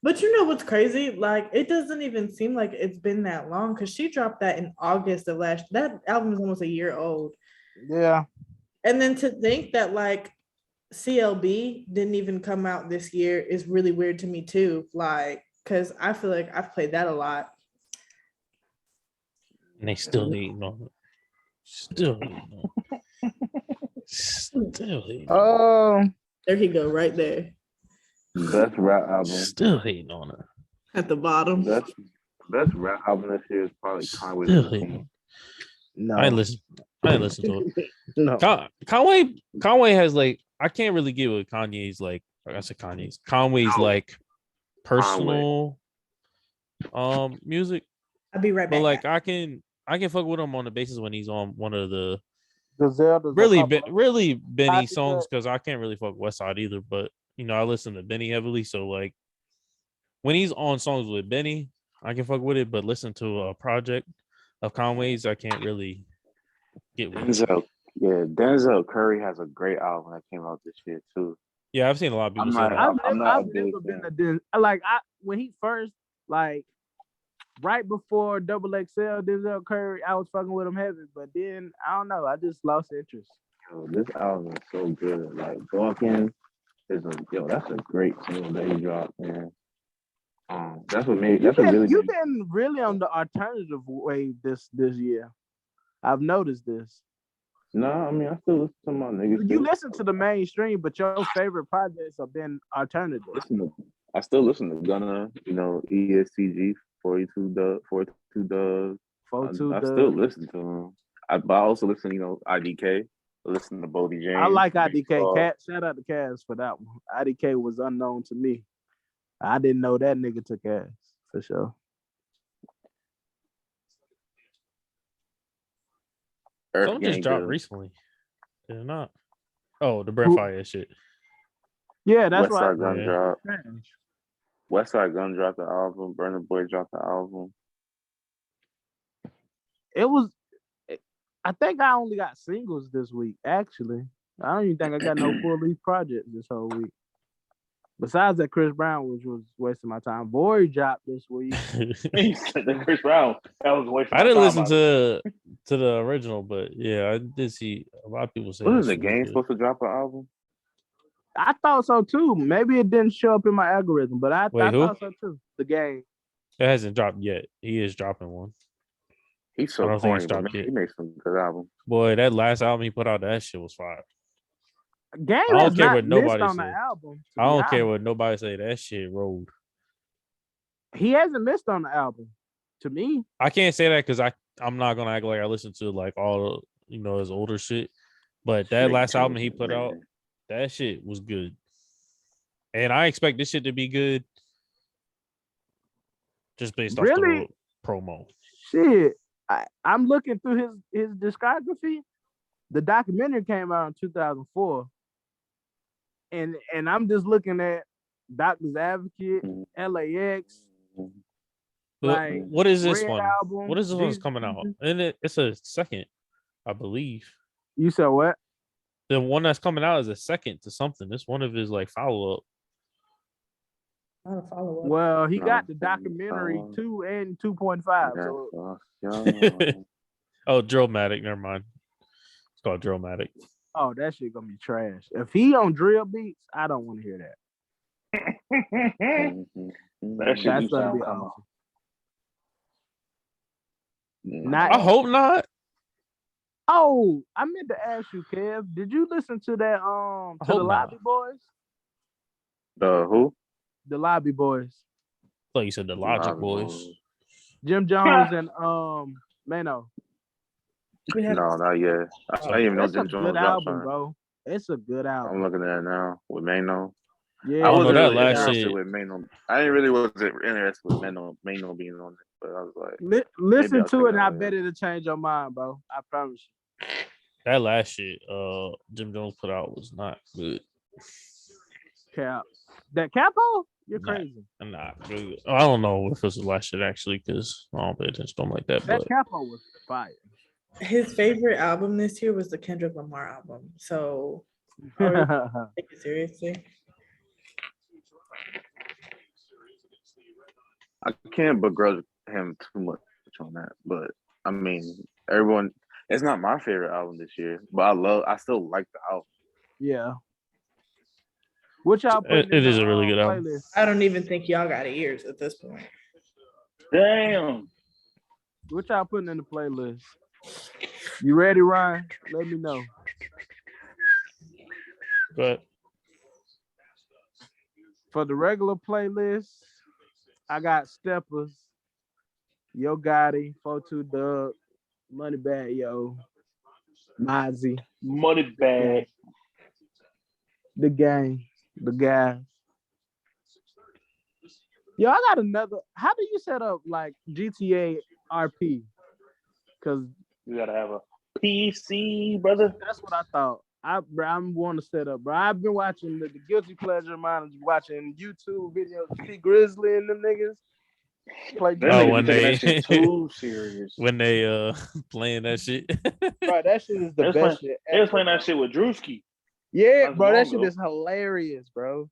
But you know what's crazy? Like, it doesn't even seem like it's been that long because she dropped that in August of last. That album is almost a year old. Yeah. And then to think that like CLB didn't even come out this year is really weird to me too. Like, because I feel like I've played that a lot. And they still hating on it. Still hating on it. Still hating on it. There he go, right there Best rap album. Still hating on it. at the bottom. Best rap album this year is probably Conway's Still New hating. King. No, I ain't listen to it. no. Conway has like I can't really get with Kanye's like I said Conway's No. like personal music. I'll be right But back. like I can fuck with him on the basis when he's on one of the Griselda's a really couple- really Benny Copycat. songs because I can't really fuck West Side either. But you know I listen to Benny heavily, so like when he's on songs with Benny, I can fuck with it. But listen to a project of Conway's, I can't really get with it. Denzel Curry has a great album that came out this year too. Yeah, I've seen a lot of people I'm say not- that. I'm not a I've big never fan. been when he first like right before Double XL Denzel Curry, I was fucking with him heavy, but then I don't know, I just lost interest. Yo, this album is so good. Like Dawkins that's a great single that he dropped, man. That's what made You've really been really on the alternative wave this year. I've noticed this. No, I mean I still listen to my niggas. You listen to the mainstream, but your favorite projects have been alternative. I still listen to Gunna, ESTG, 42 Dub. 42 I Dub. still listen to him. But I also listen, IDK. I listen to Bodie James. I like IDK. Cat, shout out to Cass for that one. IDK was unknown to me. I didn't know that nigga took ass for sure. Something just dropped recently. Did it not? Oh, the Brett Fire shit. Yeah, that's why. Westside Gun dropped. Westside Gun dropped the album. Burna Boy dropped the album. I think I only got singles this week, actually. I don't even think I got no full length projects this whole week. Besides that Chris Brown, which was wasting my time. Void dropped this week. The Chris Brown, that was way. I didn't listen to the original, but yeah, I did see a lot of people say. What is the Game supposed to drop an album? I thought so too. Maybe it didn't show up in my algorithm, but I thought so too. The Game. It hasn't dropped yet. He is dropping one. He's so corny, but he makes some good albums. Boy, that last album he put out, that shit was fire. Game I don't care what nobody on say. the album. I don't care what nobody say. That shit rolled. He hasn't missed on the album. To me, I can't say that because I'm not gonna act like I listen to like all his older shit. But that last album he put out, that shit was good. And I expect this shit to be good. Just based off the promo. Shit. I'm looking through his discography. The documentary came out in 2004. And I'm just looking at Doctor's Advocate, LAX. Like, what is this Red one? Album, What is this one's coming out? And it's a second, I believe. You said what? The one that's coming out is a second to something. It's one of his like follow-up. Not a follow-up. Well, he got the documentary 2 and 2.5. So Oh, Drillmatic. Never mind. It's called Drillmatic. Oh, that shit gonna be trash. If he on drill beats, I don't want to hear that. That shit That's do gonna be sound awesome. I hope not. Oh, I meant to ask you, Kev. Did you listen to that? To the Lobby Boys. The who? The Lobby Boys. I thought you said the Logic Boys. Jim Jones and Mano. No, not yet. I didn't even know Jim Jones good dropped album, something. bro. It's a good album. I'm looking at it now with Mano. Yeah, I wasn't that really last interested shit. with Mano. I didn't really wasn't interested with Mano being on it, but I was like, listen I'll to check it, it and I out, bet it'll change your mind, bro. I promise you. That last shit Jim Jones put out was not good. Cap. That Capo? You're Nah. crazy. Not good. I don't know if it was the last shit actually, because I don't pay attention to them like that. That But Capo was fire. His favorite album this year was the Kendrick Lamar album. So take it seriously. I can't begrudge him too much on that. But I mean, it's not my favorite album this year, but I still like the album. Yeah. What y'all putting It in is the, a really good album. playlist? I don't even think y'all got ears at this point. Damn. What y'all putting in the playlist? You ready, Ryan? Let me know. But For the regular playlist, I got Steppers, Yo Gotti, 42 Dub, Money Bag Yo, Mozzie, Money bag. The Gang, The Guys. Yo, I got another. How do you set up like GTA RP? Because You gotta have a PC, brother. that's what I thought. I'm going to set up, bro. I've been watching the guilty pleasure of mine is watching YouTube videos of T Grizzly and them niggas play Them Oh, niggas when be taking they- that shit too serious. when they playing that shit. Bro, that shit is the They was best playing- shit. They was ever, playing that bro. shit with Drewski. Yeah, not bro, that long shit ago. is hilarious, bro.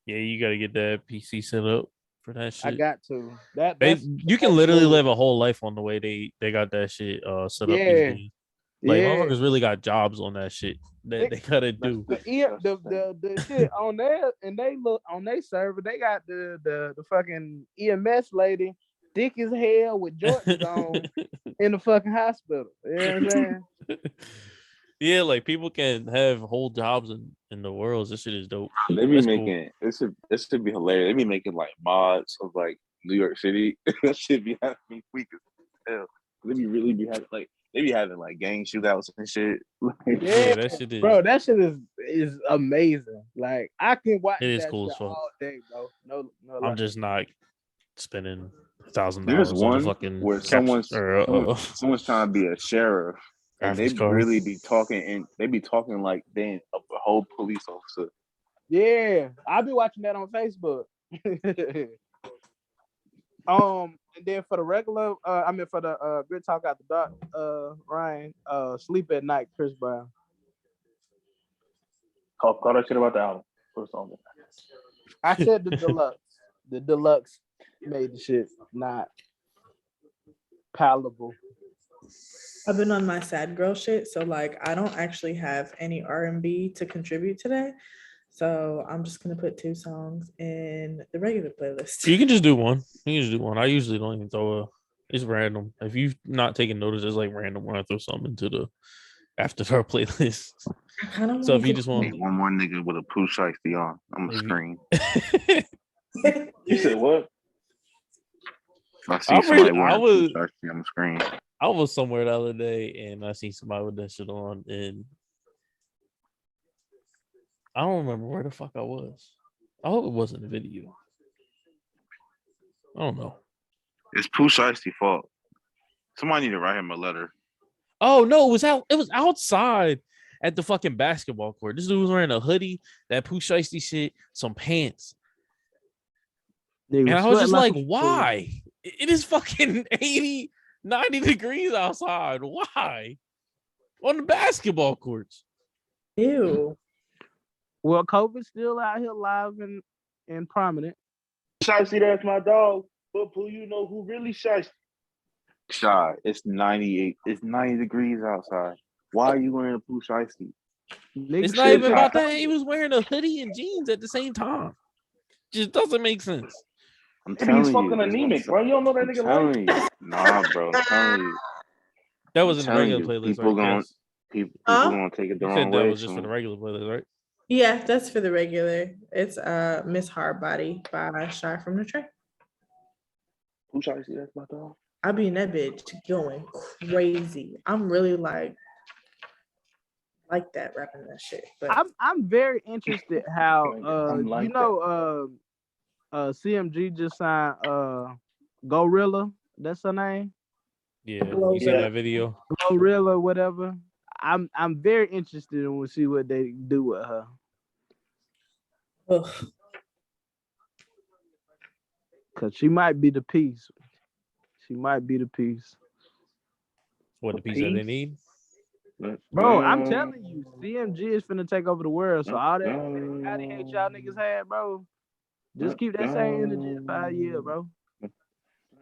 Yeah, you gotta get that PC set up for that shit. I got to. That's You can literally live a whole life on the way they got that shit set up. Yeah. These days. Like yeah. motherfuckers really got jobs on that shit that they gotta do. The shit on there and they look on their server, they got the fucking EMS lady, thick as hell with Jordans on in the fucking hospital. You know what I'm saying? Yeah, like people can have whole jobs in the world. This shit is dope. They be That's cool. making it should be hilarious. They be making like mods of like New York City. That should be having me weak as hell. They be having like gang shootouts and shit. Yeah, that shit is. Bro, that shit is amazing. Like I can watch It is that cool shit as fuck. all day, bro. No, I'm just not spending $1,000 There's on one the fucking where someone's someone's trying to be a sheriff, and they graphics card. really be talking, and they be talking like they a whole police officer. Yeah, I'll be watching that on Facebook. And then for the regular, for the good talk out the dark, Ryan, Sleep at Night, Chris Brown. Call that shit about the album. Put a song in. I said the deluxe. The deluxe made the shit not palatable. I've been on my sad girl shit, so like I don't actually have any R&B to contribute today. So I'm just gonna put 2 songs in the regular playlist. You can just do one. You can just do one. I usually don't even throw a. It's random. If you've not taken notice, it's like random when I throw something into the after dark playlist. So if you just want Need one more nigga with a poo shiesty on, I'm gonna scream. You said what? If I see I somebody really- wearing I a was- poo shiesty, I'm gonna scream. I was somewhere the other day and I seen somebody with that shit on, and I don't remember where the fuck I was. I hope it wasn't a video. I don't know. It's poo shiesty fault. Somebody need to write him a letter. Oh no, it was out. It was outside at the fucking basketball court. This dude was wearing a hoodie, that Pooh Shiesty shit, some pants, and I was just like, why? It is fucking 80, 90 degrees outside. Why? On the basketball courts. Ew. Well, COVID's still out here live and prominent. Shiesty, that's my dog. But who you know who really shiesty? Shy, it's 98. It's 90 degrees outside. Why are you wearing a poo shiesty? It's not even about that. He was wearing a hoodie and jeans at the same time. Just doesn't make sense. I'm Maybe telling he's you. fucking anemic, bro. You don't know that I'm nigga telling life. you. Nah, bro. I'm telling you. That was in the telling regular you, playlist, people right? gonna- Yes. People Huh? gonna take it the You wrong said that way. was just for the regular playlist, right? Yeah, that's for the regular. It's Miss Hardbody by Shy from the Tray. Who shiesty, that's my dog. I be in that bitch going crazy. I'm really like that rapping that shit. But I'm very interested how I'm like you know CMG just signed Gorilla. That's her name. Yeah, you see that video? Gorilla, whatever. I'm very interested in to see what they do with her. ugh. Cause she might be the piece. She might be the piece. What the piece that they need? Bro, I'm telling you, CMG is finna take over the world. So all that body hate y'all niggas had, bro. Just keep that same energy in 5 years, bro.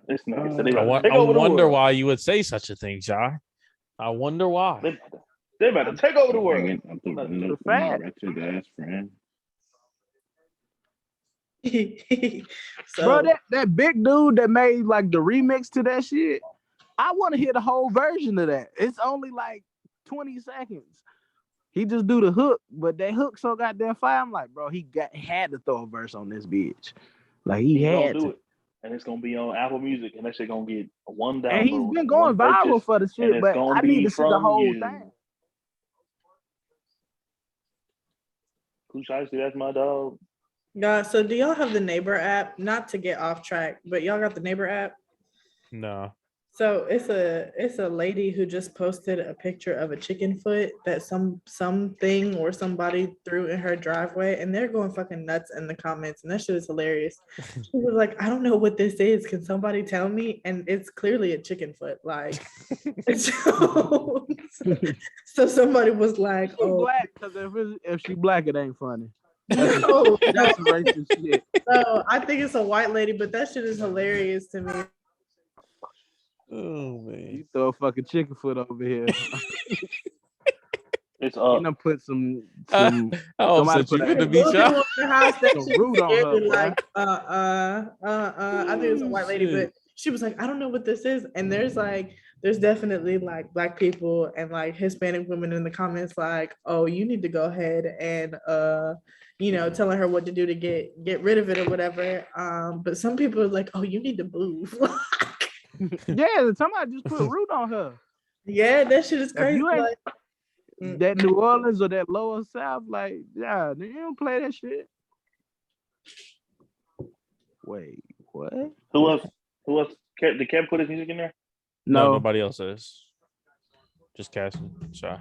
This nigga said they I about to take over the wonder world. why you would say such a thing, Jai. I wonder why. They about to take over the world. I'm thinking The fact. wretched ass friend. So Bro, that big dude that made like the remix to that shit, I want to hear the whole version of that. It's only like 20 seconds. He just do the hook, but that hook so goddamn fire. I'm like, bro, had to throw a verse on this bitch. Like he He gonna had do to. it, and it's gonna be on Apple Music, and that shit gonna get one And he's download been and one going viral purchase, for the and shit, it's but gonna I need be to see the from whole you. thing. Who tries to? That's my dog. Yeah, so do y'all have the Neighbor app? Not to get off track, but y'all got the Neighbor app? No. So it's a lady who just posted a picture of a chicken foot that something or somebody threw in her driveway, and they're going fucking nuts in the comments, and that shit is hilarious. She was like, I don't know what this is. Can somebody tell me? And it's clearly a chicken foot. Like so, so somebody was like, She oh black, because if she black, it ain't funny. no, That's racist shit. no, I think it's a white lady, but that shit is hilarious to me. Oh man. You throw a fucking chicken foot over here. It's You up. done put some How somebody upset you put finna a be, Little Sean? people in the house that some shit root on her, scared me, boy. like I think it was a white lady, Shit. but she was like, I don't know what this is. And there's definitely like black people and like Hispanic women in the comments like, oh, you need to go ahead and telling her what to do to get rid of it or whatever. But some people are like, oh, you need to move. Yeah, somebody just put root on her. Yeah, that shit is If crazy. you ain't Like, that New Orleans or that lower south, like, yeah, you don't play that shit. Wait, what? Who else? Who else? Did Kev put his music in there? No, No, nobody else is. Just Cassie. Shy.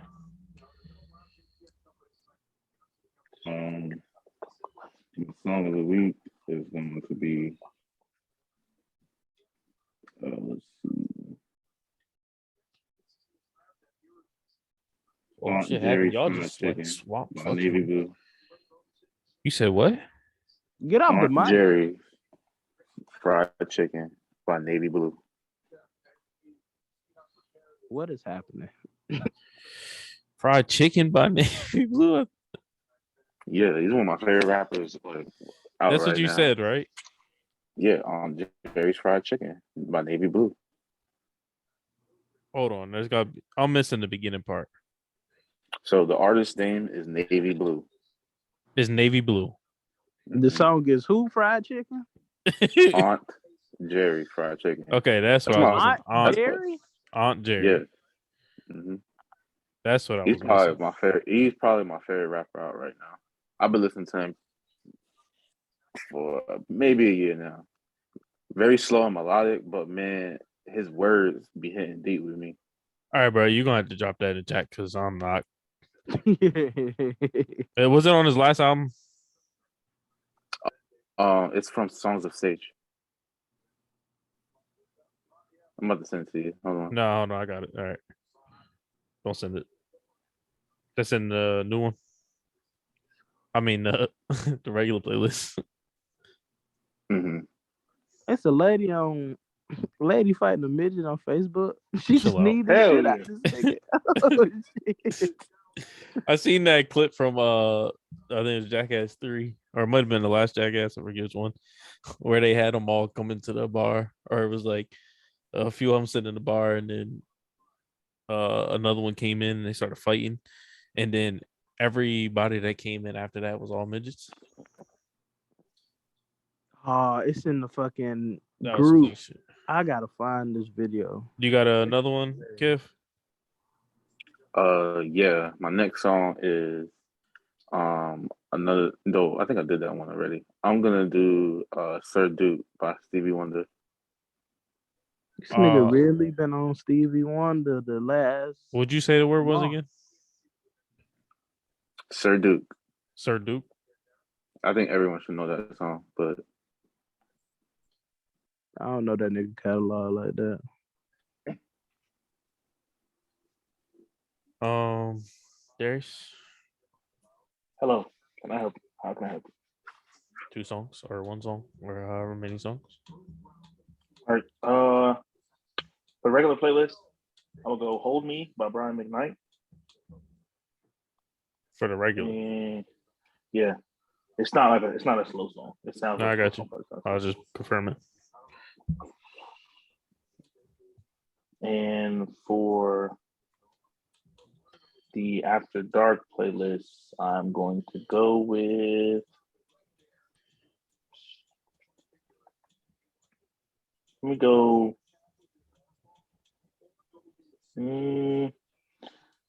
The song of the week is going to be. Let's see. Oh Aunt shit happened. Jerry's Y'all Fried just like Chicken swap by Navy fucking. Blue. You said what? get off the Aunt mic. Jerry's Fried Chicken by Navy Blue. What is happening? Fried chicken by Navy Blue. Yeah, he's one of my favorite rappers. Like, out That's right what you now. said, right? Yeah, Jerry's Fried Chicken by Navy Blue. Hold on. There's got. I'm missing the beginning part. So the artist's name is Navy Blue. It's Navy Blue. The song is who fried chicken? Aunt Jerry's Fried Chicken. Okay, that's what That's I my was missing. Aunt Jerry? Aunt Jerry. Yeah. Mm-hmm. That's what I He's was probably missing. my favorite. He's probably my favorite rapper out right now. I've been listening to him for maybe a year now. Very slow and melodic, but man, his words be hitting deep with me. All right, bro. You're gonna have to drop that in the chat because I'm not. Was it on his last album? It's from Songs of Sage. I'm about to send it to you. Hold on. No, I got it. All right. Don't send it. That's in the new one. I mean, the regular playlist. Mm-hmm. It's a lady fighting a midget on Facebook. She Chill just out. need the Hell shit yeah. out this nigga. Oh, shit. I seen that clip from I think it was Jackass 3, or it might have been the last Jackass, I forget which one, where they had them all come into the bar, or it was like a few of them sitting in the bar, and then another one came in and they started fighting, and then everybody that came in after that was all midgets. Oh, it's in the fucking That was some group. funny shit. I gotta find this video. You got another one, Kev? Yeah. My next song is another. No, I think I did that one already. I'm gonna do Sir Duke by Stevie Wonder. This nigga really been on Stevie Wonder the last. What'd you say the word was month. again? Sir Duke. Sir Duke. I think everyone should know that song, but I don't know that nigga catalog like that. Darius, Hello. Can I help you? How can I help you? 2 songs or 1 song or however many songs. All right. For regular playlist, I'm gonna go "Hold Me" by Brian McKnight. For the regular. And yeah, it's not a slow song. It sounds No, like I a got slow you. song. I was just confirming. And for the After Dark playlist, I'm going to go with let me go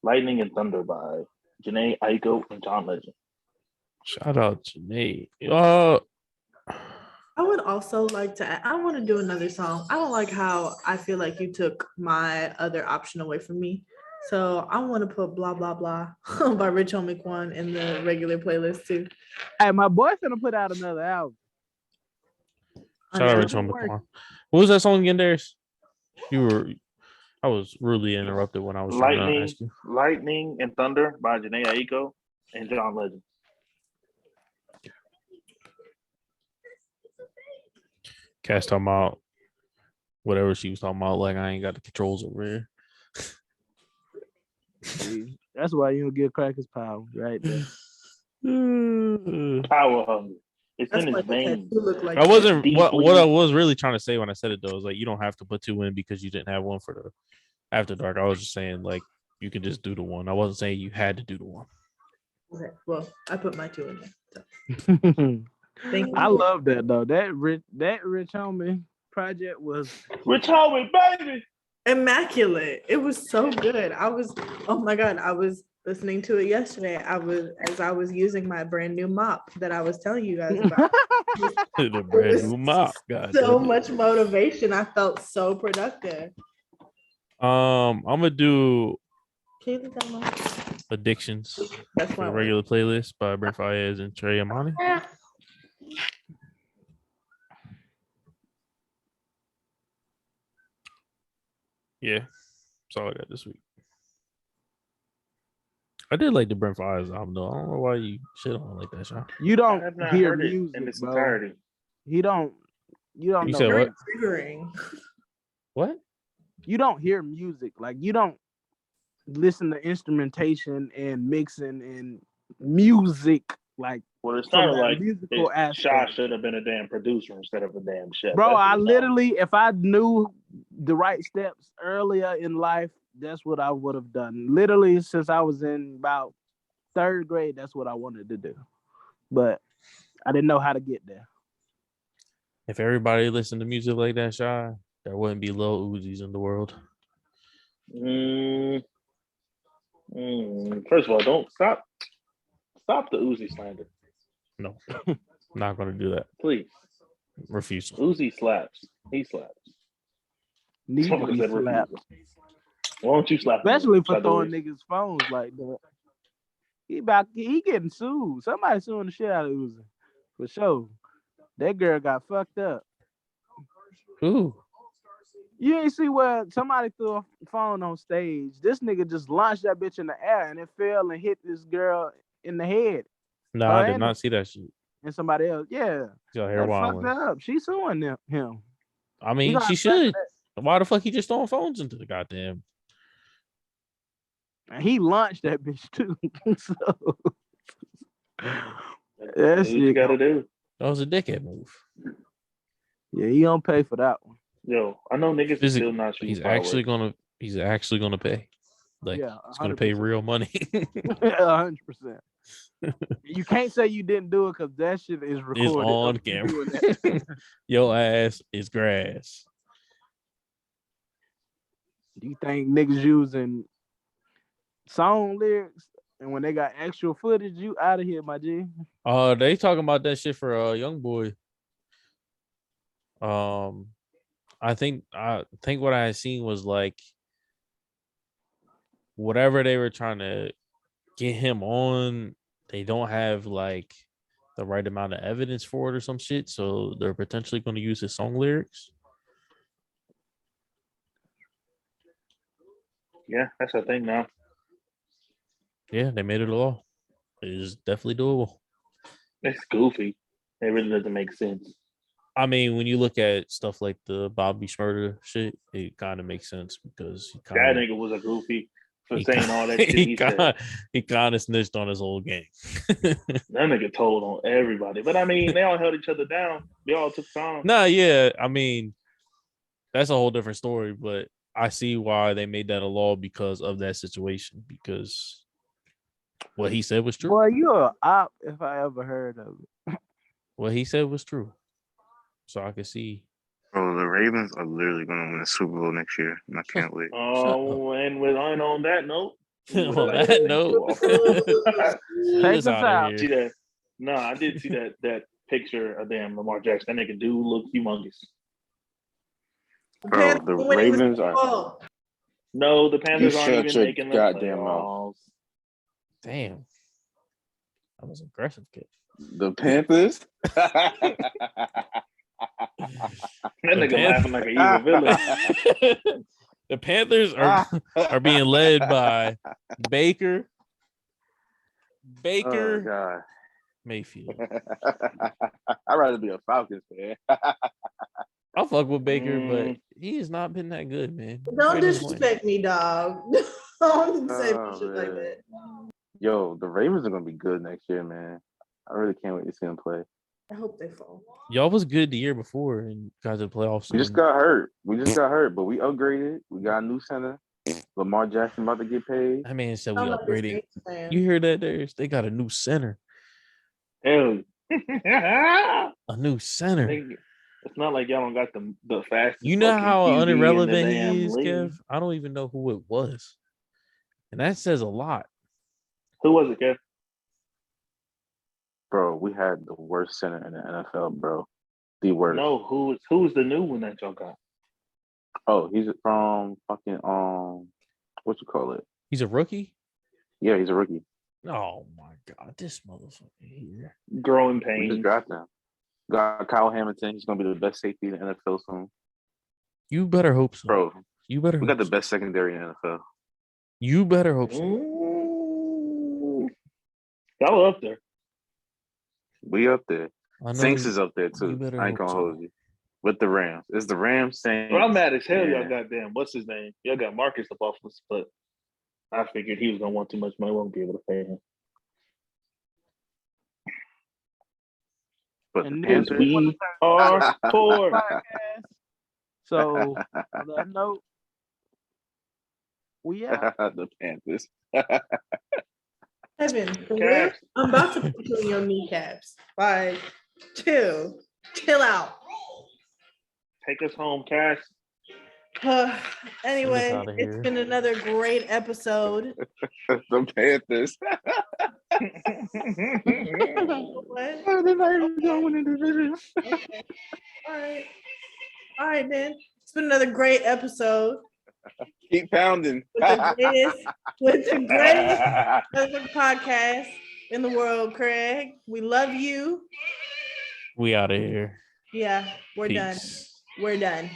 Lightning and Thunder by Janae Aiko and John Legend. Shout out to Nate. I would also like to. I want to do another song. I don't like how I feel like you took my other option away from me. So I want to put "Blah Blah Blah" by Rich Homie Quan in the regular playlist too. Hey, my boy's gonna put out another album. Shout out Rich Homie Quan. What was that song again, Darius? I was rudely interrupted when I was trying to ask you. Lightning and Thunder by Janae Aiko and John Legend. Cass talking about whatever she was talking about. Like I ain't got the controls over here. See, that's why you don't give Crackers power, right there. Power hungry. It's That's in his what the veins. tattoo look like. I wasn't what Deeply- I was really trying to say when I said it though is like you don't have to put two in because you didn't have one for the After Dark. I was just saying like you could just do the one. I wasn't saying you had to do the one. Okay, well, I put my two in there. So. Thank you. I love that though. That Rich Homie project was Rich Homie, baby. Immaculate. It was so good. Oh my God, I was listening to it yesterday. As I was using my brand new mop that I was telling you guys about. The brand new mop. God So damn it. much motivation. I felt so productive. I'm gonna do Can you leave that alone? Addictions That's for why the regular playlist by Brent Fayez and Trey Amani. Yeah, that's all I got this week. I did like the Brent Fayez album though. I don't know why you shit on it like that, Sean. you I don't have not hear heard it music, in its bro. entirety. You don't You know. said what? triggering. What? You don't hear music. Like you don't listen to instrumentation and mixing and music like Well, it from sounded that like musical Shaw aspect. should have been a damn producer instead of a damn chef. Bro, That's what I it sounded literally, if I knew the right steps earlier in life, that's what I would have done. Literally, since I was in about third grade, that's what I wanted to do. But I didn't know how to get there. If everybody listened to music like that, Shy, there wouldn't be Lil Uzis in the world. First of all, don't stop the Uzi slander, No, not gonna do that. please. Refusal. Uzi slaps. He slaps. Need to Someone be said slapped. refusal. Why don't you slap him? Especially for By the throwing way. niggas' phones like that. He getting sued. Somebody suing the shit out of Uzi. For sure. That girl got fucked up. Who? You ain't see where somebody threw a phone on stage. This nigga just launched that bitch in the air and it fell and hit this girl in the head. No, Oh, I did and- not see that shit. And somebody else. Yeah. Y'all hair That fucked wilding. her up. She suing him. I mean, gonna she have to pay for should. Why the fuck he just throwing phones into the goddamn? And he launched that bitch too. So That's that what you shit. gotta do. That was a dickhead move. Yeah, he don't pay for that one. Yo, I know niggas is still not shooting He's actually fireworks. gonna pay. Like Yeah, he's gonna pay 100%. real money. 100%. You can't say you didn't do it because that shit is recorded. Is on of you doing that. camera. Your ass is grass. Do you think niggas using song lyrics and when they got actual footage, you out of here, my G? They talking about that shit for Young Boy. I think what I had seen was like whatever they were trying to get him on, they don't have like the right amount of evidence for it or some shit. So they're potentially going to use his song lyrics. Yeah, that's a thing now. Yeah, they made it a law. It is definitely doable. It's goofy. It really doesn't make sense. I mean, when you look at stuff like the Bobby Schmurder shit, it kind of makes sense because That nigga was a goofy for saying all that shit he said. He kind of snitched on his whole gang. That nigga told on everybody. But I mean, they all held each other down. They all took time. Nah, yeah. I mean, that's a whole different story. But I see why they made that a law because of that situation. Because what he said was true. Boy, you a op if I ever heard of it. What he said was true. So I could see. Bro, the Ravens are literally going to win the Super Bowl next year, and I can't wait. Oh, and on that note, we would On like that to note, off. send Take us us out out. of See here. that? No, I did see that picture of damn Lamar Jackson. That nigga do look humongous. Bro, the Ravens are. No, the You Panthers aren't shut even your making the goddamn mouth. playoffs. Damn. That was aggressive, kid. The Panthers. That nigga laughing like an evil villain. The Panthers are being led by Baker Oh God. Mayfield. I'd rather be a Falcons fan. I'll fuck with Baker, but he has not been that good, man. Don't Very disappointing. disrespect me, dog. Don't say Oh, shit like man. that. Yo, the Ravens are gonna be good next year, man. I really can't wait to see them play. I hope they fall. Y'all was good the year before and got to the playoffs. We just got hurt. But we upgraded. We got a new center. Lamar Jackson about to get paid. That man said we I'm not this upgraded. Saints fan. You hear that, Darius? They got a new center. Hell, A new center. it's not like y'all don't got the fastest. You know fucking how QB in the irrelevant he damn is, league. Kev? I don't even know who it was. And that says a lot. Who was it, Kev? Bro, we had the worst center in the NFL, bro. The worst. No, who's the new one that y'all got? Oh, he's from fucking what you call it? He's a rookie? Yeah, he's a rookie. Oh my God, this motherfucker here. Growing We just pains. drafted him. Got Kyle Hamilton. He's gonna be the best safety in the NFL soon. You better hope so. Bro, You better we hope got the so. best secondary in the NFL. You better hope so. Y'all are up there. We up there. I know Saints is up there you too. better I ain't hope gonna so. hold you. With the Rams. It's the Rams Saints. Well, I'm mad as hell. Yeah. Y'all got damn. What's his name? Y'all got Marcus the Buffaloes, but I figured he was gonna want too much money. Won't be able to pay him. But And the then Panthers. We are poor. Podcast. So on that note, we out. The Panthers. Kevin, for real? Cavs. I'm about to put you in your kneecaps. Like, chill out. Take us home, Cash. Anyway, outta it's here. been another great episode. The Panthers. What? They're not even going in the division. Okay. All right, then. It's been another great episode Keep pounding. with the greatest podcast in the world, Craig. We love you. We out of here. Yeah, we're done. Peace. We're done.